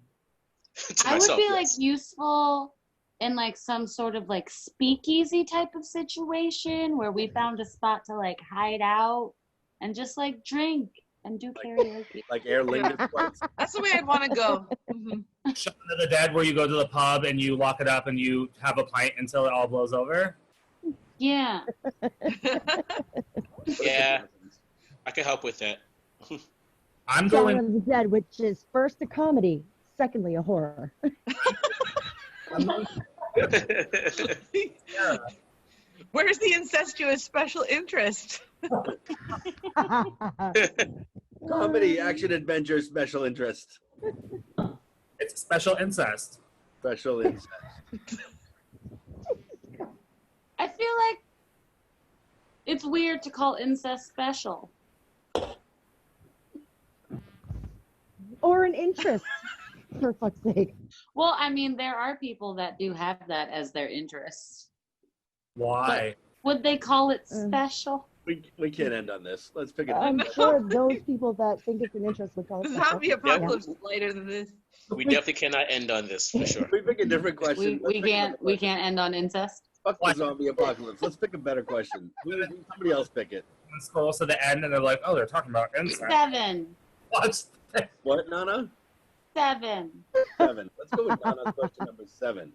To
I would
myself,
be
yes.
like useful in like some sort of like speakeasy type of situation where we found a spot to like hide out and just like drink and do karaoke.
Like Aer Lingus flights.
That's the way I'd want to go. Mhm.
Shaun of the Dead, where you go to the pub and you lock it up and you have a pint until it all blows over.
Yeah.
Yeah, I can help with that.
I'm
Shaun
going.
of the Dead, which is first a comedy, secondly a horror.
Where's the incestuous special interest?
Comedy, action, adventure, special interest.
It's special incest.
Special interest.
I feel like it's weird to call incest special.
Or an interest, for fuck's sake.
Well, I mean, there are people that do have that as their interest.
Why?
Would they call it special?
We can't end on this. Let's pick it
I'm
up.
sure those people that think it's an interest would call it
The
special.
zombie apocalypse is later than this.
We definitely cannot end on this for sure.
We pick a different
We,
question. Let's
we
pick
can't
another
we
question.
can't end on incest.
Fuck the zombie apocalypse. Let's pick a better question. Somebody else pick it.
And scrolls to the end and they're like, oh, they're talking about incest.
7.
What?
What, Nana?
7.
7. Let's go with Nana's question number 7.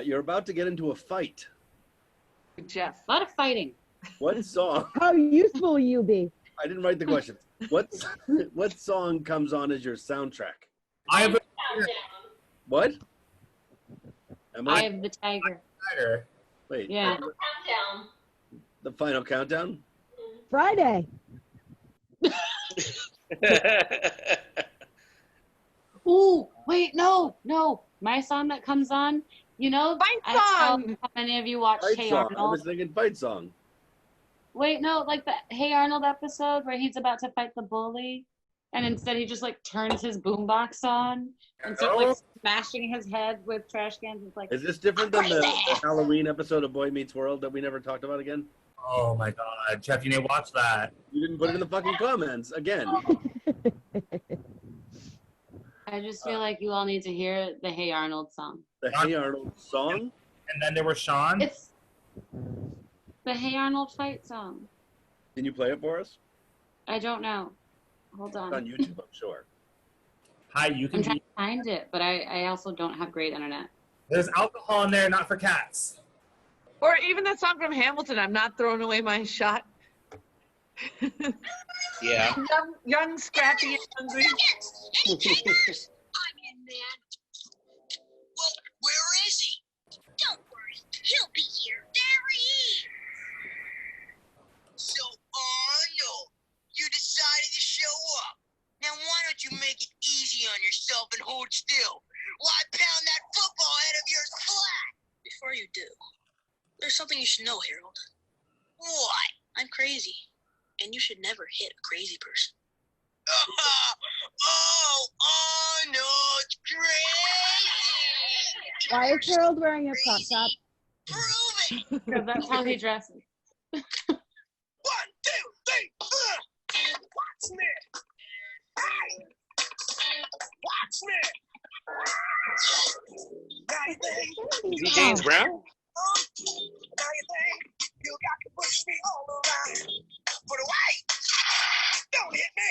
You're about to get into a fight.
Jeff.
A lot of fighting.
What song?
How useful will you be?
I didn't write the question. What song comes on as your soundtrack?
I have a
Countdown.
What? Am
I
I?
have the tiger.
tiger.
Wait.
Yeah.
Countdown.
The final countdown?
Friday.
Ooh, wait, no. My song that comes on, you know,
Fight
I don't know
song!
how many of you watched
Fight
Hey
song. I
Arnold.
was thinking fight song.
Wait, no, like the Hey Arnold episode where he's about to fight the bully, and instead he just like turns his boombox on and starts like smashing his head with trash cans. It's like,
Is this different than the Halloween episode of Boy Meets World that we never talked about again?
Oh my god. Jeff, you need to watch that.
You didn't put it in the fucking comments again.
I just feel like you all need to hear the Hey Arnold song.
The Hey Arnold song?
And then there was Sean.
It's The Hey Arnold fight song.
Can you play it for us?
I don't know. Hold
It's
on.
on YouTube, I'm sure.
Hi, you can
I'm trying
be.
to find it, but I also don't have great internet.
There's alcohol in there, not for cats.
Or even that song from Hamilton, I'm not throwing away my shot.
Yeah.
Young, scrappy, and hungry.
I'm in, man. Well, where is he? Don't worry, he'll be here very. So, Arnold, you decided to show up. Now, why don't you make it easy on yourself and hold still? Why pound that football head of yours flat? Before you do, there's something you should know, Harold. What? I'm crazy, and you should never hit a crazy person. Oh, Arnold's crazy!
Why is Harold wearing a crop top?
Prove it!
Because that's how he dresses.
1, 2, 3, watch me! Hey! Watch me! Now you think,
Is he James Brown?
now you think you got to push me all around. Put away! Don't hit me!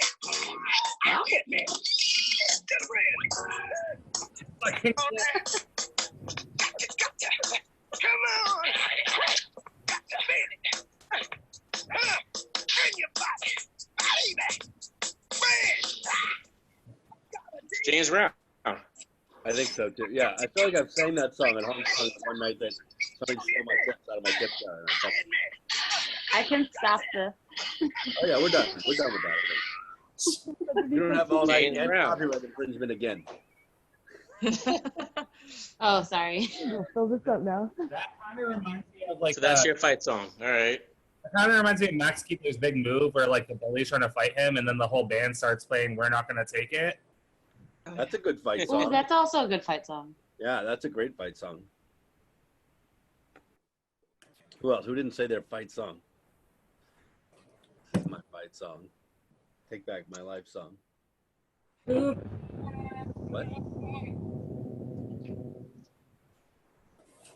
Don't hit me! Just red! Come on! Got to feel it! In your body! Baby! Red!
James Brown.
I think so too. Yeah, I feel like I've sang that song at Hong Kong one night that somebody stole my tips out of my tip jar.
I can stop this.
Oh yeah, we're done. We're done with that. I think. You don't have all night
James
and
Brown.
copyright infringement again.
Oh, sorry.
We'll fill this up now.
That kind of reminds me of like.
So that's your fight song. All right.
It kind of reminds me of Max Keeper's big move, where like the bully's trying to fight him, and then the whole band starts playing "We're Not Gonna Take It."
That's a good fight
Ooh,
song.
that's also a good fight song.
Yeah, that's a great fight song. Who else? Who didn't say their fight song? This is my fight song. Take Back My Life song. What?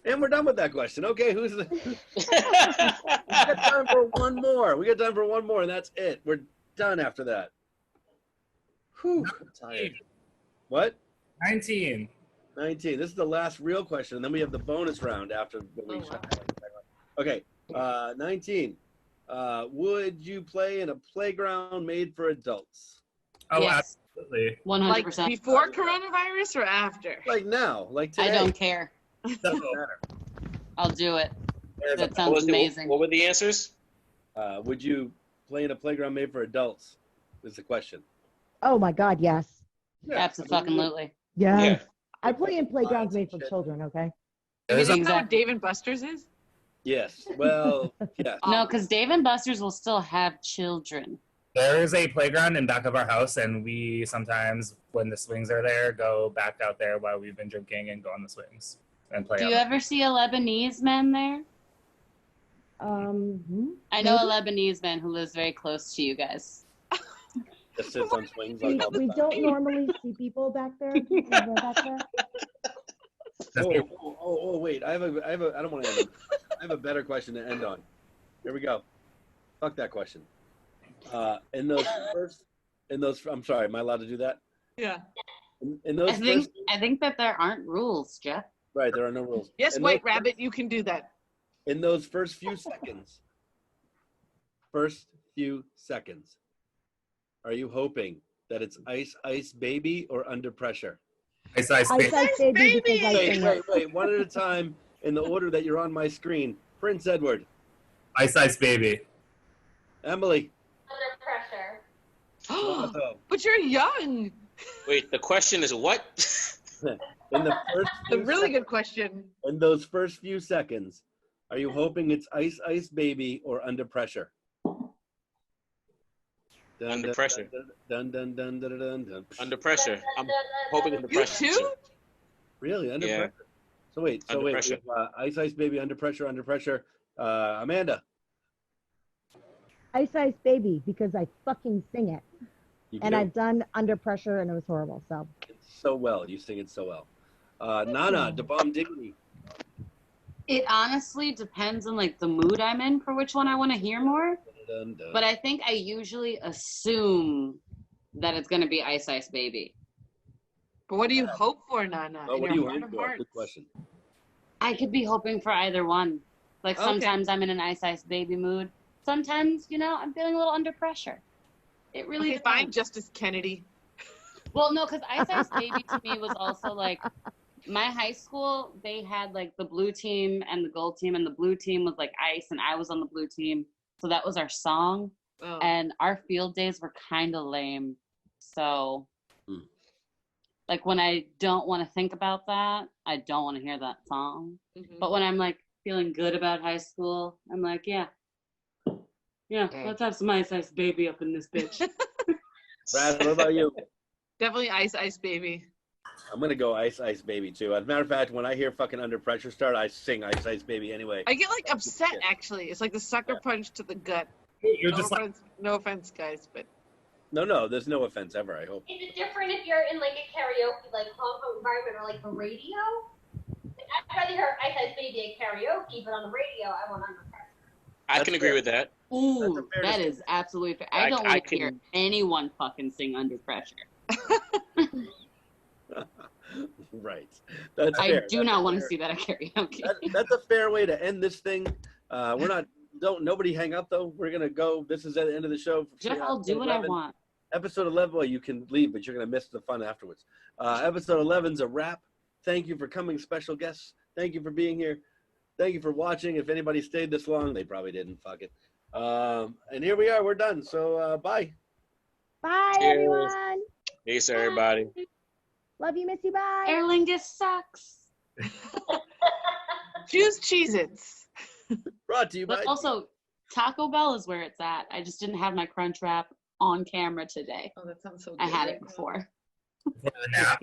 And we're done with that question. Okay, who's the... We got time for one more. We got time for one more, and that's it. We're done after that. Whew, I'm tired. What?
19.
19. This is the last real question, and then we have the bonus round after when we Okay, 19. Would you play in a playground made for adults?
Oh,
Yes.
absolutely.
100%.
Like before coronavirus or after?
Like now, like today.
I don't care.
Doesn't matter.
I'll do it.
There's
That
a-
sounds
What
amazing.
were the answers?
Would you play in a playground made for adults? Is the question.
Oh my God, yes.
Absolutely.
Yes.
Yeah.
I play in playgrounds made for children, okay?
There's
Isn't
a-
that what
Exactly.
Dave and Buster's is?
Yes. Well, yeah.
No, because Dave and Buster's will still have children.
There is a playground in back of our house, and we sometimes, when the swings are there, go back out there while we've been drinking and go on the swings and play.
Do
out
you
there.
ever see a Lebanese man there? I know a Lebanese man who lives very close to you guys.
Just sits on swings like all the
We
time.
don't normally see people back there. Back there.
Wait. I don't want to end on. I have a better question to end on. Here we go. Fuck that question. In those, I'm sorry, am I allowed to do that?
Yeah.
In those
I think that there aren't rules, Jeff.
right, there are no rules.
Yes,
In
White
those
Rabbit, you can do that.
in those first few seconds, are you hoping that it's Ice Baby or Under Pressure?
Ice Ice
Ice
Baby.
Ice Baby because I
Wait,
sing
wait,
it.
wait. One at a time in the order that you're on my screen. Prince Edward,
Ice Ice Baby.
Emily,
Under pressure.
Suazo.
But you're young.
Wait, the question is what?
In the first
A
few
really
seconds,
good question.
in those first few seconds, are you hoping it's Ice Ice Baby or Under Pressure? Dun,
Under
dun,
Pressure.
Dun, dun, dun, dun, dun, dun, dun.
Under pressure. I'm hoping under
You
pressure.
too?
Really? Under
Yeah.
pressure? So wait.
Under
we
pressure.
have, Ice Ice Baby, Under Pressure, Under Pressure. Amanda.
Ice Ice Baby because I fucking sing it.
You
And
do
I've done Under Pressure and it was horrible. So
it so well. You sing it so well. Nanna Da Bomb Diggity.
It honestly depends on like the mood I'm in for which one I want to hear more. But I think I usually assume that it's gonna be Ice Ice Baby.
But what do you hope for, Nanna?
Oh, what do you hope for? Good question.
I could be hoping for either one. Like sometimes I'm in an Ice Ice Baby mood. Sometimes, you know, I'm feeling a little under pressure. It really depends.
Fine, Justice Kennedy.
Well, no, because Ice Ice Baby to me was also like my high school. They had like the blue team and the gold team, and the blue team was like Ice, and I was on the blue team. So that was our song.
Oh.
And our field days were kind of lame. So, like, when I don't want to think about that, I don't want to hear that song.
Mm-hmm.
But when I'm, like, feeling good about high school, I'm like, yeah, let's have some Ice Ice Baby up in this bitch.
Brad, what about you?
Definitely Ice Ice Baby.
I'm going to go Ice Ice Baby, too. As a matter of fact, when I hear fucking Under Pressure start, I sing Ice Ice Baby anyway.
I get, like, upset, actually. It's like the sucker punch to the gut.
You're just like...
No offense, guys, but...
No, there's no offense ever, I hope.
Is it different if you're in, like, a karaoke, like, home environment or, like, the radio? I'd rather hear Ice Ice Baby at karaoke, but on the radio, I want Under Pressure.
I can agree with that.
Ooh, that is absolutely fair. I don't want to hear anyone fucking sing Under Pressure.
Right. That's fair.
I do not want to see that at karaoke.
That's a fair way to end this thing. We're not... Nobody hang up, though. We're going to go. This is at the end of the show.
Jeff, I'll do what I want.
Episode 11, well, you can leave, but you're going to miss the fun afterwards. Episode 11's a wrap. Thank you for coming, special guests. Thank you for being here. Thank you for watching. If anybody stayed this long, they probably didn't. Fuck it. And here we are. We're done. So, bye.
Bye,
Cheers.
everyone.
Peace, everybody.
Love you, Missy. Bye.
Aer Lingus sucks.
Choose Cheez-Its.
Brought to you by...
But also, Taco Bell is where it's at. I just didn't have my Crunch Wrap on camera today.
Oh, that sounds so good.
I had it before.
Before the nap.